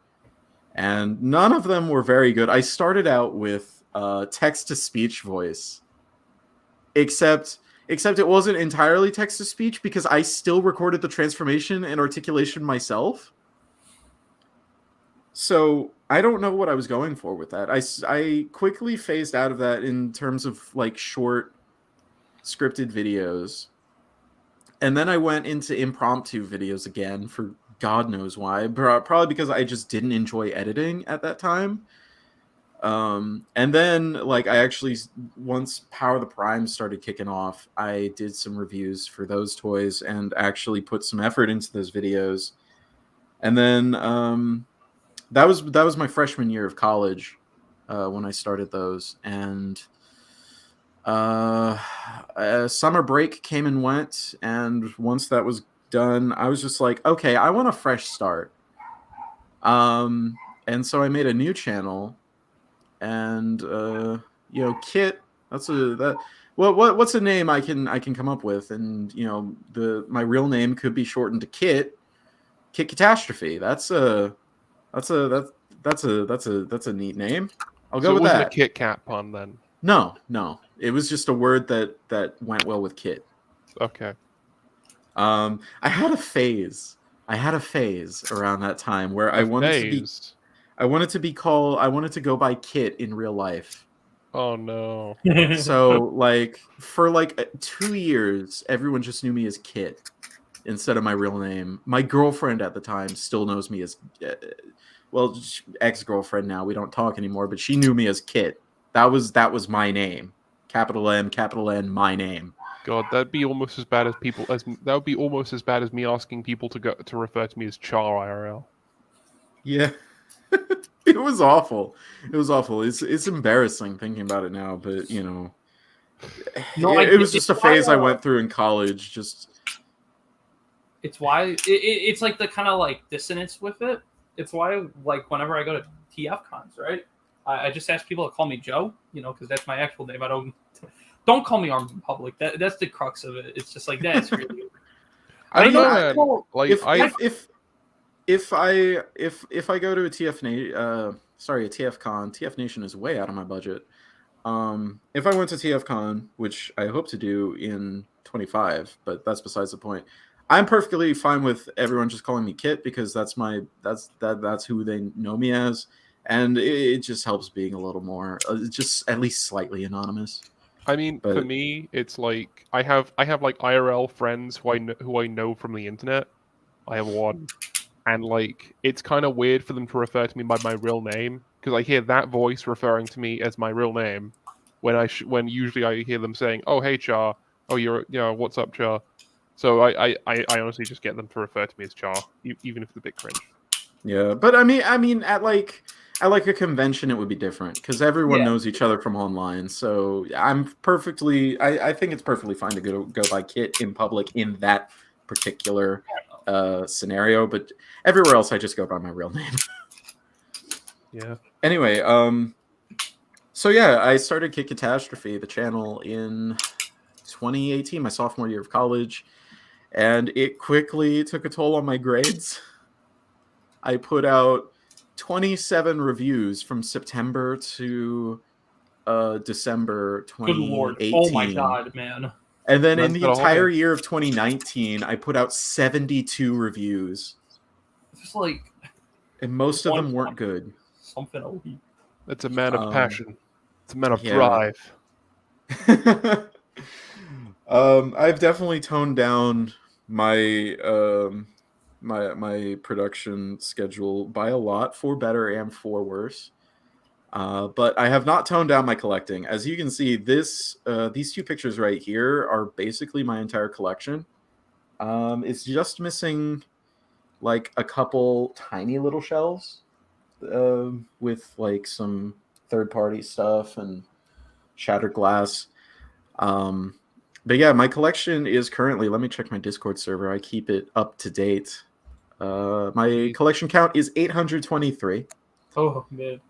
and none of them were very good. I started out with text to speech voice, except it wasn't entirely text to speech because I still recorded the transformation and articulation myself. So I don't know what I was going for with that. I quickly phased out of that in terms of like short scripted videos. And then I went into impromptu videos again for God knows why. Probably because I just didn't enjoy editing at that time. And then like I actually, once Power of the Prime started kicking off, I did some reviews for those toys and actually put some effort into those videos. And then that was my freshman year of college when I started those. And summer break came and went, and once that was done, I was just like, okay, I want a fresh start. And so I made a new channel, and Kit. What's a name I can come up with? And my real name could be shortened to Kit Katastrophe. That's a neat name. I'll go So it with wasn't that. a Kit Kat pun then. No. It was just a word that went well with Kit. Okay. I had a phase around that time where I wanted to go by Kit in real life. Oh no. So like for like 2 years, everyone just knew me as Kit instead of my real name. My girlfriend at the time still knows me as ex-girlfriend now. We don't talk anymore, but she knew me as Kit. That was my name. Capital M, capital N, my name. God, that'd be almost as bad as me asking people to refer to me as Char IRL. Yeah. It was awful. It's embarrassing thinking about it now, but it was just a phase I went through in college. Just it's why it's like the kind of like dissonance with it. It's why like whenever I go to TF cons, right? I just ask people to call me Joe, because that's my actual name. I don't call me Armed in public. That's the crux of it. It's just like that's really. I don't know, man. Like if I go to a TF con, TF Nation is way out of my budget. If I went to TF con, which I hope to do in 25, but that's besides the point. I'm perfectly fine with everyone just calling me Kit because that's who they know me as. And it just helps being a little more, just at least slightly anonymous. I mean, for me, it's like I have like IRL friends who I know from the internet. I have one, and like it's kind of weird for them to refer to me by my real name because I hear that voice referring to me as my real name when usually I hear them saying, "Oh, hey, Char. Oh, what's up, Char." So I honestly just get them to refer to me as Char, even if it's a bit cringe. Yeah, but I mean, at like a convention, it would be different because everyone knows each other from online. So I think it's perfectly fine to go by Kit in public in that particular scenario. But everywhere else, I just go by my real name. Yeah. Anyway, so yeah, I started Kit Katastrophe, the channel, in 2018, my sophomore year of college. and it quickly took a toll on my grades. I put out 27 reviews from September to December Good lord. 2018. Oh my god, man. And then in Man's the got a entire hobby. year of 2019, I put out 72 reviews, It's like and most of them 120 weren't good. something a week. It's a man of passion. It's a man of yeah. drive. I've definitely toned down my my production schedule by a lot, for better and for worse. But I have not toned down my collecting. As you can see, these two pictures right here are basically my entire collection. It's just missing like a couple tiny little shelves with like some third-party stuff and shattered glass. But yeah, my collection is currently, let me check my Discord server. I keep it up to date. My collection count is 823. Oh man.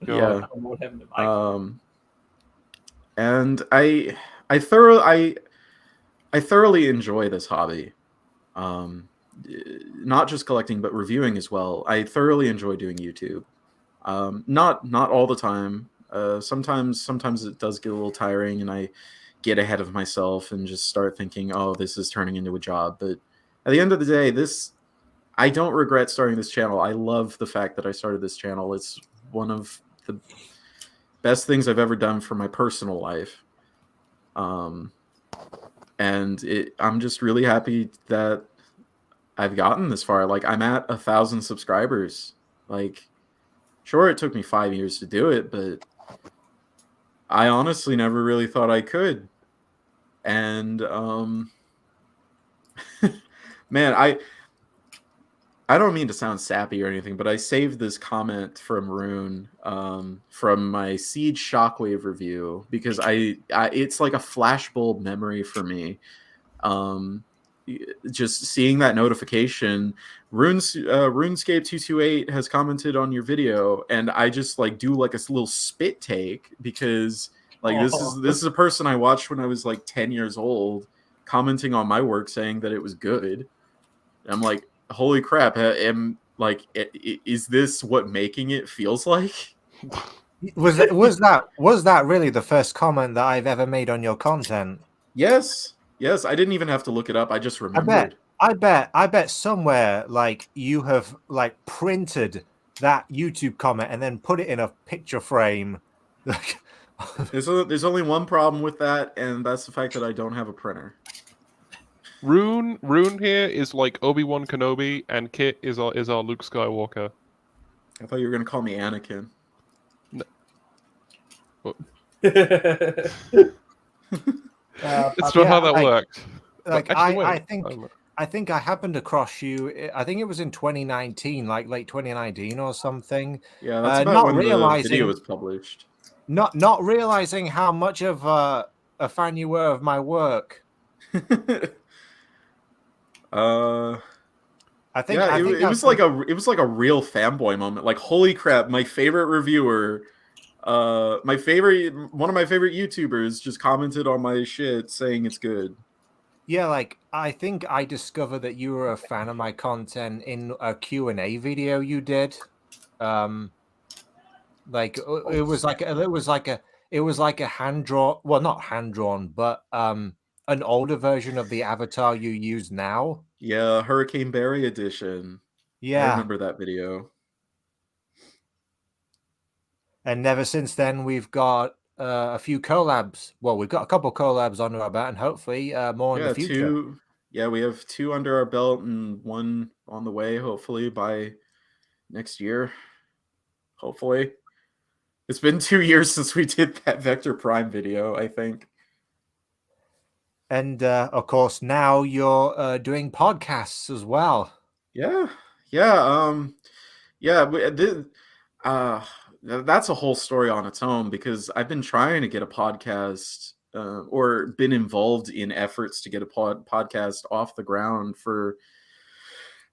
God. Yeah. I don't know what happened to my And I thoroughly enjoy this hobby. Not just collecting, but reviewing as well. I thoroughly enjoy doing YouTube. Not all the time. Sometimes it does get a little tiring, and I get ahead of myself and just start thinking, "Oh, this is turning into a job." But at the end of the day, I don't regret starting this channel. I love the fact that I started this channel. It's one of the best things I've ever done for my personal life. And I'm just really happy that I've gotten this far. Like, I'm at 1,000 subscribers. Like, sure, it took me 5 years to do it, but I honestly never really thought I could. And man, I don't mean to sound sappy or anything, but I saved this comment from Rune from my Siege Shockwave review because it's like a flashbulb memory for me. Just seeing that notification, RuneScape 228 has commented on your video, and I just like do like a little spit take because like this is a person I watched when I was like 10 years old commenting on my work saying that it was good. And I'm like, holy crap! Is this what making it feels like? Was that really the first comment that I've ever made on your content? Yes. I didn't even have to look it up. I just remembered. I bet somewhere like you have like printed that YouTube comment and then put it in a picture frame. There's only one problem with that, and that's the fact that I don't have a printer. Rune here is like Obi-Wan Kenobi, and Kit is our Luke Skywalker. I thought you were gonna call me Anakin. No. That's not how that worked. Like Actually, I think I happened across you. I think it was in 2019, like late 2019 or something. Yeah, that's about not when the realizing video was published. Not realizing how much of a fan you were of my work. I think it was like a real fanboy moment. Like, holy crap, my favorite reviewer, one of my favorite YouTubers just commented on my shit saying it's good. Yeah, like I think I discovered that you were a fan of my content in a Q&A video you did. Like it was like a hand drawn, well, not hand drawn, but an older version of the avatar you use now. Yeah, Hurricane Berry edition. Yeah, I remember that video. And ever since then, we've got a few collabs. Well, we've got a couple collabs under our belt, and hopefully more in the future. We have 2 under our belt and 1 on the way, hopefully by next year. Hopefully. It's been 2 years since we did that Vector Prime video, I think. And of course, now you're doing podcasts as well. Yeah. That's a whole story on its own, because I've been trying to get a podcast or been involved in efforts to get a podcast off the ground for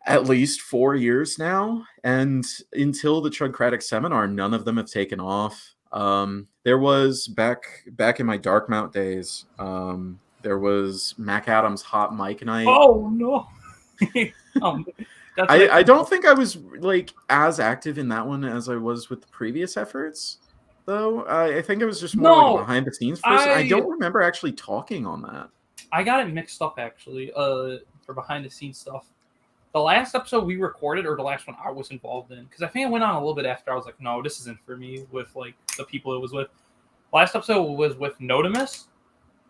at least 4 years now, and until the Chugcratic seminar, none of them have taken off. There was back in my Dark Mount days, There was Mac Adams Hot Mic Night. Oh no. um, that's I don't think I was like as active in that one as I was with the previous efforts, though. I think it was just more like a No, behind the scenes person. I I don't remember actually talking on that. I got it mixed up actually. For behind the scenes stuff. The last episode we recorded, or the last one I was involved in, because I think I went on a little bit after. I was like, no, this isn't for me. With like the people it was with. Last episode was with Notimus.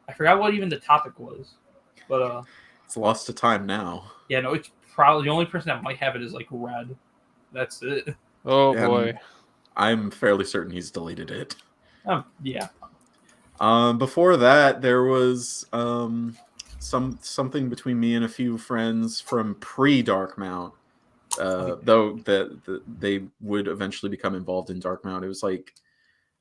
I forgot what even the topic was, but It's lost to time now. yeah, no, it's probably the only person that might have it is like Red. That's it. Oh Yeah, boy. I'm fairly certain he's deleted it. Yeah. Before that, there was something between me and a few friends from pre-Dark Mount. Though they would eventually become involved in Dark Mount. It was like,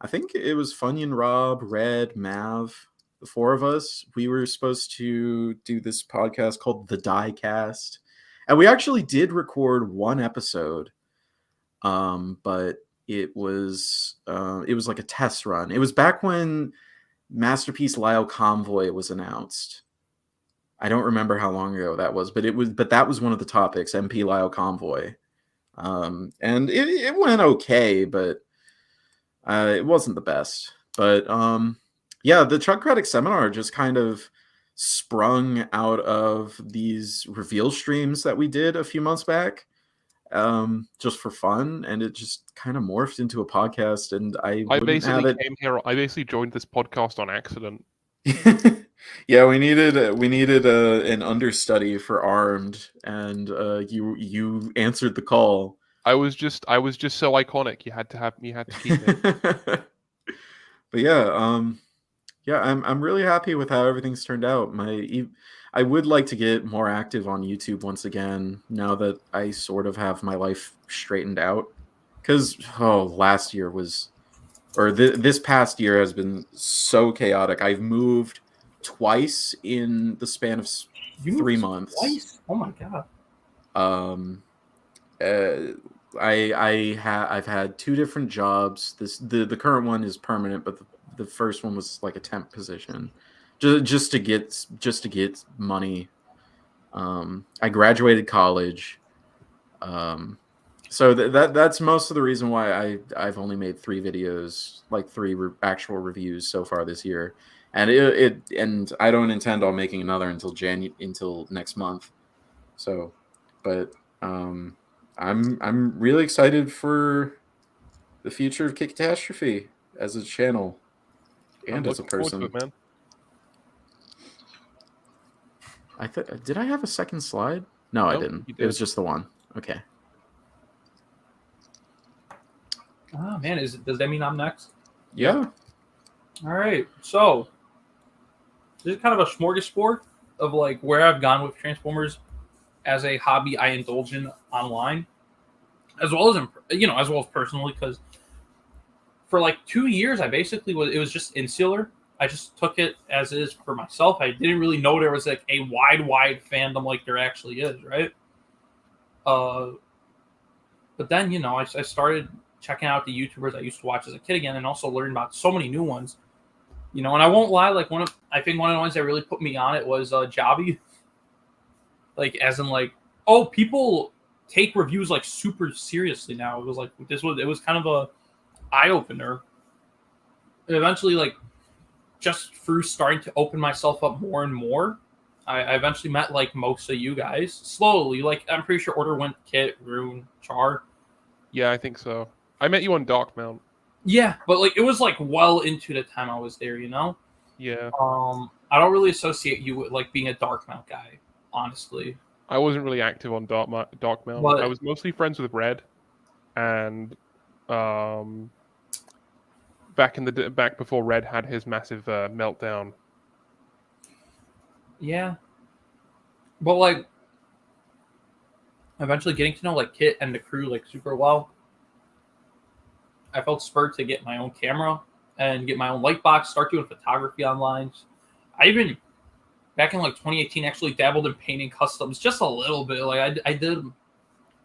I think it was Funyun Rob, Red, Mav, the four of us. We were supposed to do this podcast called The Diecast, and we actually did record one episode, but it was like a test run. It was back when Masterpiece Lyle Convoy was announced. I don't remember how long ago that was, but that was one of the topics, MP Lyle Convoy. And it went okay, but it wasn't the best. But yeah, the Chugcratic seminar just kind of sprung out of these reveal streams that we did a few months back, just for fun, and it just kind of morphed into a podcast. And I basically came here. I basically joined this podcast on accident. Yeah, we needed an understudy for Armed, and you answered the call. I was just so iconic. You had to keep it. But yeah, I'm really happy with how everything's turned out. I would like to get more active on YouTube once again now that I sort of have my life straightened out. Because last year was, or this past year has been so chaotic. I've moved twice in the span of 3 months. Twice? Oh my god. I've had 2 different jobs. The current one is permanent, but the first one was like a temp position, just to get money. I graduated college, so that's most of the reason why I've only made 3 videos, like 3 actual reviews so far this year, and and I don't intend on making another until next month. So, but I'm really excited for the future of Kit Katastrophe as a channel and as a person. It, man. Did I have a second slide? No, I Nope, didn't. you It was did. just the one. Okay. Oh man, does that mean I'm next? Yeah. All right. So this is kind of a smorgasbord of like where I've gone with Transformers as a hobby I indulge in online, as well as personally, because for like 2 years I basically it was just insular. I just took it as is for myself. I didn't really know there was like a wide fandom like there actually is, right? But then I started checking out the YouTubers I used to watch as a kid again, and also learned about so many new ones. And I won't lie, like I think one of the ones that really put me on it was Jobby. Like, as in, like, people take reviews like super seriously now. It was like it was kind of a eye opener. Eventually, like, just through starting to open myself up more and more, I eventually met like most of you guys slowly. Like, I'm pretty sure Order went Kit, Rune, Char. Yeah, I think so. I met you on Dark Mount. Yeah, but like it was like well into the time I was there. Yeah. I don't really associate you with like being a Dark Mount guy, honestly. I wasn't really active on Dark Mount. But I was mostly friends with Red, and back before Red had his massive meltdown. yeah, but like eventually getting to know like Kit and the crew like super well, I felt spurred to get my own camera and get my own light box, start doing photography online. I even back in like 2018 actually dabbled in painting customs just a little bit. Like I did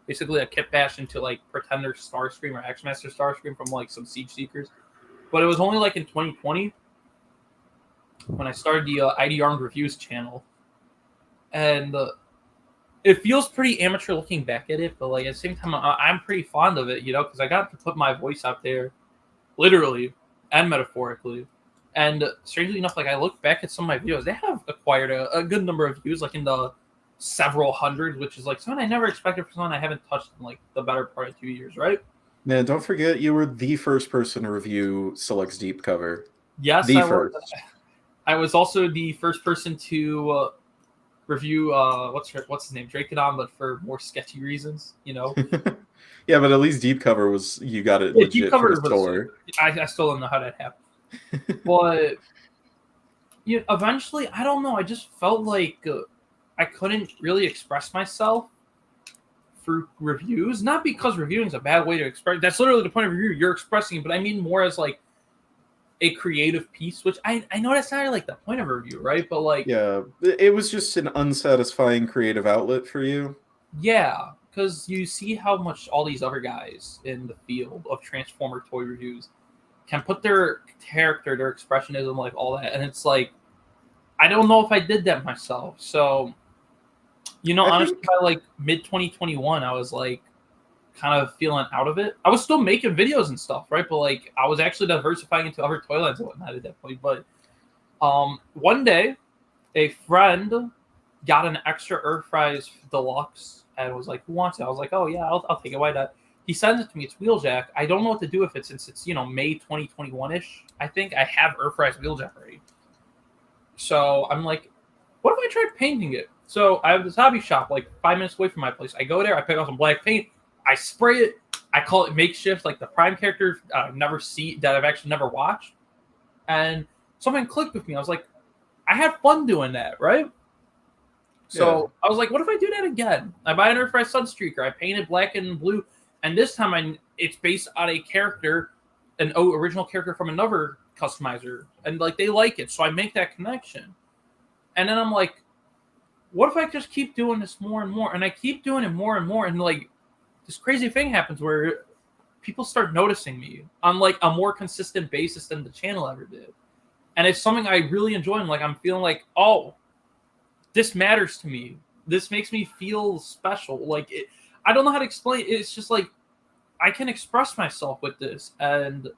basically a kit bash into like Pretender Starscream or X-Master Starscream from like some Siege Seekers. But it was only like in 2020 when I started the IdArmed reviews channel, and it feels pretty amateur looking back at it, but like at the same time, I'm pretty fond of it, because I got to put my voice out there, literally and metaphorically. And strangely enough, like I look back at some of my videos, they have acquired a good number of views, like in the several hundreds, which is like something I never expected for someone I haven't touched in like the better part of 2 years, right? Man, don't forget you were the first person to review Select's Deep cover. Yes, The I was. first. I was also the first person to review what's his name, Drakeodon, but for more sketchy reasons, Yeah, but at least Deep cover was you got it Yeah, legit deep cover for the was. store. I still don't know how that happened, but eventually, I don't know. I just felt like I couldn't really express myself through reviews. Not because reviewing is a bad way to express. That's literally the point of review. You're expressing it, but I mean more as like a creative piece, which I know that's not like the point of a review, right? But like, Yeah, it was just an unsatisfying creative outlet for you. yeah, because you see how much all these other guys in the field of Transformer toy reviews can put their character, their expressionism, like all that, and it's like I don't know if I did that myself. So, honestly, by like mid 2021, I was like kind of feeling out of it. I was still making videos and stuff, right? But like I was actually diversifying into other toy lines and whatnot at that point. But one day, a friend got an extra Earthrise Deluxe and was like, "Who wants it?" I was like, "Oh yeah, I'll take it. Why not?" He sends it to me. It's Wheeljack. I don't know what to do with it since it's May 2021 ish. I think I have Earthrise Wheeljack already. So I'm like, what if I tried painting it? So I have this hobby shop like 5 minutes away from my place. I go there, I pick up some black paint, I spray it. I call it makeshift, like the Prime character I've actually never watched. And something clicked with me. I was like, I had fun doing that, right? So I was like, what if I do that again? I buy an Earthrise Sunstreaker. I paint it black and blue. And this time it's based on a character, an original character from another customizer. And like they like it. So I make that connection. And then I'm like, what if I just keep doing this more and more? And I keep doing it more and more. And like this crazy thing happens where people start noticing me on like a more consistent basis than the channel ever did. And it's something I really enjoy. And like I'm feeling like, oh, this matters to me. This makes me feel special. Like I don't know how to explain it. It's just like I can express myself with this. And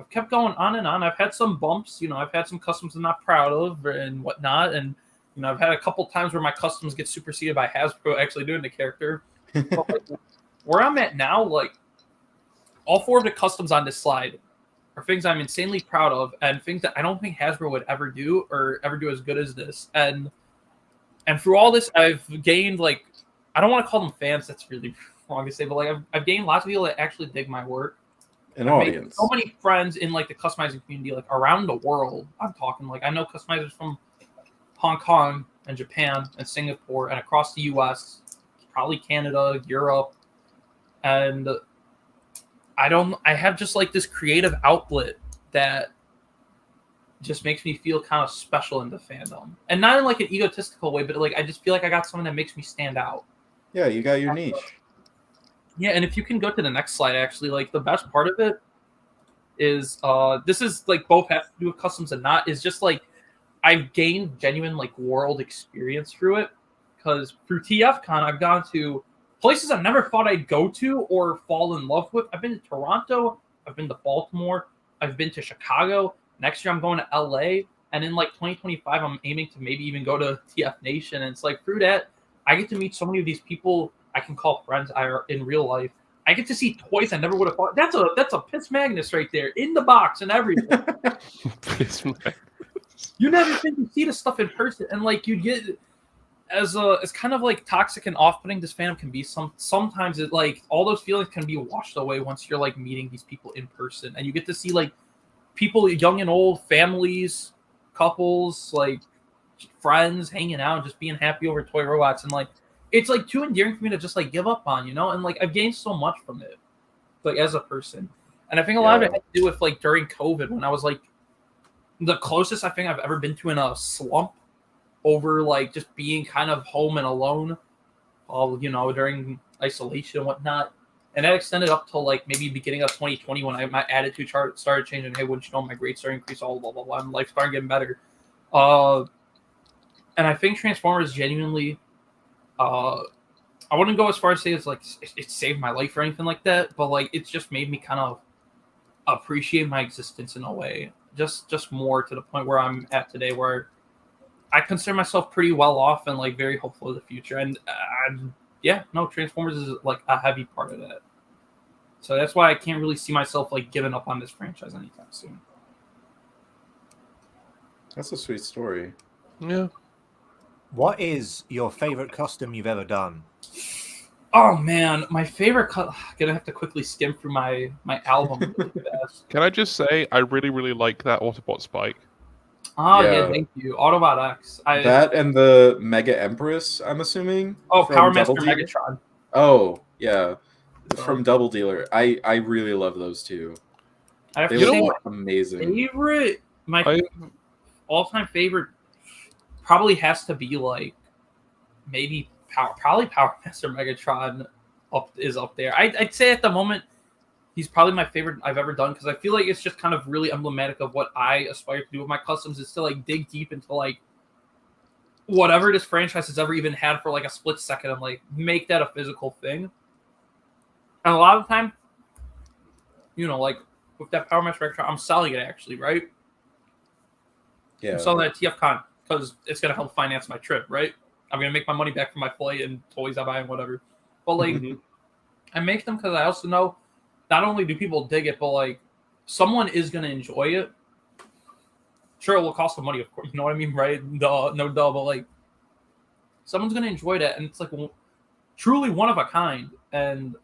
I've kept going on and on. I've had some bumps. I've had some customs I'm not proud of and whatnot. And I've had a couple times where my customs get superseded by Hasbro actually doing the character. But like, where I'm at now, like all 4 of the customs on this slide are things I'm insanely proud of and things that I don't think Hasbro would ever do or ever do as good as this. And through all this, I've gained like, I don't want to call them fans. That's really wrong to say, but like I've gained lots of people that actually dig my work. An audience. So many friends in like the customizing community, like around the world. I'm talking like I know customizers from Hong Kong and Japan and Singapore and across the US, probably Canada, Europe. And I have just like this creative outlet that just makes me feel kind of special in the fandom. And not in like an egotistical way, but like I just feel like I got something that makes me stand out. Yeah, you got your niche. Yeah, and if you can go to the next slide, actually, like the best part of it is this is like both have to do with customs and not, is just like I've gained genuine like world experience through it. Because through TFCon, I've gone to places I never thought I'd go to or fall in love with. I've been to Toronto, I've been to Baltimore, I've been to Chicago. Next year I'm going to LA. And in like 2025, I'm aiming to maybe even go to TF Nation. And it's like through that, I get to meet so many of these people I can call friends in real life. I get to see toys I never would have thought. That's a Piss Magnus right there in the box and everything. You never think you see this stuff in person, and like you get as kind of like toxic and off-putting this fandom can be. Sometimes it like all those feelings can be washed away once you're like meeting these people in person, and you get to see like people, young and old, families, couples, like friends hanging out, just being happy over toy robots, and like. It's like too endearing for me to just like give up on, and like I've gained so much from it, like as a person. And I think a lot of it had to do with like during COVID when I was like the closest I think I've ever been to in a slump over like just being kind of home and alone, all during isolation and whatnot. And that extended up to like maybe beginning of 2020 when my attitude started changing. Hey, wouldn't you know, my grades started increasing, all blah blah blah, and life started getting better. And I think Transformers genuinely, I wouldn't go as far as say it's like it saved my life or anything like that, but like it's just made me kind of appreciate my existence in a way, just more to the point where I'm at today, where I consider myself pretty well off and like very hopeful of the future. And yeah, no, Transformers is like a heavy part of that. So that's why I can't really see myself like giving up on this franchise anytime soon. That's a sweet story. Yeah. What is your favorite custom you've ever done? Oh man, my favorite gonna have to quickly skim through my album really fast. Can I just say I really, really like that Autobot Spike. Oh yeah, Yeah. thank you. Autobot X. That and the Mega Empress, I'm assuming. Oh, from Power Double Master Dealer? Megatron. Oh, yeah. From Oh. Double Dealer. I really love those two. I have They to You know say look what? amazing. my I all-time favorite probably has to be like maybe probably Power Master Megatron is up there. I'd say at the moment he's probably my favorite I've ever done because I feel like it's just kind of really emblematic of what I aspire to do with my customs is to like dig deep into like whatever this franchise has ever even had for like a split second and like make that a physical thing. And a lot of the time, like with that Power Master Megatron, I'm selling it actually, right? Yeah. I'm selling that at TFCon because it's gonna help finance my trip, right? I'm gonna make my money back from my flight and toys I buy and whatever. But like, I make them because I also know not only do people dig it, but like someone is gonna enjoy it. Sure, it will cost them money, of course. You know what I mean, right? No, duh. But like, someone's gonna enjoy that, and it's like truly one of a kind, and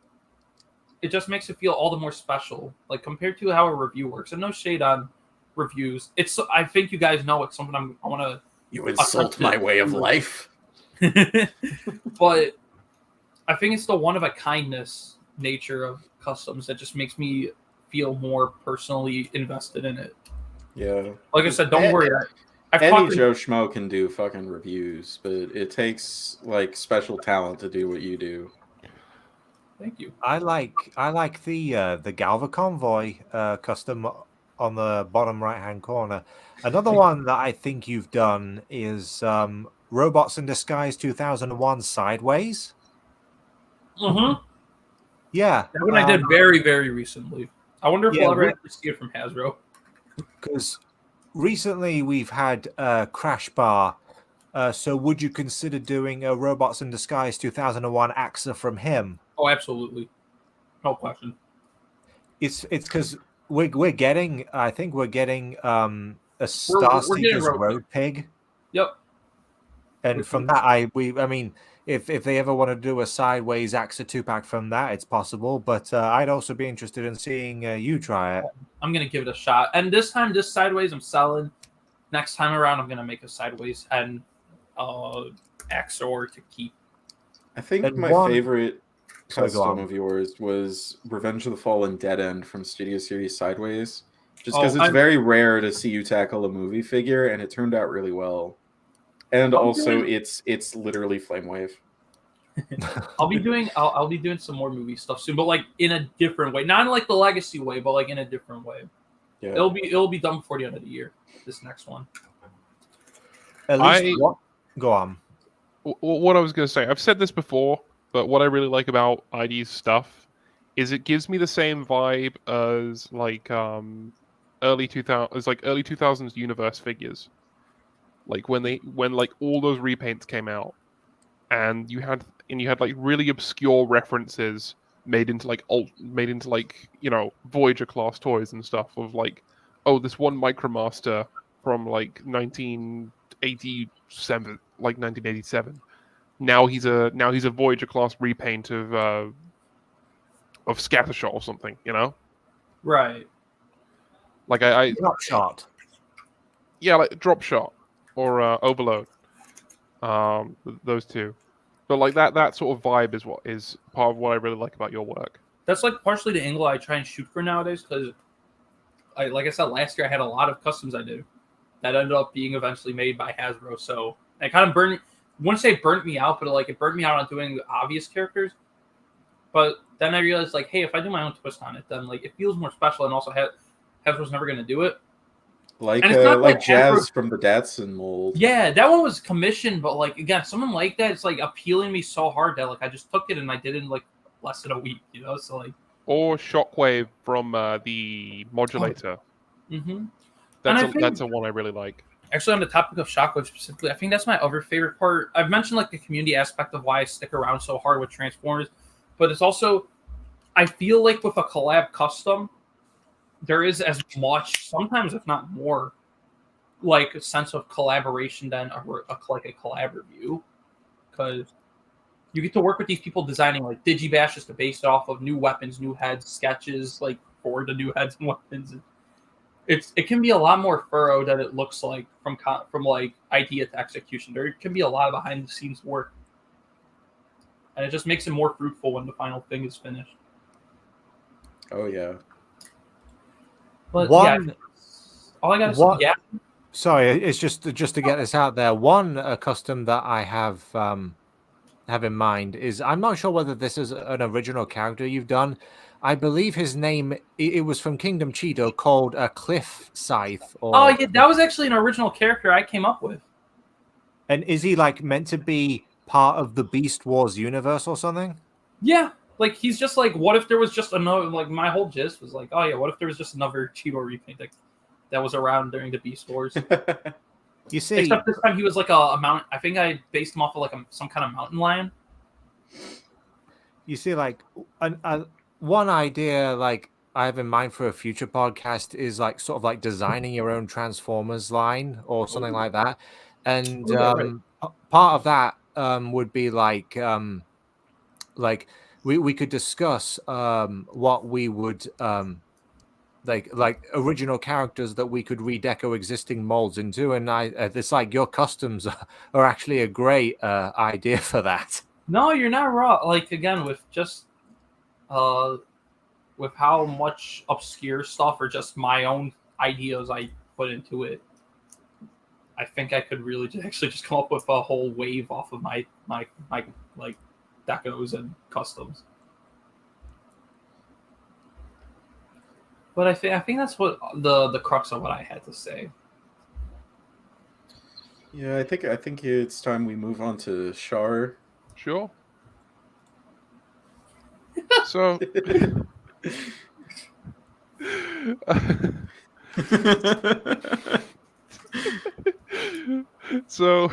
it just makes it feel all the more special, like compared to how a review works. And no shade on reviews. I think you guys know it's something I want to. You insult my way of life. But I think it's the one of a kindness nature of customs that just makes me feel more personally invested in it. Yeah. Like I said, don't worry. Any Joe Schmo can do fucking reviews, but it takes like special talent to do what you do. Thank you. I like the Galva Convoy custom on the bottom right hand corner. Another one that I think you've done is Robots in Disguise 2001 Sideways. Mm-hmm. Yeah, That one I did very, very recently. I wonder if yeah, we'll ever actually see it from Hasbro. because recently we've had Crash Bar. So would you consider doing a Robots in Disguise 2001 AXA from him? Oh, absolutely. No question. It's because we're getting, I think we're getting a We're getting Starseeker's Road Pig. Yep. And from that, I mean, if they ever want to do a sideways AXA 2-pack from that, it's possible. But I'd also be interested in seeing you try it. I'm gonna give it a shot. And this time, this sideways, I'm selling. Next time around, I'm gonna make a sideways and Axor to keep. I think And my favorite custom of yours was Revenge of the Fallen Dead End from Studio Series Sideways. Just because it's very rare to see you tackle a movie figure, and it turned out really well. And also, it's literally Flamewave. I'll be doing some more movie stuff soon, but like in a different way, not in like the legacy way, but like in a different way. Yeah. It'll be done before the end of the year. This next one. At least go on. What I was going to say, I've said this before, but what I really like about ID's stuff is it gives me the same vibe as like early 2000s Universe figures. Like when like all those repaints came out, and you had like really obscure references made into like Voyager class toys and stuff of like, oh, this one Micromaster from like 1987. Now he's a Voyager class repaint of Scattershot or something, Right. Like I Drop Shot. Yeah, like Drop Shot or Overload. Those two. But like that sort of vibe is part of what I really like about your work. That's like partially the angle I try and shoot for nowadays because, like I said, last year I had a lot of customs I did that ended up being eventually made by Hasbro. So it kind of I wouldn't say burnt me out, but like it burnt me out on doing obvious characters. But then I realized like, hey, if I do my own twist on it, then like it feels more special, and also Hasbro's never going to do it. Like And it's not like like Jazz from the Datsun mold. Yeah, that one was commissioned, but like again, someone like that, it's like appealing to me so hard that like I just took it and I did it in like less than a week, you know. So like, Or Shockwave from the modulator. and That's I a think that's a one I really like. actually on the topic of Shockwave specifically, I think that's my other favorite part. I've mentioned like the community aspect of why I stick around so hard with Transformers, but it's also I feel like with a collab custom, there is as much, sometimes if not more, like a sense of collaboration than like a collab review, because you get to work with these people designing like Digibash just based off of new weapons, new heads, sketches like for the new heads and weapons. It can be a lot more thorough than it looks like from like idea to execution. There can be a lot of behind the scenes work, and it just makes it more fruitful when the final thing is finished. Oh yeah. But One, yeah, all I gotta say, what? yeah, Sorry, it's just to get this out there. One custom that I have in mind is I'm not sure whether this is an original character you've done. I believe his name it was from Kingdom Cheeto called a Cliff Scythe. oh Or yeah, that was actually an original character I came up with. and is he like meant to be part of the Beast Wars universe or something? Yeah, like he's just like, what if there was just another? Like my whole gist was like, oh yeah, what if there was just another Cheeto repaint that was around during the Beast Wars? You see, Except this time he was like a mountain. I think I based him off of like some kind of mountain lion. like one idea like I have in mind for a future podcast is like sort of like designing your own Transformers line or something like that. And Oh, yeah, right. part of that would be like we could discuss what we would like original characters that we could redeco existing molds into, and it's like your customs are actually a great idea for that. No, you're not wrong. Like again, with just with how much obscure stuff or just my own ideas I put into it, I think I could really actually just come up with a whole wave off of my like decos and customs. But I think that's what the crux of what I had to say. Yeah, I think it's time we move on to Char. Sure. So, so,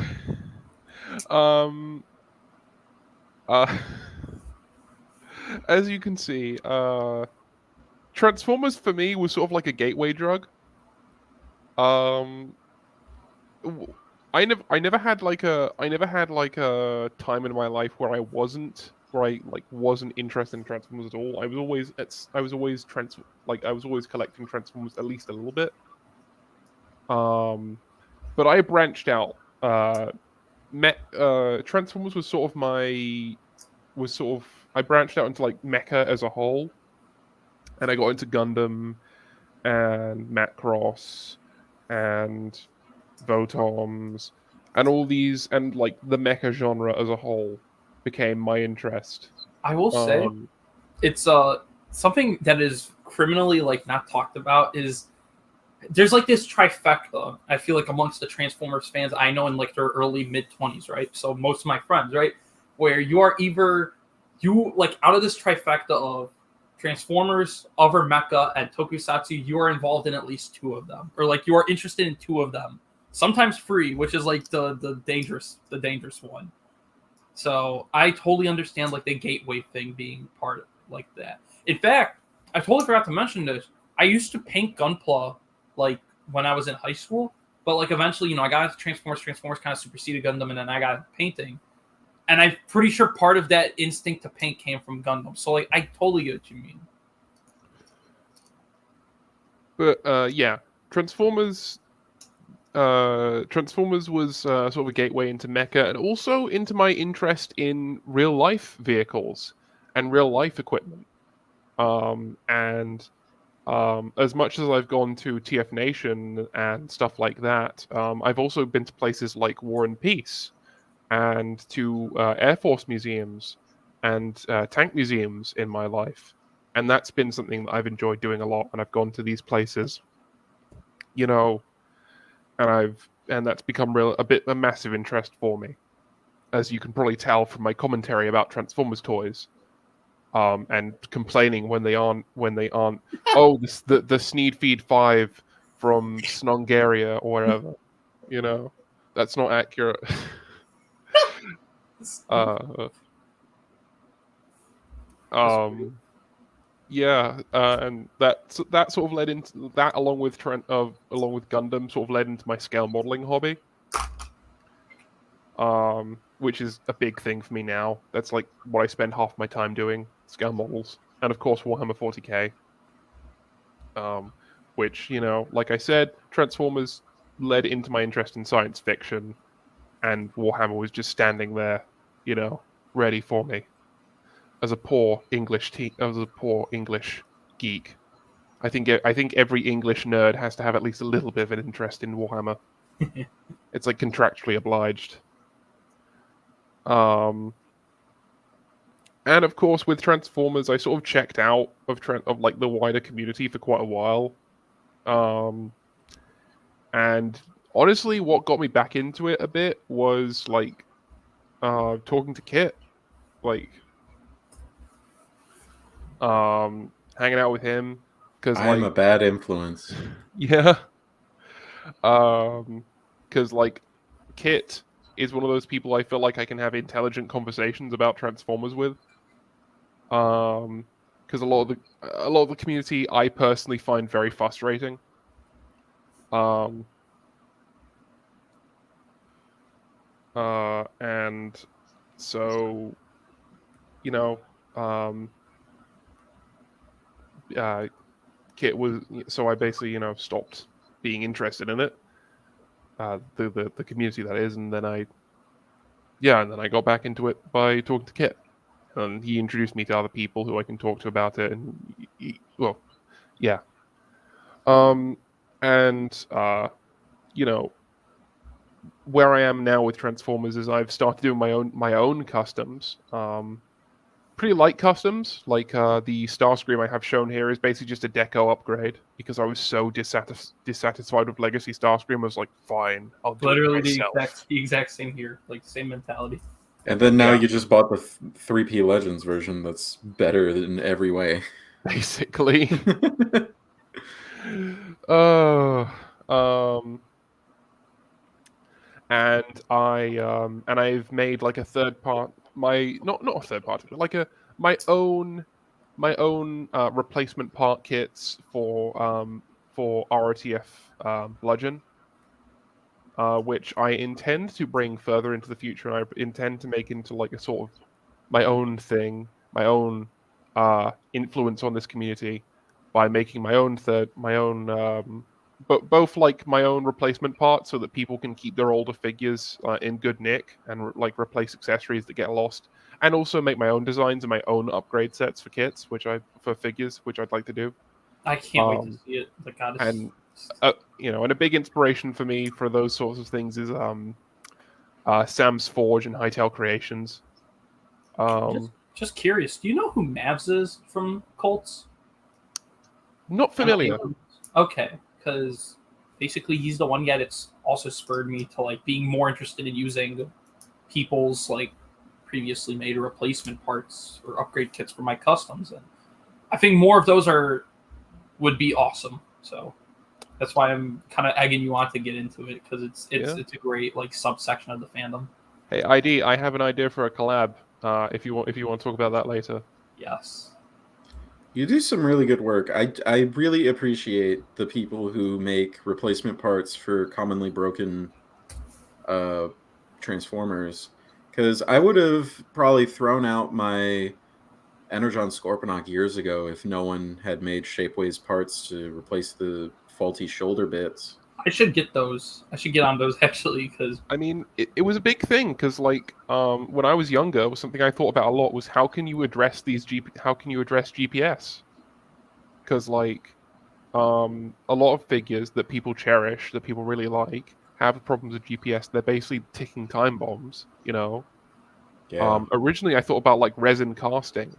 um, uh, as you can see, Transformers for me was sort of like a gateway drug. Um, I never had like a time in my life where I wasn't interested in Transformers at all. I was always I was always collecting Transformers at least a little bit. But I branched out. Transformers was sort of I branched out into like mecha as a whole, and I got into Gundam and Macross and Votoms and all these, and like the mecha genre as a whole became my interest. I will say it's something that is criminally like not talked about is there's like this trifecta. I feel like amongst the Transformers fans I know in like their early mid-20s, right? So most of my friends, right, where you are either you like out of this trifecta of Transformers, other mecha, and tokusatsu, you are involved in at least two of them, or like you are interested in two of them. Sometimes free, which is like the dangerous one. So I totally understand like the gateway thing being part of like that. In fact, I totally forgot to mention this. I used to paint Gunpla like when I was in high school, but like eventually, I got into Transformers. Transformers kind of superseded Gundam, and then I got into painting. And I'm pretty sure part of that instinct to paint came from Gundam. So like I totally get what you mean. But yeah, Transformers was sort of a gateway into mecha and also into my interest in real life vehicles and real life equipment. And as much as I've gone to TF Nation and stuff like that, I've also been to places like War and Peace and to Air Force museums and tank museums in my life. And that's been something that I've enjoyed doing a lot when I've gone to these places. and that's become a massive interest for me, as you can probably tell from my commentary about Transformers toys, and complaining when they aren't. Oh, the Sneed Feed 5 from Snongaria or whatever. That's not accurate. Yeah, and that sort of led into that, along with Gundam, sort of led into my scale modeling hobby, which is a big thing for me now. That's like what I spend half my time doing: scale models, and of course Warhammer 40k. Which, like I said, Transformers led into my interest in science fiction, and Warhammer was just standing there, ready for me. As a poor English geek, I think every English nerd has to have at least a little bit of an interest in Warhammer. It's like contractually obliged. And of course, with Transformers, I sort of checked out of like the wider community for quite a while. And honestly, what got me back into it a bit was like talking to Kit, like hanging out with him, because I'm a bad influence. yeah, because like Kit is one of those people I feel like I can have intelligent conversations about Transformers with. Because a lot of the community I personally find very frustrating. And so, Kit was, so I basically, stopped being interested in it, the community that is, and then I got back into it by talking to Kit, and he introduced me to other people who I can talk to about it, and and where I am now with Transformers is I've started doing my own customs. Pretty light customs, like the Starscream I have shown here is basically just a deco upgrade, because I was so dissatisfied with Legacy Starscream. I was like, fine, I'll do Literally it myself. the exact same here, like same mentality. And then now Yeah. you just bought the 3P Legends version that's better in every way. Basically. And I've made like a third part, not a third party, but like my own replacement part kits for ROTF Bludgeon, which I intend to bring further into the future, and I intend to make into like a sort of my own thing, my own influence on this community, by making but both like my own replacement parts, so that people can keep their older figures in good nick, and like replace accessories that get lost, and also make my own designs and my own upgrade sets for kits, for figures, which I'd like to do. I can't wait to see it. Like, God, and and a big inspiration for me for those sorts of things is Sam's Forge and Hightail Creations. Just curious, do you know who Mavs is from Colts? Not familiar. Okay, because basically he's the one guy that's also spurred me to like being more interested in using people's like previously made replacement parts or upgrade kits for my customs, and I think more of those would be awesome. So that's why I'm kind of egging you on to get into it, because it's a great like subsection of the fandom. Hey, ID, I have an idea for a collab. If you want to talk about that later. Yes. You do some really good work. I really appreciate the people who make replacement parts for commonly broken Transformers, because I would have probably thrown out my Energon Scorponok years ago if no one had made Shapeways parts to replace the faulty shoulder bits. I should get those. I should get on those actually, because I mean, it was a big thing, because like when I was younger, it was something I thought about a lot, was how can you address GPS? Because like a lot of figures that people cherish, that people really like, have problems with GPS. They're basically ticking time bombs, Yeah. Originally I thought about like resin casting,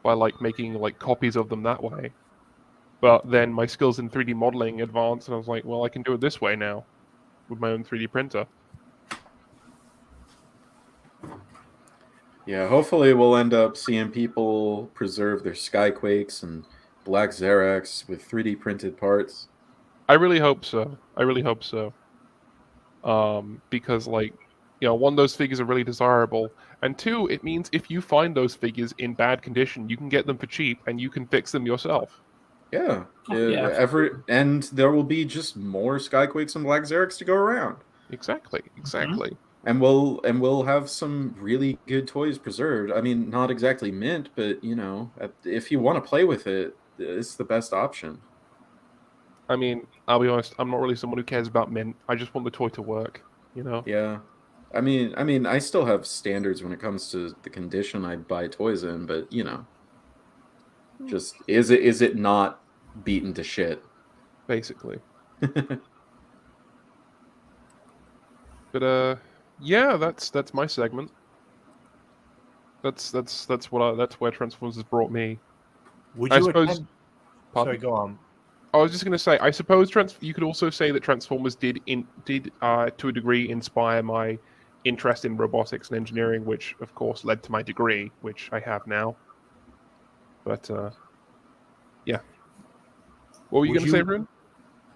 by like making like copies of them that way. But then my skills in 3D modeling advanced, and I was like, well, I can do it this way now with my own 3D printer. Yeah, hopefully we'll end up seeing people preserve their Skyquakes and Black Xerax with 3D printed parts. I really hope so. I really hope so. Because like, one, those figures are really desirable, and two, it means if you find those figures in bad condition, you can get them for cheap and you can fix them yourself. Yeah, Yeah, and there will be just more Skyquakes and Black Xerax to go around. Exactly. And we'll have some really good toys preserved. I mean, not exactly mint, but if you want to play with it, it's the best option. I mean, I'll be honest, I'm not really someone who cares about mint. I just want the toy to work, Yeah. I mean, I still have standards when it comes to the condition I buy toys in, but just is it not beaten to shit? Basically. But yeah, that's my segment. That's where Transformers has brought me. Would I you suppose. attempt? Pardon? Sorry, go on. I was just going to say, I suppose you could also say that Transformers did to a degree inspire my interest in robotics and engineering, which of course led to my degree, which I have now. But yeah, what were you going to say, Rune?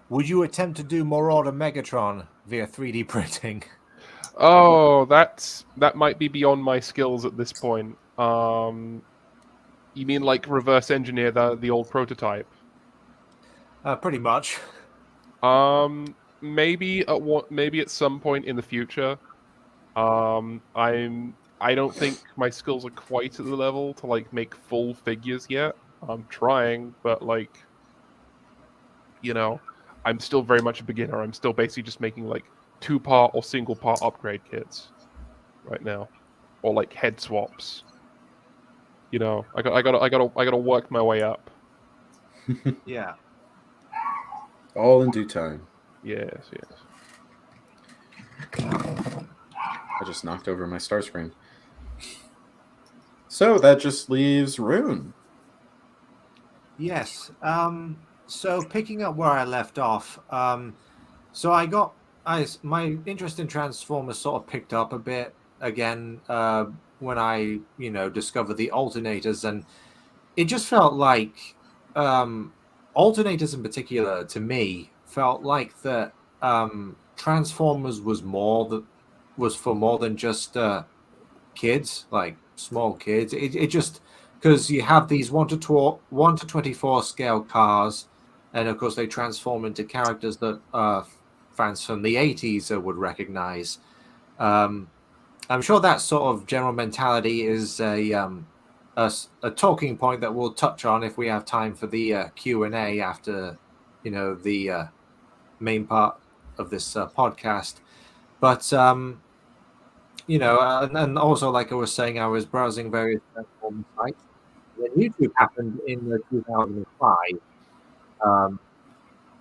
Would you attempt to do Marauder Megatron via 3D printing? Oh, that might be beyond my skills at this point. You mean like reverse engineer the old prototype? Pretty much. Maybe at some point in the future. I don't think my skills are quite at the level to like make full figures yet. I'm trying, but I'm still very much a beginner. I'm still basically just making like 2-part or single-part upgrade kits right now, or like head swaps. I gotta work my way up. Yeah. All in due time. Yes. I just knocked over my star screen. So that just leaves Rune. Yes. So picking up where I left off, so my interest in Transformers sort of picked up a bit again when I discovered the alternators, and it just felt like alternators in particular to me felt like that Transformers was for more than just kids, like small kids. It just because you have these 1 to 24 scale cars, and of course they transform into characters that fans from the 80s would recognize. I'm sure that sort of general mentality is a talking point that we'll touch on if we have time for the Q&A after the main part of this podcast. But and also, like I was saying, I was browsing various platform sites. When YouTube happened in 2005,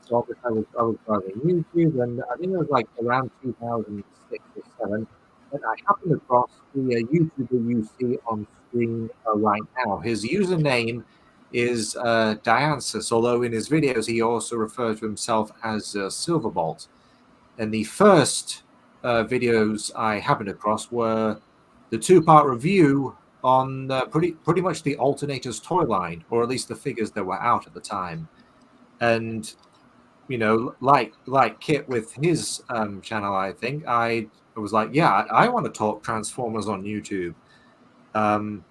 so obviously I was browsing YouTube, and I think it was like around 2006 or 7, and I happened across the YouTuber you see on screen right now. His username is Diansis, although in his videos he also refers to himself as Silverbolt. And the first videos I happened across were the 2-part review on pretty much the Alternators toy line, or at least the figures that were out at the time. And like Kit with his channel, I think I was like, yeah, I want to talk Transformers on YouTube. And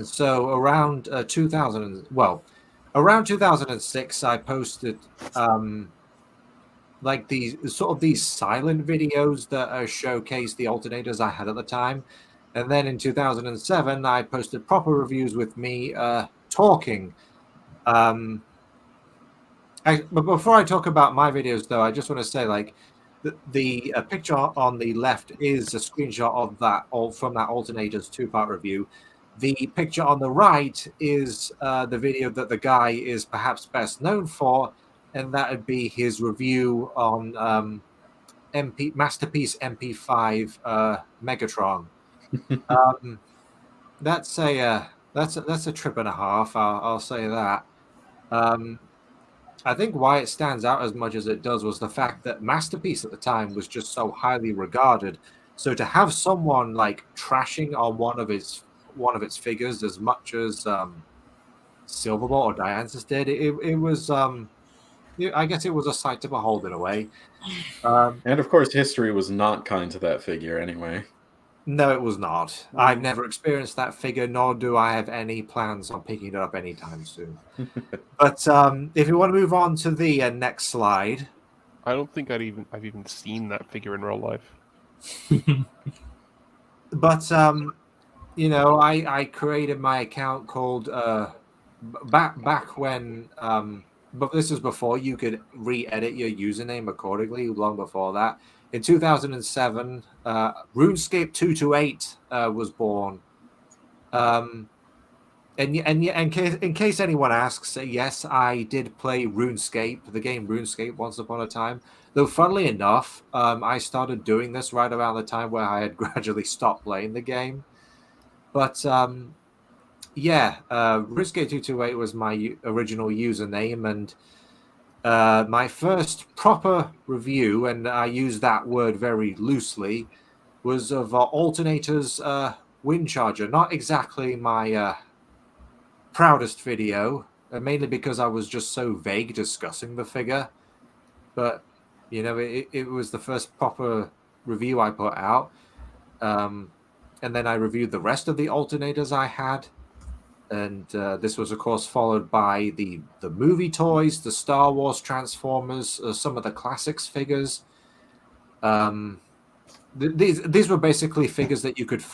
so around around 2006, I posted like these silent videos that showcase the alternators I had at the time. And then in 2007, I posted proper reviews with me talking. But before I talk about my videos, though, I just want to say, like, the picture on the left is a screenshot of that from that alternators 2-part review. The picture on the right is the video that the guy is perhaps best known for, and that would be his review on Masterpiece MP5 Megatron. That's a trip and a half. I'll say that. I think why it stands out as much as it does was the fact that Masterpiece at the time was just so highly regarded. So to have someone like trashing on one of its figures as much as Silverball or Dianthus did, it was I guess it was a sight to behold in a way. And of course, history was not kind to that figure anyway. No, it was not. I've never experienced that figure, nor do I have any plans on picking it up anytime soon. But if you want to move on to the next slide. I don't think I've even seen that figure in real life. But I created my account called back when but this is before you could re-edit your username accordingly, long before that. In 2007, RuneScape 228 was born. In case anyone asks, yes, I did play RuneScape, the game RuneScape, once upon a time. Though, funnily enough, I started doing this right around the time where I had gradually stopped playing the game. But RuneScape 228 was my original username, and my first proper review, and I use that word very loosely, was of Alternator's Wind Charger. Not exactly my proudest video, mainly because I was just so vague discussing the figure. But, it was the first proper review I put out. And then I reviewed the rest of the alternators I had. And this was, of course, followed by the movie toys, the Star Wars Transformers, some of the classics figures. These were basically figures that you could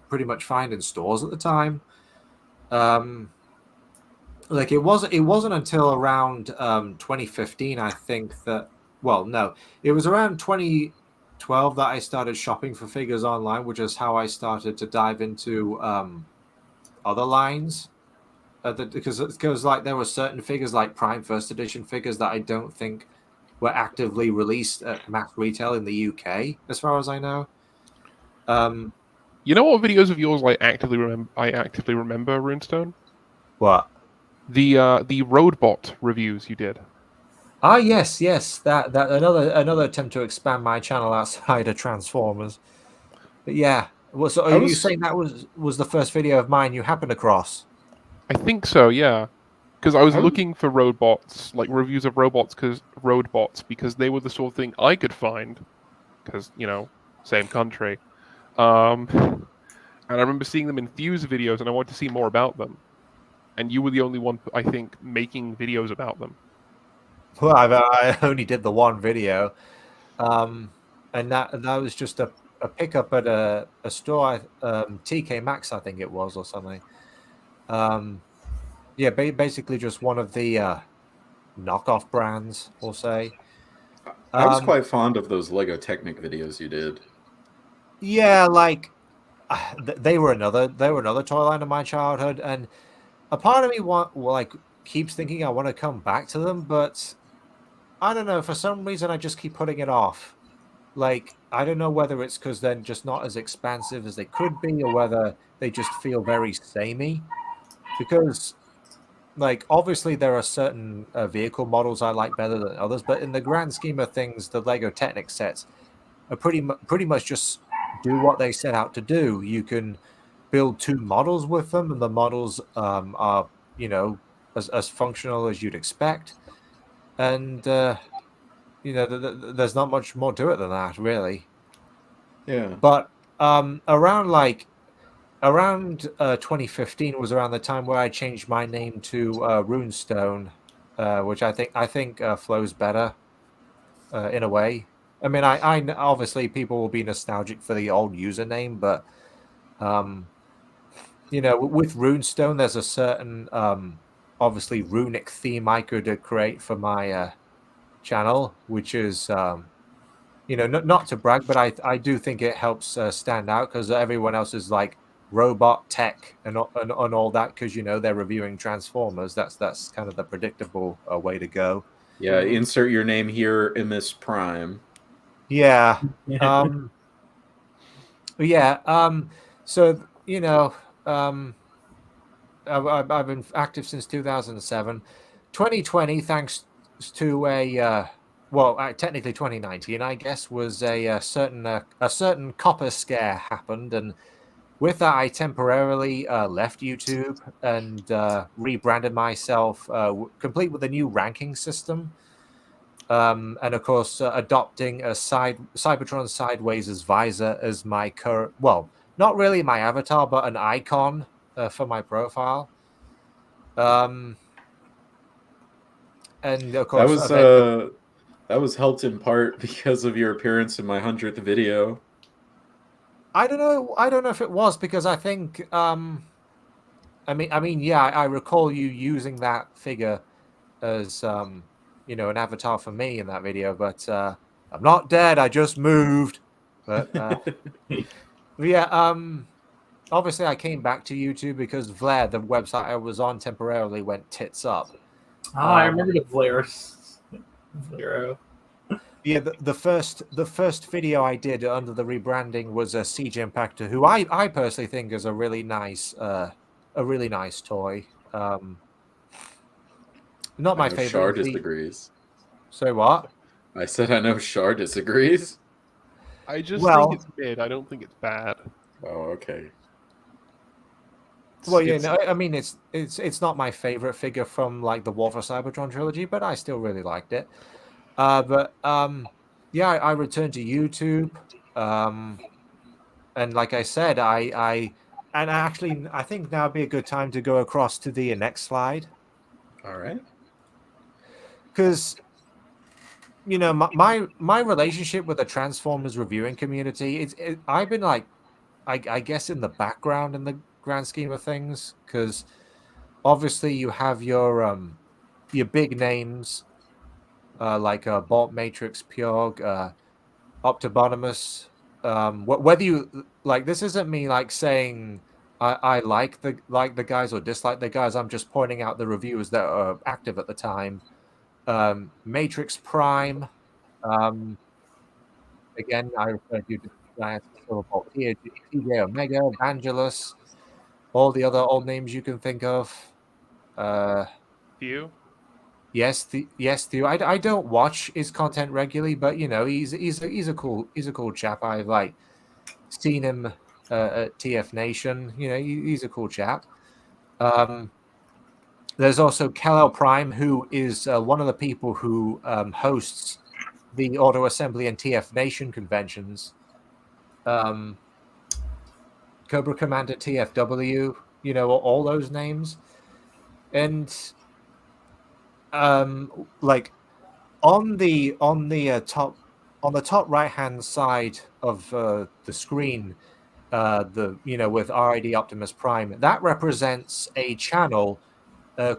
pretty much find in stores at the time. Like it wasn't until around 2015, I think that. Well, no, it was around 2012 that I started shopping for figures online, which is how I started to dive into other lines. Because like there were certain figures like Prime First Edition figures that I don't think were actively released at mass retail in the UK, as far as I know. You know what videos of yours I actively remember, Runestone? What? The Roadbot reviews you did. Ah, yes. That another attempt to expand my channel outside of Transformers. But yeah. Well, so are you saying that was the first video of mine you happened across? I think so, yeah. Because I was looking for robots, like reviews of robots, because they were the sort of thing I could find. Because same country. And I remember seeing them in Fuse videos, and I wanted to see more about them. And you were the only one, I think, making videos about them. Well, I only did the one video, and that was just a pickup at a store, TK Maxx, I think it was, or something. Yeah, basically just one of the knockoff brands, we'll say. I was quite fond of those Lego Technic videos you did. Yeah, like they were another toy line of my childhood, and a part of me keeps thinking I want to come back to them, but I don't know. For some reason, I just keep putting it off. Like, I don't know whether it's because they're just not as expansive as they could be, or whether they just feel very samey. Because, like, obviously there are certain vehicle models I like better than others, but in the grand scheme of things, the Lego Technic sets are pretty much just do what they set out to do. You can build two models with them, and the models are as functional as you'd expect, and there's not much more to it than that, really. Yeah. But around 2015 was around the time where I changed my name to Runestone, which I think flows better in a way. I mean, I obviously people will be nostalgic for the old username, but with Runestone, there's a certain obviously runic theme I could create for my channel, which is not to brag, but I do think it helps stand out because everyone else is like robot tech and all that because they're reviewing Transformers. That's kind of the predictable way to go. Yeah, insert your name here in this Prime. Yeah. So I've been active since 2007. 2020, thanks to technically 2019, I guess, was a certain copper scare happened, and with that, I temporarily left YouTube and rebranded myself, complete with a new ranking system, and of course, adopting a Cybertron Sideways as visor as my current, well, not really my avatar, but an icon for my profile. And of course, that was helped in part because of your appearance in my 100th video. I don't know if it was because I think yeah, I recall you using that figure as an avatar for me in that video, but I'm not dead, I just moved. But yeah, obviously I came back to YouTube because Vlad, the website I was on, temporarily went tits up. I remember the Valero. Yeah, the first video I did under the rebranding was a Siege Impactor, who I personally think is a really nice toy. Not my favorite. Char disagrees. So what? I said I know Char disagrees. I just think it's mid. I don't think it's bad. Oh, okay. Well, I mean, it's not my favorite figure from like the War for Cybertron trilogy, but I still really liked it. Yeah, I returned to YouTube, and like I said, I think now would be a good time to go across to the next slide. All right. Because my relationship with the Transformers reviewing community, I've been like, I guess in the background in the grand scheme of things, because obviously you have your big names like Bolt Matrix, Purg, Optibonimus. Whether you like, this isn't me like saying I like the guys or dislike the guys. I'm just pointing out the reviewers that are active at the time. Matrix Prime. Again, I refer you to Silverbolt, TJ Omega, Vangelis, all the other old names you can think of. Theo? Yes, Theo. I don't watch his content regularly, but he's a cool chap. I've like seen him at TF Nation. He's a cool chap. There's also Kal-El Prime, who is one of the people who hosts the Auto Assembly and TF Nation conventions. Cobra Commander TFW, all those names. And like on the top right hand side of the screen, with RID Optimus Prime, that represents a channel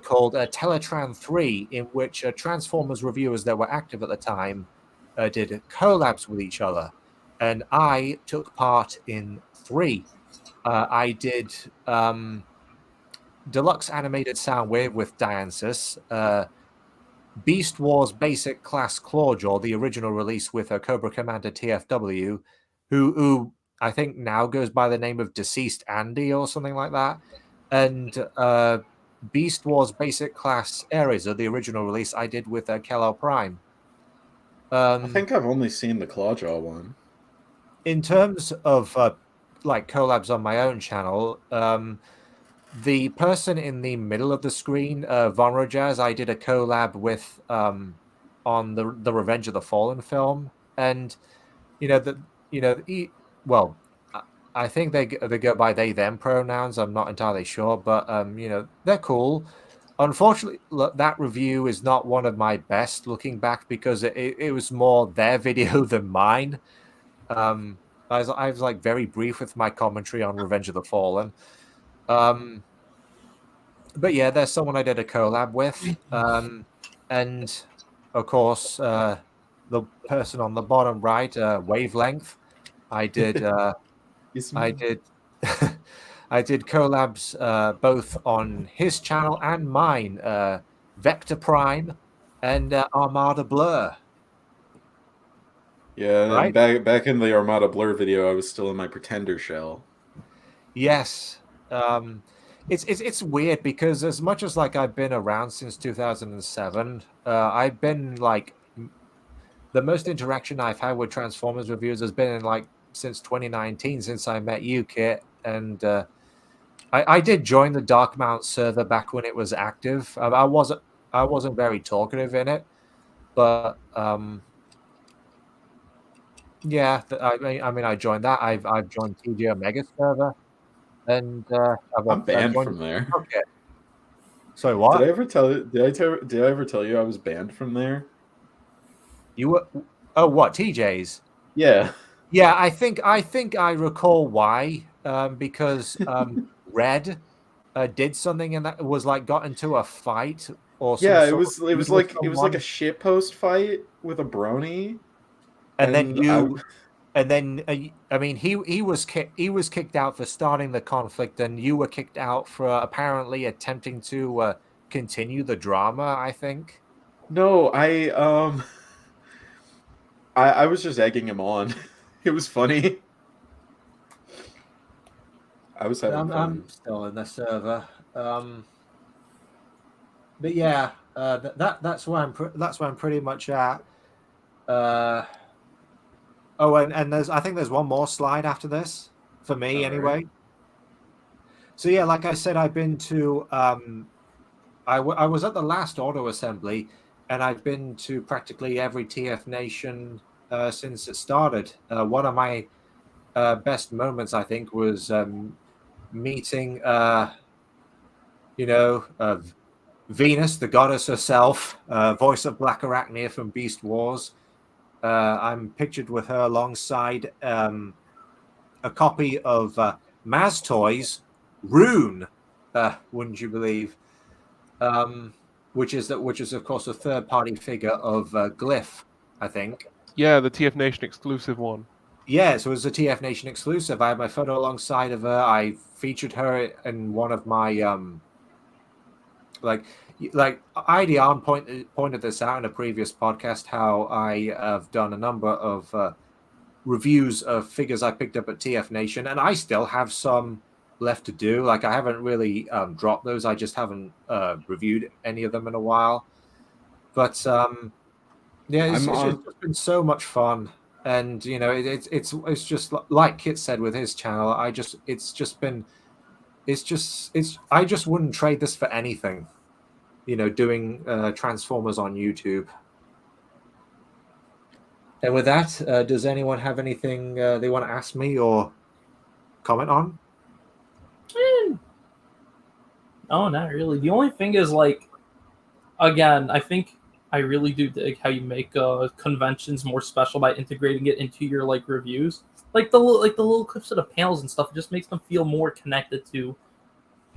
called Teletran 3, in which Transformers reviewers that were active at the time did collabs with each other, and I took part in 3. I did Deluxe Animated Soundwave with Diansis, Beast Wars Basic Class Clawjaw, the original release with Cobra Commander TFW, who I think now goes by the name of Deceased Andy or something like that, and Beast Wars Basic Class Ares, the original release I did with Kal-El Prime. I think I've only seen the Clawjaw one. In terms of like collabs on my own channel, the person in the middle of the screen, Von Rojaz, I did a collab with on the Revenge of the Fallen film, and I think they go by they them pronouns. I'm not entirely sure, but they're cool. Unfortunately, that review is not one of my best looking back because it was more their video than mine. I was like very brief with my commentary on Revenge of the Fallen. But yeah, there's someone I did a collab with, and of course the person on the bottom right, Wavelength. I did I did collabs both on his channel and mine, Vector Prime and Armada Blur. Yeah, Right? and back in the Armada Blur video, I was still in my Pretender shell. Yes. it's weird because as much as like I've been around since 2007, I've been like the most interaction I've had with Transformers reviews has been in like since 2019, since I met you, Kit, and I did join the Dark Mount server back when it was active. I wasn't very talkative in it, but yeah, I mean I joined that. I've joined TG Omega server, and I'm I've banned joined. from there. Okay, sorry, Did what? I ever tell you? Did I ever tell you I was banned from there? You were? Oh, what TJ's? Yeah. Yeah, I think I recall why. Because Red did something and that was like got into a fight or some Yeah, it sort of was it was feud with like it was like a someone, shitpost fight with a brony, and then and I you, and then I mean he was kicked out for starting the conflict, and you were kicked out for apparently attempting to continue the drama. I think. no, I was just egging him on. It was funny. I was having I'm fun. still in the server. But yeah, that's where that's where I'm pretty much at. Uh, oh, and there's I think there's one more slide after this for me All right. anyway. So yeah, like I said, I've been to I was at the last auto assembly, and I've been to practically every TF nation since it started. One of my best moments, I think, was meeting you know Venus, the goddess herself, voice of Black Arachnia from Beast Wars. I'm pictured with her alongside a copy of Maz Toys Rune, wouldn't you believe? Which is of course a third party figure of Glyph, I think. Yeah, the TF Nation exclusive one. Yeah, so it was a TF Nation exclusive. I had my photo alongside of her. I featured her in one of my like IdArmed pointed this out in a previous podcast, how I have done a number of reviews of figures I picked up at TF Nation, and I still have some left to do. Like I haven't really dropped those. I just haven't reviewed any of them in a while. But yeah, I'm it's on. just been so much fun, and you know, it's just like Kit said with his channel. It's I just wouldn't trade this for anything. You know, doing Transformers on YouTube. And with that, does anyone have anything they want to ask me or comment on? No, not really. The only thing is like, again, I think I really do dig how you make conventions more special by integrating it into your like reviews. Like the little clips of the panels and stuff, it just makes them feel more connected to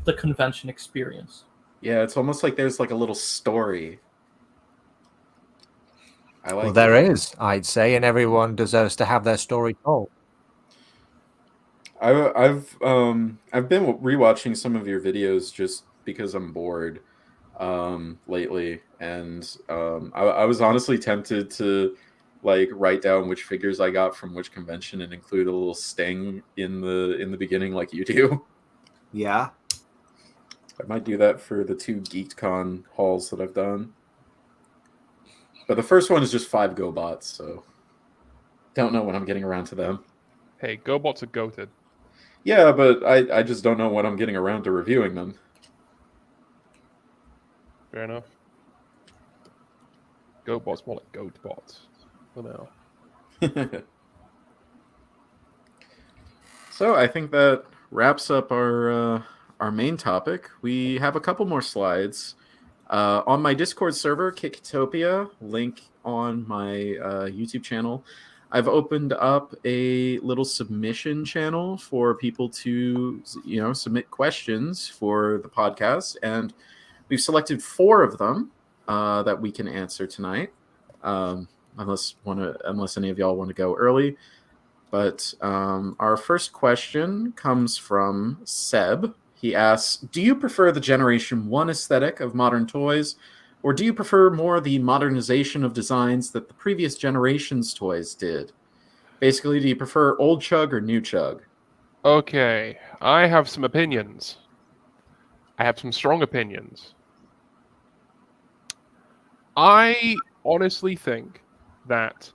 the convention experience. Yeah, it's almost like there's like a little story. I Well, like there it. is, I'd say, and everyone deserves to have their story told. I've been rewatching some of your videos just because I'm bored lately, and I was honestly tempted to like write down which figures I got from which convention and include a little sting in the beginning like you do. Yeah. I might do that for the 2 GeekCon hauls that I've done. But the first one is just 5 GoBots, so don't know when I'm getting around to them. Hey, GoBots are goated. Yeah, but I just don't know when I'm getting around to reviewing them. Fair enough. GoBots more like GoatBots for now. So I think that wraps up our main topic. We have a couple more slides. On my Discord server, Kickatopia, link on my YouTube channel, I've opened up a little submission channel for people to, submit questions for the podcast, and we've selected 4 of them that we can answer tonight, unless any of y'all want to go early. But our first question comes from Seb. He asks, do you prefer the Generation 1 aesthetic of modern toys, or do you prefer more the modernization of designs that the previous generation's toys did? Basically, do you prefer old Chug or new Chug? Okay, I have some opinions. I have some strong opinions. I honestly think that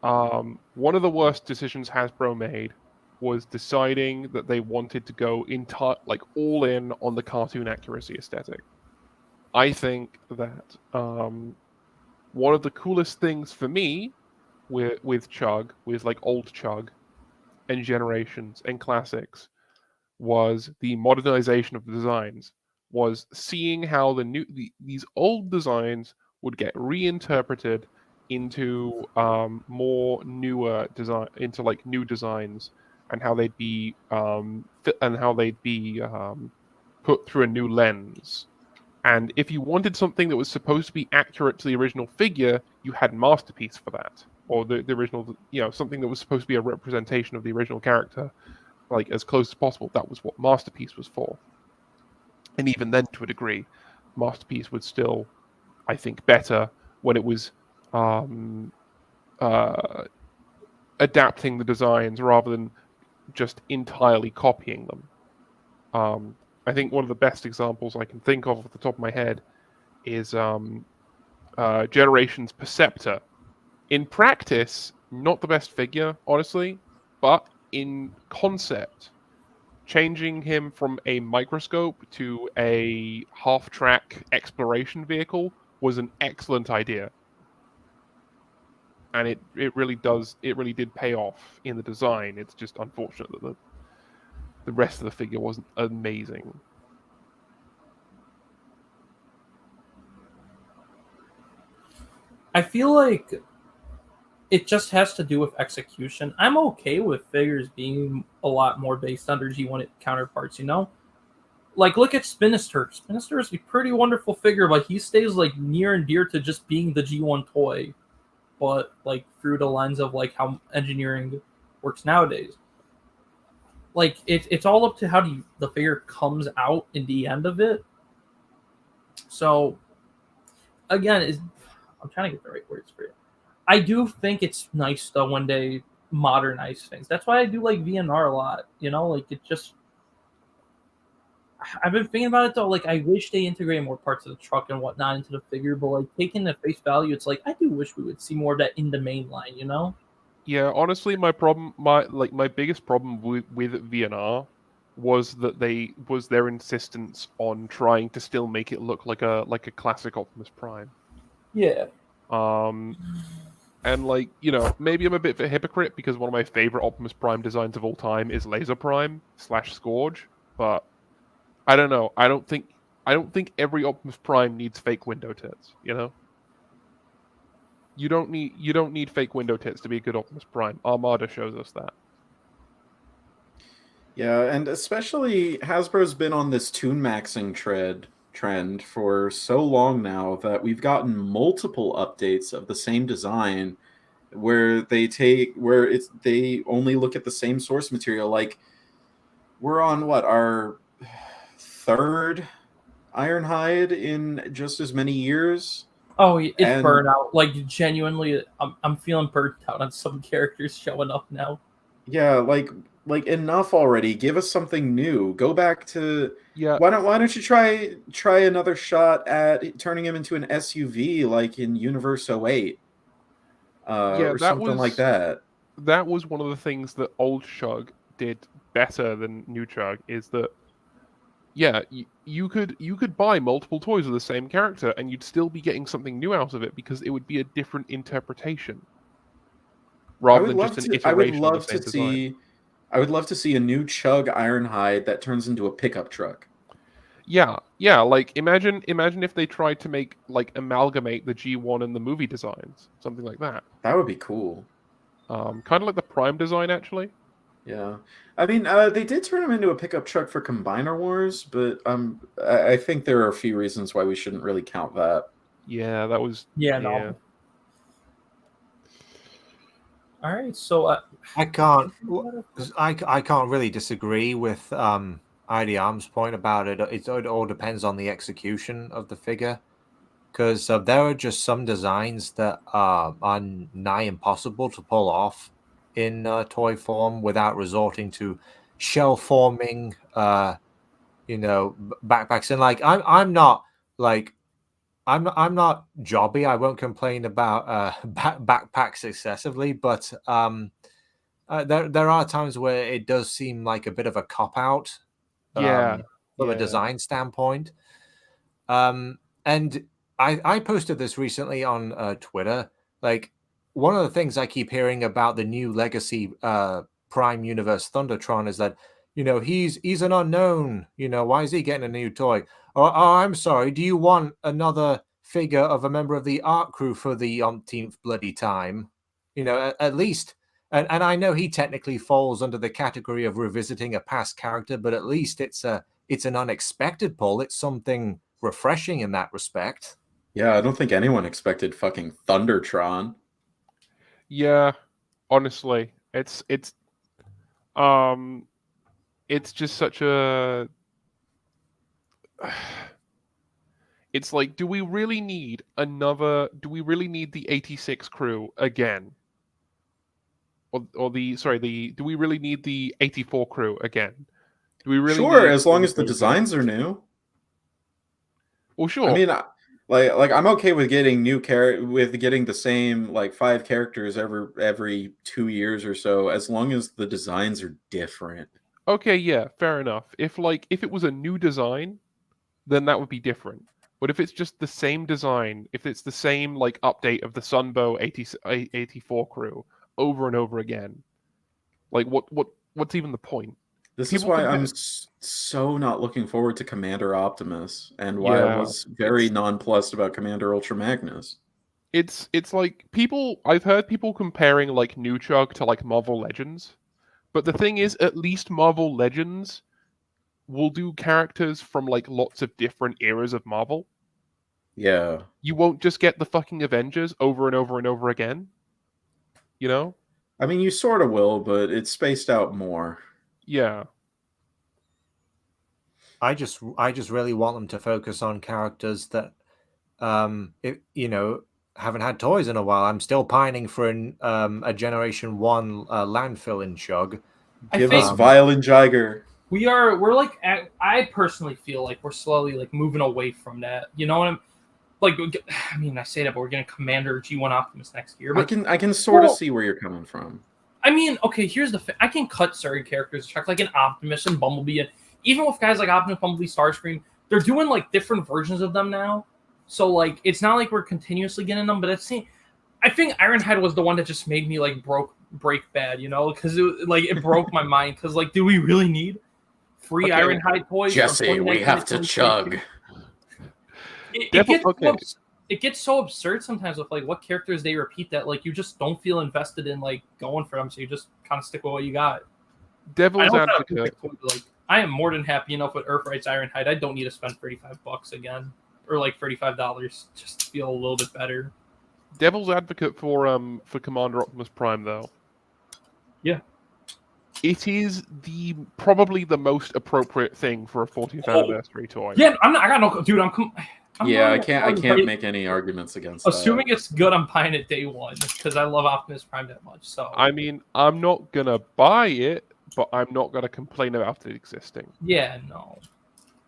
one of the worst decisions Hasbro made was deciding that they wanted to go all in on the cartoon accuracy aesthetic. I think that one of the coolest things for me with Chug, with like old Chug and Generations and Classics, was the modernization of the designs. Was seeing how these old designs would get reinterpreted into more newer design, into like new designs, and how they'd be put through a new lens. And if you wanted something that was supposed to be accurate to the original figure, you had Masterpiece for that, or the original, something that was supposed to be a representation of the original character, like as close as possible. That was what Masterpiece was for. And even then, to a degree, Masterpiece was still, I think, better when it was adapting the designs rather than just entirely copying them. I think one of the best examples I can think of off the top of my head is Generations Perceptor. In practice, not the best figure, honestly, but in concept, changing him from a microscope to a half-track exploration vehicle was an excellent idea. And it really did pay off in the design. It's just unfortunate that the rest of the figure wasn't amazing. I feel like it just has to do with execution. I'm okay with figures being a lot more based on their G1 counterparts, Like, look at Spinister. Spinister is a pretty wonderful figure, but he stays, like, near and dear to just being the G1 toy, but, like, through the lens of, like, how engineering works nowadays. Like, it's all up to how the figure comes out in the end of it. So, again, I'm trying to get the right words for it. I do think it's nice though when they modernize things. That's why I do like VNR a lot. Like it just. I've been thinking about it though. Like I wish they integrated more parts of the truck and whatnot into the figure, but like taking the face value, it's like I do wish we would see more of that in the main line. Yeah, honestly, my biggest problem with VNR was that their insistence on trying to still make it look like a classic Optimus Prime. Yeah. And maybe I'm a bit of a hypocrite because one of my favorite Optimus Prime designs of all time is Laser Prime / Scourge, but I don't know. I don't think every Optimus Prime needs fake window tits. You don't need fake window tits to be a good Optimus Prime. Armada shows us that. Yeah, and especially Hasbro's been on this tune maxing trend for so long now that we've gotten multiple updates of the same design where they only look at the same source material. Like we're on our third Ironhide in just as many years. Oh, it's burnout. Like genuinely, I'm feeling burnt out on some characters showing up now. Yeah, like enough already. Give us something new. Go back to Why don't you try another shot at turning him into an SUV like in Universe 08? Or something like that. That was one of the things that old Chug did better than new Chug, is that you could buy multiple toys of the same character and you'd still be getting something new out of it because it would be a different interpretation rather than just an iteration of the same design. I would love to see a new Chug Ironhide that turns into a pickup truck. Yeah. Like imagine if they tried to amalgamate the G1 and the movie designs, something like that. That would be cool. Kind of like the Prime design, actually. Yeah, I mean, they did turn him into a pickup truck for Combiner Wars, but I think there are a few reasons why we shouldn't really count that. Yeah, that was. Yeah. No. All right, so I can't really disagree with IdArmed's point about it. It all depends on the execution of the figure, because there are just some designs that are nigh impossible to pull off in toy form without resorting to shell forming backpacks. And like I'm not like I'm not jobby. I won't complain about backpacks excessively, but there are times where it does seem like a bit of a cop out Yeah. from a Yeah. design standpoint. And I posted this recently on Twitter. Like, one of the things I keep hearing about the new Legacy Prime Universe Thundertron is that, he's an unknown. Why is he getting a new toy? Oh, I'm sorry. Do you want another figure of a member of the art crew for the umpteenth bloody time? At least. And I know he technically falls under the category of revisiting a past character, but at least it's an unexpected pull. It's something refreshing in that respect. Yeah, I don't think anyone expected fucking Thundertron. Yeah, honestly, it's just such a. It's like, do we really need the 86 crew again? Or do we really need the 84 crew again? Do we really Sure, need as long as the again? designs are new. Well, sure. I mean, like I'm okay with getting getting the same like 5 characters every 2 years or so, as long as the designs are different. Okay, yeah, fair enough. If it was a new design, then that would be different. But if it's just the same design, if it's the same like update of the Sunbow 84 crew over and over again, like what's even the point? This is why I'm so not looking forward to Commander Optimus, and why I was very nonplussed about Commander Ultra Magnus. It's like I've heard people comparing like New Chug to like Marvel Legends, but the thing is, at least Marvel Legends will do characters from like lots of different eras of Marvel. Yeah. You won't just get the fucking Avengers over and over and over again. I mean, you sort of will, but it's spaced out more. Yeah. I just really want them to focus on characters that haven't had toys in a while. I'm still pining for a Generation 1 landfill in Chug. Give us Vile and Jiger. We're like, I personally feel like we're slowly like moving away from that. You know what I'm like? I mean, I say that, but we're getting Commander G1 Optimus next year. But I can sort of see where you're coming from. I mean, okay, here's the thing. I can cut certain characters, check like an Optimus and Bumblebee, and even with guys like Optimus, Bumblebee, Starscream, they're doing like different versions of them now. So like, it's not like we're continuously getting them, but I think Ironhide was the one that just made me like break bad, because it broke my mind. Because like, do we really need free Ironhide toys? Jesse, we have to chug. It gets so absurd sometimes with like what characters they repeat that like you just don't feel invested in like going for them, so you just kind of stick with what you got. Devil's advocate. Like, I am more than happy enough with Earthright's Ironhide. I don't need to spend $35 again, or like $35 just to feel a little bit better. Devil's advocate for Commander Optimus Prime though. Yeah. It is probably the most appropriate thing for a 40th anniversary toy. Yeah, I can't make any arguments against that. Assuming it's good, I'm buying it day one because I love Optimus Prime that much. So I mean, I'm not gonna buy it, but I'm not gonna complain about it existing. Yeah, no.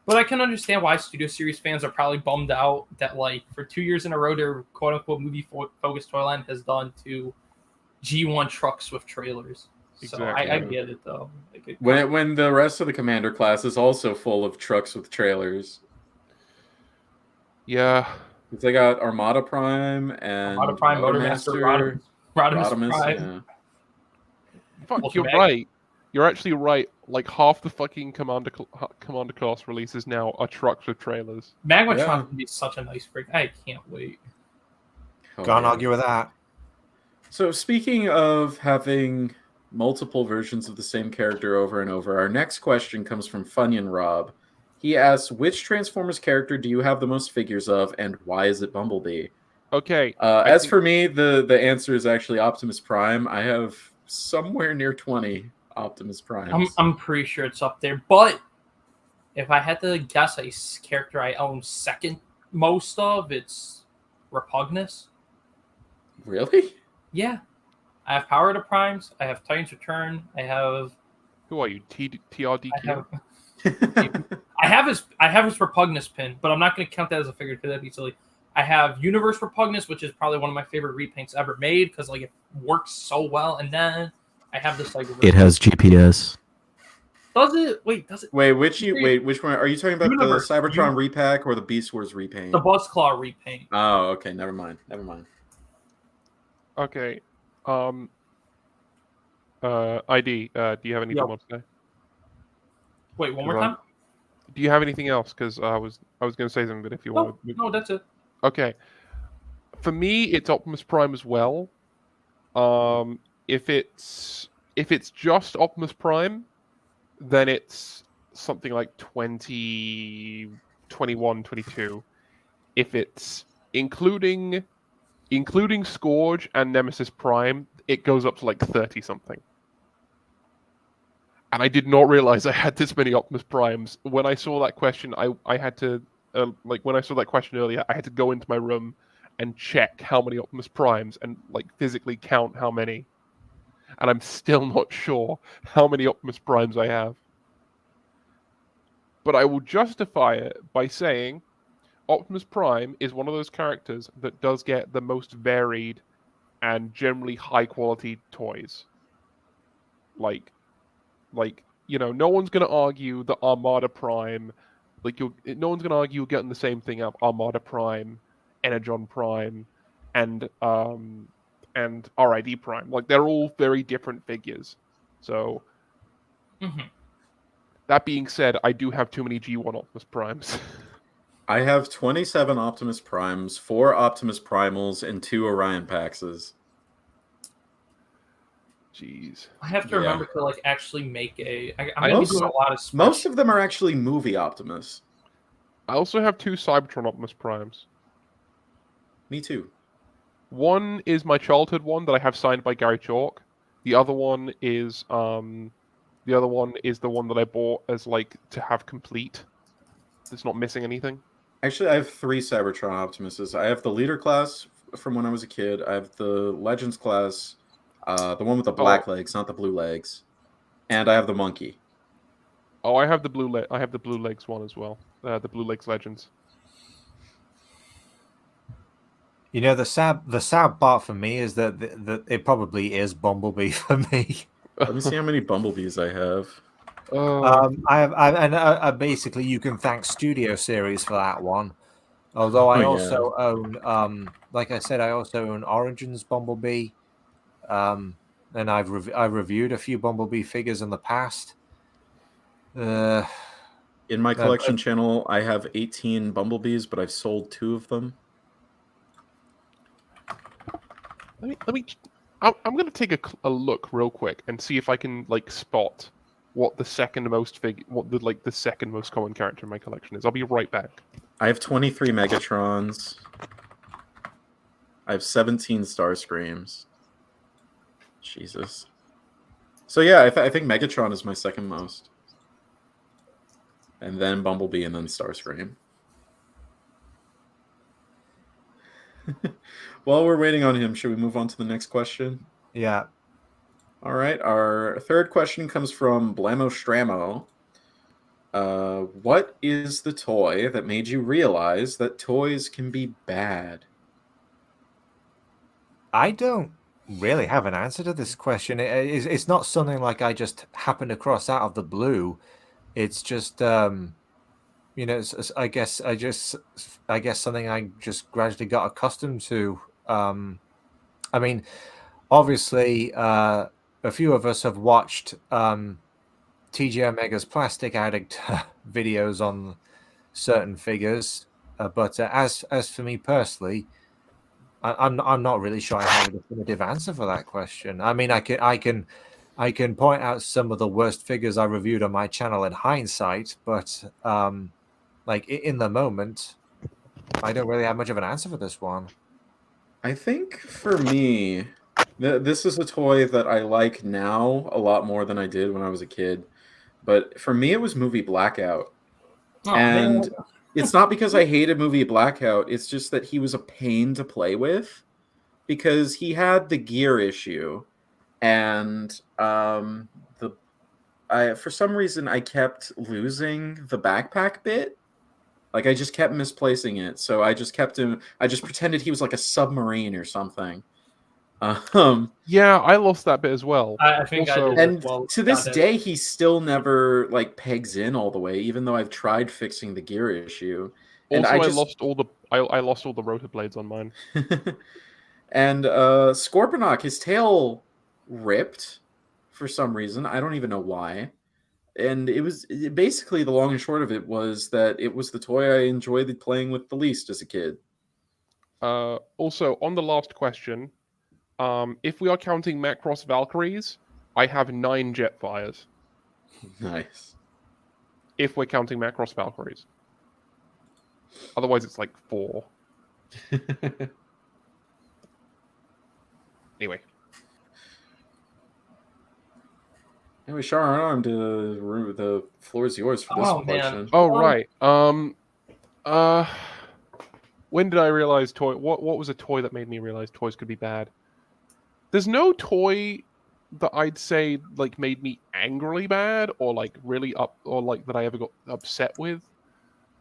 But I can understand why Studio Series fans are probably bummed out that like for 2 years in a row their quote unquote movie focused toy line has done to G1 trucks with trailers. So I get it though. When the rest of the Commander class is also full of trucks with trailers. Yeah. They got Armada Prime and Motormaster, Rodimus Prime. Yeah. Fuck, you're right. You're actually right. Like half the fucking Commander class releases now are trucks with trailers. Magmatron would be such a nice break. I can't wait. Can't argue with that. So speaking of having multiple versions of the same character over and over, our next question comes from Funyun Rob. He asks, which Transformers character do you have the most figures of, and why is it Bumblebee? Okay. For me, the answer is actually Optimus Prime. I have somewhere near 20 Optimus Primes. I'm pretty sure it's up there. But if I had to guess a character I own second most of, it's Repugnus. Really? Yeah. I have Power to Primes. I have Titans Return. I have... Who are you? TRDQ? I have his Repugnus pin, but I'm not going to count that as a figure because that'd be silly. I have Universe Repugnus, which is probably one of my favorite repaints ever made because like it works so well. And then I have this like. It has GPS. Does it? Wait, does it? Wait, which one are you talking about? Universe. The Cybertron repack or the Beast Wars repaint? The Buzzclaw repaint. Oh, okay. Never mind. Okay. ID. Do you have anything more to say? Wait, one more time. Do you have anything else? Because I was going to say something, but if you want, no, that's it. Okay. For me, it's Optimus Prime as well. If it's just Optimus Prime, then it's something like 20, 21, 22. If it's including Scourge and Nemesis Prime, it goes up to like 30 something. And I did not realize I had this many Optimus Primes. When I saw that question, I had to when I saw that question earlier, I had to go into my room and check how many Optimus Primes and like physically count how many. And I'm still not sure how many Optimus Primes I have. But I will justify it by saying Optimus Prime is one of those characters that does get the most varied and generally high quality toys. Like no one's going to argue that Armada Prime, no one's going to argue you're getting the same thing out of Armada Prime, Energon Prime, and RID Prime. Like, they're all very different figures. So, that being said, I do have too many G1 Optimus Primes. I have 27 Optimus Primes, 4 Optimus Primals, and 2 Orion Paxes. Jeez. I have to remember to like actually make I'm going to do a lot of most of them are actually movie Optimus. I also have 2 Cybertron Optimus Primes. Me too. One is my childhood one that I have signed by Gary Chalk. The other one is the one that I bought as like to have complete. It's not missing anything. Actually, I have 3 Cybertron Optimuses. I have the leader class from when I was a kid. I have the Legends class, the one with the black legs, not the blue legs, and I have the monkey. Oh, I have the blue legs one as well. The Blue Legs Legends. You know, the sad part for me is that it probably is Bumblebee for me. Let me see how many Bumblebees I have. I basically you can thank Studio Series for that one. Although I also own, like I said, I also own Origins Bumblebee, and I've reviewed a few Bumblebee figures in the past. In my collection channel, I have 18 Bumblebees, but I've sold 2 of them. I'm going to take a look real quick and see if I can like spot what the second most common character in my collection is. I'll be right back. I have 23 Megatrons. I have 17 Starscreams. Jesus. So yeah, I think Megatron is my second most. And then Bumblebee and then Starscream. While we're waiting on him, should we move on to the next question? Yeah. All right. Our third question comes from Blamo Stramo. What is the toy that made you realize that toys can be bad? I don't really have an answer to this question. It's not something like I just happened across out of the blue. It's just I guess something I just gradually got accustomed to. I mean, obviously, a few of us have watched TG Omega's Plastic Addict videos on certain figures, but as for me personally, I'm not really sure I have a definitive answer for that question. I mean, I can point out some of the worst figures I reviewed on my channel in hindsight, but like in the moment, I don't really have much of an answer for this one. I think for me, this is a toy that I like now a lot more than I did when I was a kid. But for me, it was Movie Blackout. Oh, and man. It's not because I hated Movie Blackout. It's just that he was a pain to play with because he had the gear issue and the for some reason I kept losing the backpack bit. Like I just kept misplacing it, so I just kept him. I just pretended he was like a submarine or something. Yeah, I lost that bit as well. I think I Also, did as And well. to this Got it. day, he still never like pegs in all the way, even though I've tried fixing the gear issue. And also I I just lost all the I lost all the rotor blades on mine. and Scorponok, his tail ripped for some reason. I don't even know why. And basically the long and short of it was that it was the toy I enjoyed playing with the least as a kid. Also, on the last question, if we are counting Macross Valkyries, I have 9 Jetfires. Nice. If we're counting Macross Valkyries. Otherwise, it's like 4. Anyway. Anyway, Sharon, the floor is yours for this Oh, man. question. Oh, right. When did I realize what was a toy that made me realize toys could be bad? There's no toy that I'd say like made me angrily bad or like really or like that I ever got upset with.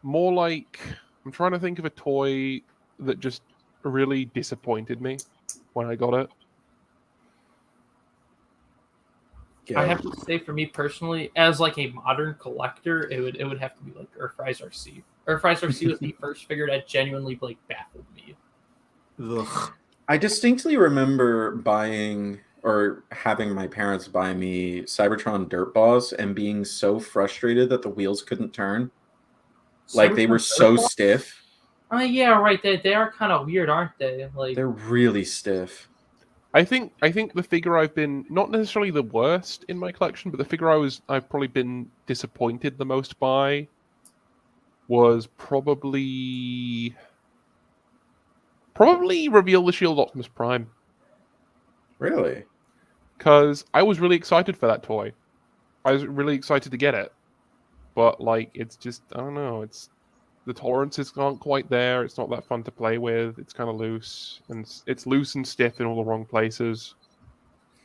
More like I'm trying to think of a toy that just really disappointed me when I got it. I have to say, for me personally, as like a modern collector, it would have to be like Earthrise RC. Earthrise RC was the first figure that genuinely like baffled me. Ugh. I distinctly remember buying or having my parents buy me Cybertron Dirt Boss and being so frustrated that the wheels couldn't turn. Like they Cybertron were so Turbo? stiff. Yeah, right. They are kind of weird, aren't they? Like, They're really stiff. I think the figure I've been not necessarily the worst in my collection, but the figure I've probably been disappointed the most by was probably Reveal the Shield Optimus Prime. Really? Because I was really excited for that toy. I was really excited to get it. But like it's just I don't know, the tolerances aren't quite there, it's not that fun to play with, it's kinda loose, and it's loose and stiff in all the wrong places.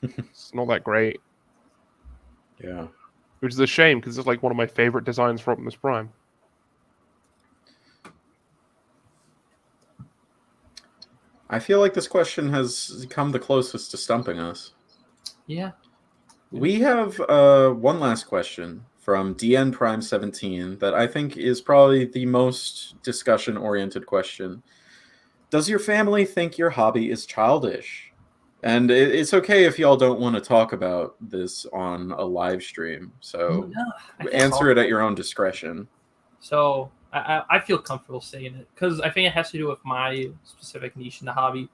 It's not that great. Yeah. Which is a shame because it's like one of my favorite designs for Optimus Prime. I feel like this question has come the closest to stumping us. yeah. We have one last question from DN Prime 17 that I think is probably the most discussion-oriented question. Does your family think your hobby is childish? And it's okay if y'all don't want to talk about this on a live stream. So No, I guess answer it at your own discretion. So I feel comfortable saying it because I think it has to do with my specific niche in the hobby.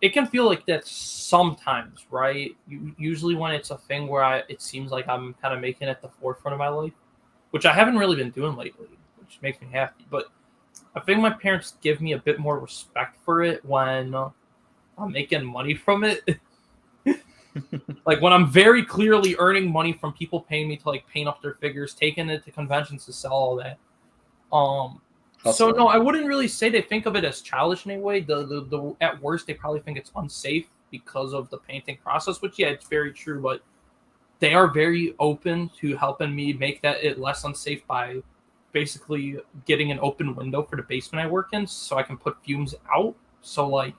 It can feel like that sometimes, right? Usually when it's a thing where it seems like I'm kind of making it the forefront of my life, which I haven't really been doing lately, which makes me happy. But I think my parents give me a bit more respect for it when I'm making money from it. Like when I'm very clearly earning money from people paying me to like paint up their figures, taking it to conventions to sell all that. So no, I wouldn't really say they think of it as childish in any way. The at worst they probably think it's unsafe because of the painting process, which yeah, it's very true, but they are very open to helping me make it less unsafe by basically getting an open window for the basement I work in so I can put fumes out. So like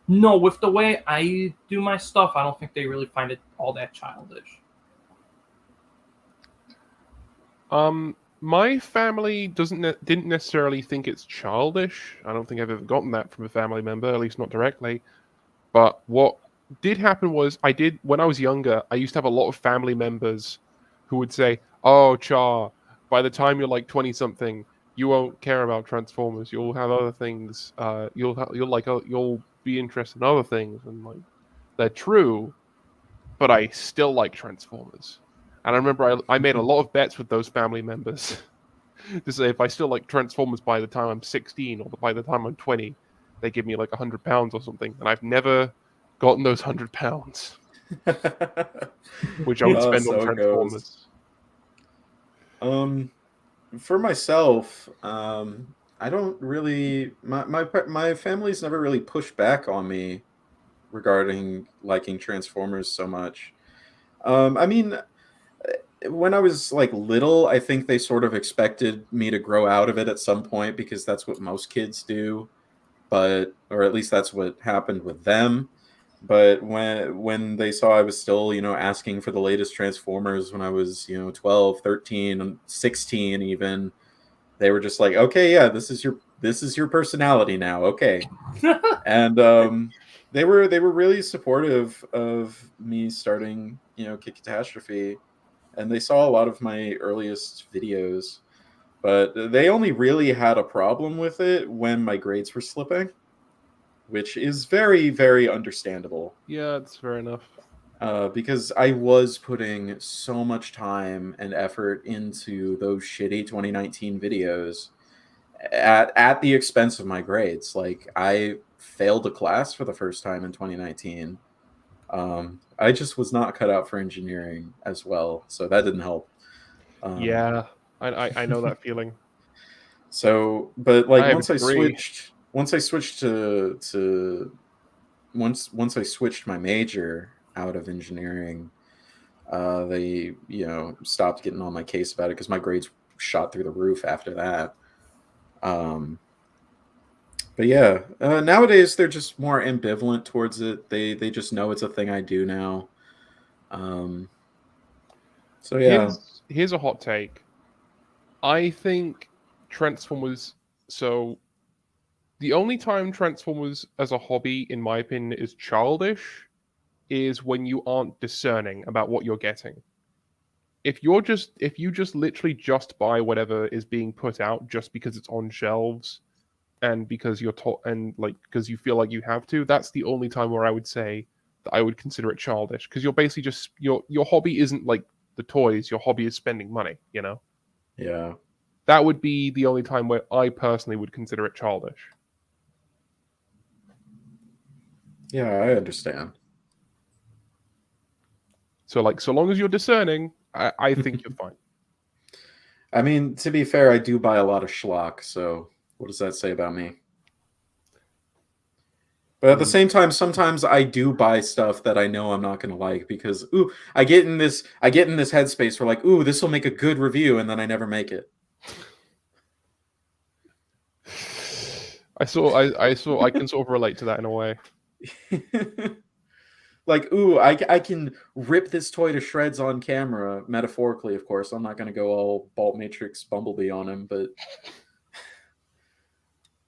no, with the way I do my stuff, I don't think they really find it all that childish. My family didn't necessarily think it's childish. I don't think I've ever gotten that from a family member, at least not directly. But what did happen was when I was younger, I used to have a lot of family members who would say, "Oh, Char, by the time you're like 20 something, you won't care about Transformers. You'll have other things. You'll be interested in other things." And like they're true, but I still like Transformers. And I remember I made a lot of bets with those family members to say if I still like Transformers by the time I'm 16 or by the time I'm 20, they give me like £100 or something. And I've never gotten those £100, which I would spend on Transformers. For myself, I don't really. My family's never really pushed back on me regarding liking Transformers so much. I mean, when I was like little, I think they sort of expected me to grow out of it at some point because that's what most kids do. But or at least that's what happened with them. But when they saw I was still, asking for the latest Transformers when I was, 12, 13, 16 even, they were just like, "Okay, yeah, this is your personality now. Okay." And they were really supportive of me starting, Kit Catastrophe, and they saw a lot of my earliest videos, but they only really had a problem with it when my grades were slipping, which is very, very understandable. Yeah, it's fair enough. Because I was putting so much time and effort into those shitty 2019 videos at the expense of my grades. Like, I failed a class for the first time in 2019. I just was not cut out for engineering as well, so that didn't help. Yeah, I know that feeling. So, but like I have a degree. once I switched to once I switched my major out of engineering, they stopped getting on my case about it because my grades shot through the roof after that. But yeah, nowadays they're just more ambivalent towards it. They just know it's a thing I do now. Um, so yeah, Here's a hot take. I think Transformers. So the only time Transformers as a hobby, in my opinion, is childish, is when you aren't discerning about what you're getting. If you just literally just buy whatever is being put out just because it's on shelves and because you're taught and like because you feel like you have to, that's the only time where I would say that I would consider it childish, because you're basically just your hobby isn't like the toys. Your hobby is spending money. yeah, That would be the only time where I personally would consider it childish. yeah. I understand. So like, so long as you're discerning, I think you're fine. I mean, to be fair, I do buy a lot of schlock. So what does that say about me? But at the same time, sometimes I do buy stuff that I know I'm not going to like because I get in this headspace where like, this will make a good review, and then I never make it. I can sort of relate to that in a way. Like, I can rip this toy to shreds on camera, metaphorically, of course. I'm not going to go all Bolt Matrix Bumblebee on him, but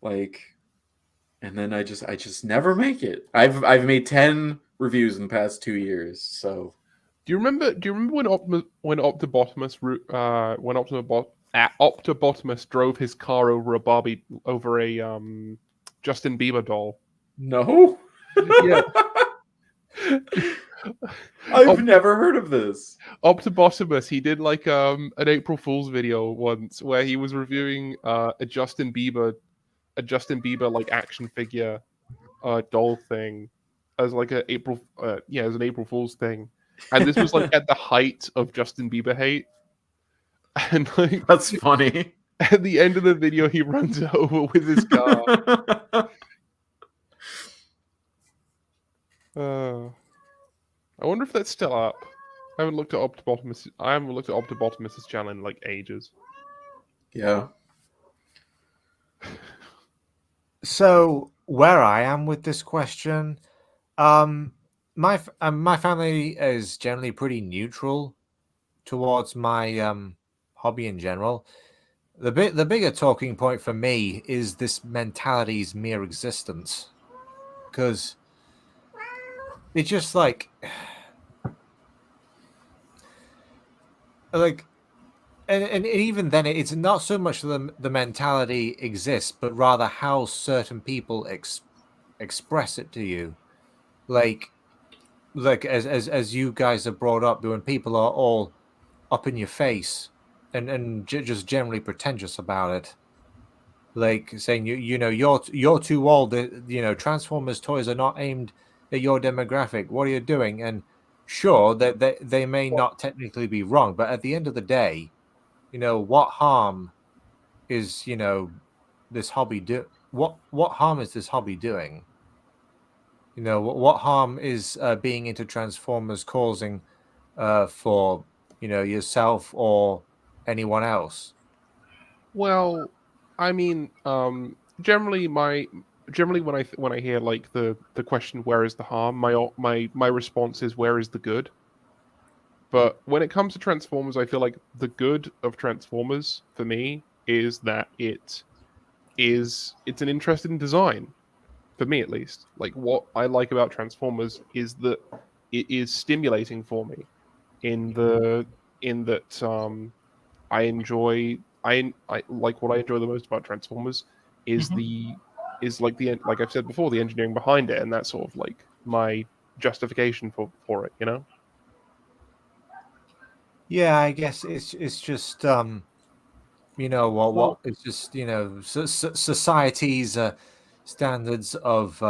like, and then I just never make it. I've made 10 reviews in the past 2 years, so. Do you remember when Optibotimus drove his car over a Justin Bieber doll? No. Yeah. I've never heard of this. Optibotimus, he did like an April Fool's video once where he was reviewing a Justin Bieber like action figure doll thing as like as an April Fool's thing. And this was like at the height of Justin Bieber hate. And like, that's funny. At the end of the video, he runs over with his car. I wonder if that's still up. I haven't looked at Optibotimus's channel in like ages. Yeah. So where I am with this question, my family is generally pretty neutral towards my hobby in general. The bigger talking point for me is this mentality's mere existence, because it's just like and even then it's not so much the mentality exists, but rather how certain people express it to you, like as you guys have brought up, when people are all up in your face and just generally pretentious about it, like saying you're too old, Transformers toys are not aimed at your demographic, what are you doing? And sure that they may not technically be wrong, but at the end of the day, what harm is this hobby what harm is this hobby doing? What harm is being into Transformers causing for yourself or anyone else? Well, I mean, generally when I hear like the question where is the harm, my response is where is the good. But when it comes to Transformers, I feel like the good of Transformers for me is that it's an interesting design, for me at least. Like what I like about Transformers is that it is stimulating for me in that I enjoy I like what I enjoy the most about Transformers is Mhm. like I've said before, the engineering behind it, and that's sort of like my justification for it, you know? Yeah, I guess it's just what Well, it's just society's standards of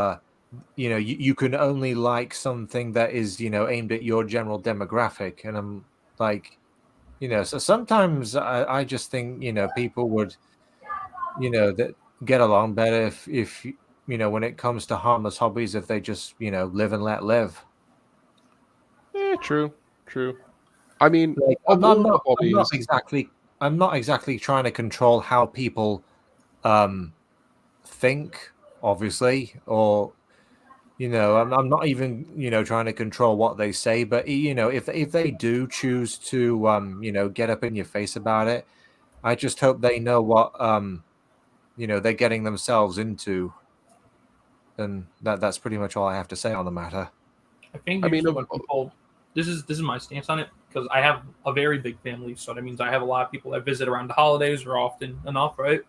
you can only like something that is aimed at your general demographic, and I'm like, so sometimes I just think people would that get along better if when it comes to harmless hobbies, if they just live and let live. True, true. I mean, Like of all the hobbies, I'm not exactly trying to control how people um think, obviously, or I'm not even trying to control what they say, but if they do choose to get up in your face about it, I just hope they know what they're getting themselves into. And that's pretty much all I have to say on the matter. I think I mean, usually when people, this is my stance on it because I have a very big family, so that means I have a lot of people that visit around the holidays or often enough, right?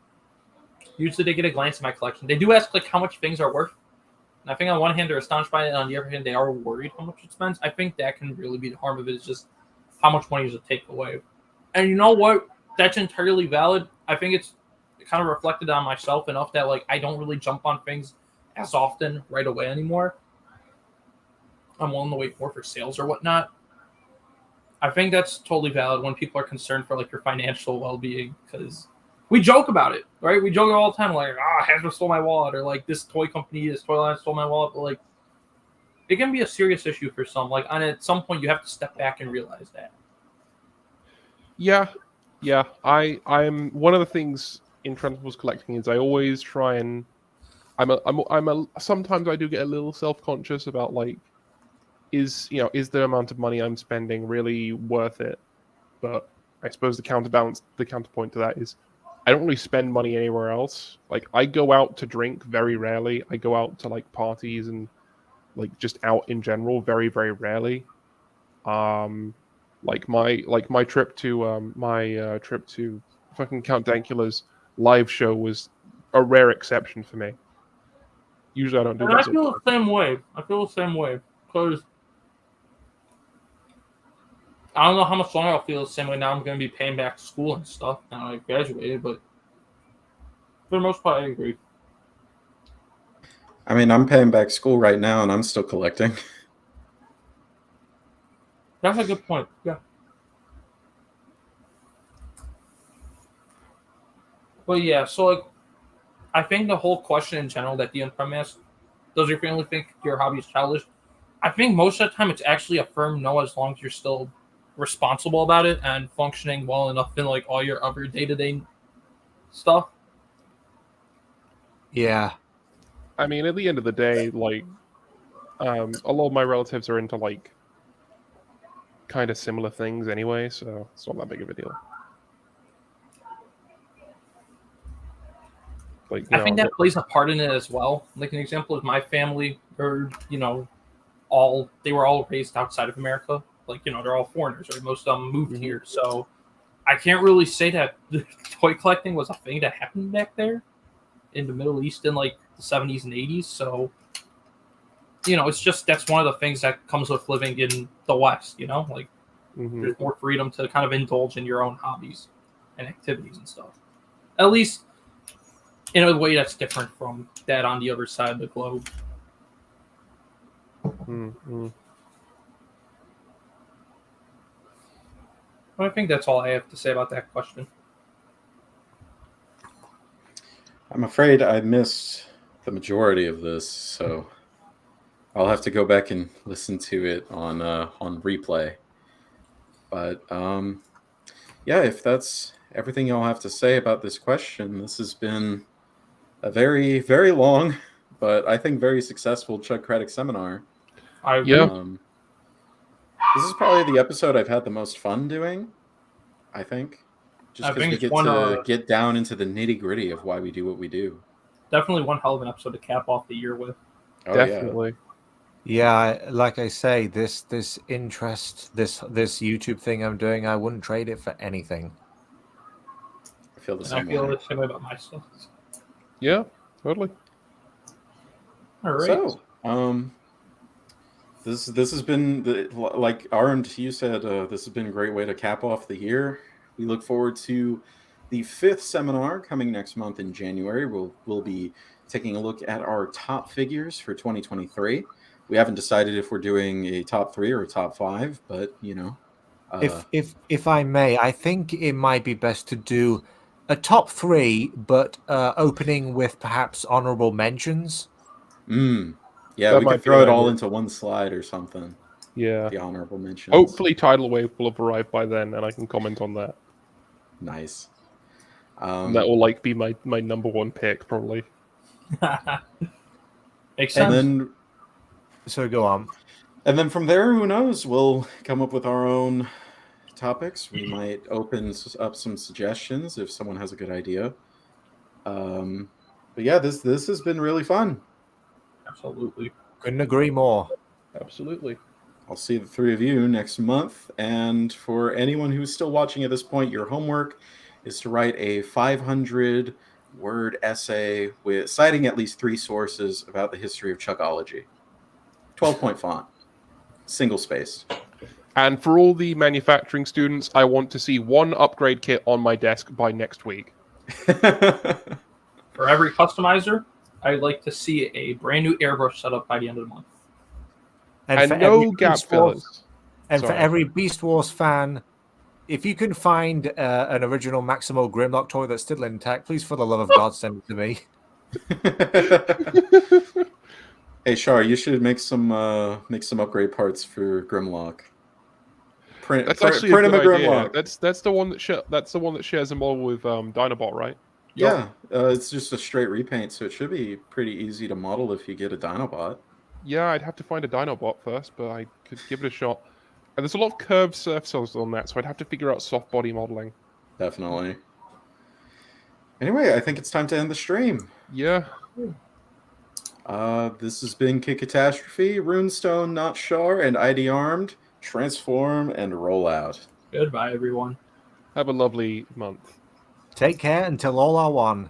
Usually they get a glance at my collection. They do ask like how much things are worth. And I think on one hand they're astonished by it, and on the other hand they are worried how much it spends. I think that can really be the harm of it is just how much money does it take away. And you know what? That's entirely valid. I think it's kind of reflected on myself enough that like I don't really jump on things as often right away anymore. I'm willing to wait more for sales or whatnot. I think that's totally valid when people are concerned for like your financial well being because we joke about it, right? We joke all the time, like, Hasbro stole my wallet, or like this toy company, this toy line stole my wallet. But like, it can be a serious issue for some. Like, and at some point, you have to step back and realize that. yeah, yeah. I'm one of the things in Transformers collecting is I always try and I'm a sometimes I do get a little self conscious about like is the amount of money I'm spending really worth it? But I suppose the counterpoint to that is I don't really spend money anywhere else. Like I go out to drink very rarely. I go out to like parties and like just out in general very very rarely. Um, my trip to fucking Count Dankula's live show was a rare exception for me. Usually I don't do And that I sort feel of the same way. I feel the same way because I don't know how much longer I'll feel the same way. Now I'm going to be paying back school and stuff now I graduated, but for the most part, I agree. I mean, I'm paying back school right now, and I'm still collecting. That's a good point. Yeah. But yeah, so like, I think the whole question in general that the Prem asked, does your family think your hobby is childish? I think most of the time it's actually a firm no as long as you're still responsible about it and functioning well enough in like all your other day to day stuff. Yeah. I mean, at the end of the day, like a lot of my relatives are into like kind of similar things anyway, so it's not that big of a deal. Like, I think that plays a part in it as well. Like an example is my family are, they were all raised outside of America. Like, they're all foreigners, right? Most of them moved here. So I can't really say that the toy collecting was a thing that happened back there in the Middle East in like the 70s and 80s. So, it's just that's one of the things that comes with living in the West, like there's more freedom to kind of indulge in your own hobbies and activities and stuff. At least in a way that's different from that on the other side of the globe. I think that's all I have to say about that question. I'm afraid I missed the majority of this, so I'll have to go back and listen to it on replay. But yeah, if that's everything y'all have to say about this question, this has been a very, very long, but I think very successful Chugcratic seminar. I Yeah. This is probably the episode I've had the most fun doing, I think. Just I because think we it's get one, to get down into the nitty gritty of why we do what we do. definitely one hell of an episode to cap off the year with. Oh, Definitely. Yeah, like I say, this interest, this YouTube thing I'm doing, I wouldn't trade it for anything. I feel the And I same feel way. the same way about myself. Yeah, totally. All right. So, this has been like IdArmed, you said, this has been a great way to cap off the year. We look forward to the 5th seminar coming next month in January. We'll be taking a look at our top figures for 2023. We haven't decided if we're doing a top 3 or a top 5, but you know, If I may, I think it might be best to do a top 3, but opening with perhaps honorable mentions. yeah, That we might could be throw an it all idea. into one slide or something. Yeah. The honorable mentions. Hopefully, Tidal Wave will have arrived by then, and I can comment on that. Nice. And that will be my number 1 pick, probably. Makes And sense. then So go on. And then from there, who knows? We'll come up with our own topics. We might open up some suggestions if someone has a good idea. But yeah, this has been really fun. Absolutely. Couldn't agree more. Absolutely. I'll see the 3 of you next month. And for anyone who's still watching at this point, your homework is to write a 500-word essay with citing at least 3 sources about the history of Chugology. 12-point font, single-spaced. And for all the manufacturing students, I want to see 1 upgrade kit on my desk by next week. For every customizer, I'd like to see a brand new airbrush setup by the end of the month. And for no every gap Beast Wars- fillers. And Sorry. for every Beast Wars fan, if you can find an original Maximo Grimlock toy that's still intact, please, for the love of God, send it to me. Hey, Char, you should make some upgrade parts for Grimlock. That's print actually a him good a idea. Grimlock. That's the one that shares a model with Dinobot, right? Yeah, it's just a straight repaint, so it should be pretty easy to model if you get a Dinobot. Yeah, I'd have to find a Dinobot first, but I could give it a shot. And there's a lot of curved surfaces on that, so I'd have to figure out soft body modeling. Definitely. Anyway, I think it's time to end the stream. Yeah. This has been Kit Katastrophe, Runestone, Not Char, and IdArmed. Transform and roll out. Goodbye, everyone. Have a lovely month. Take care until all are one.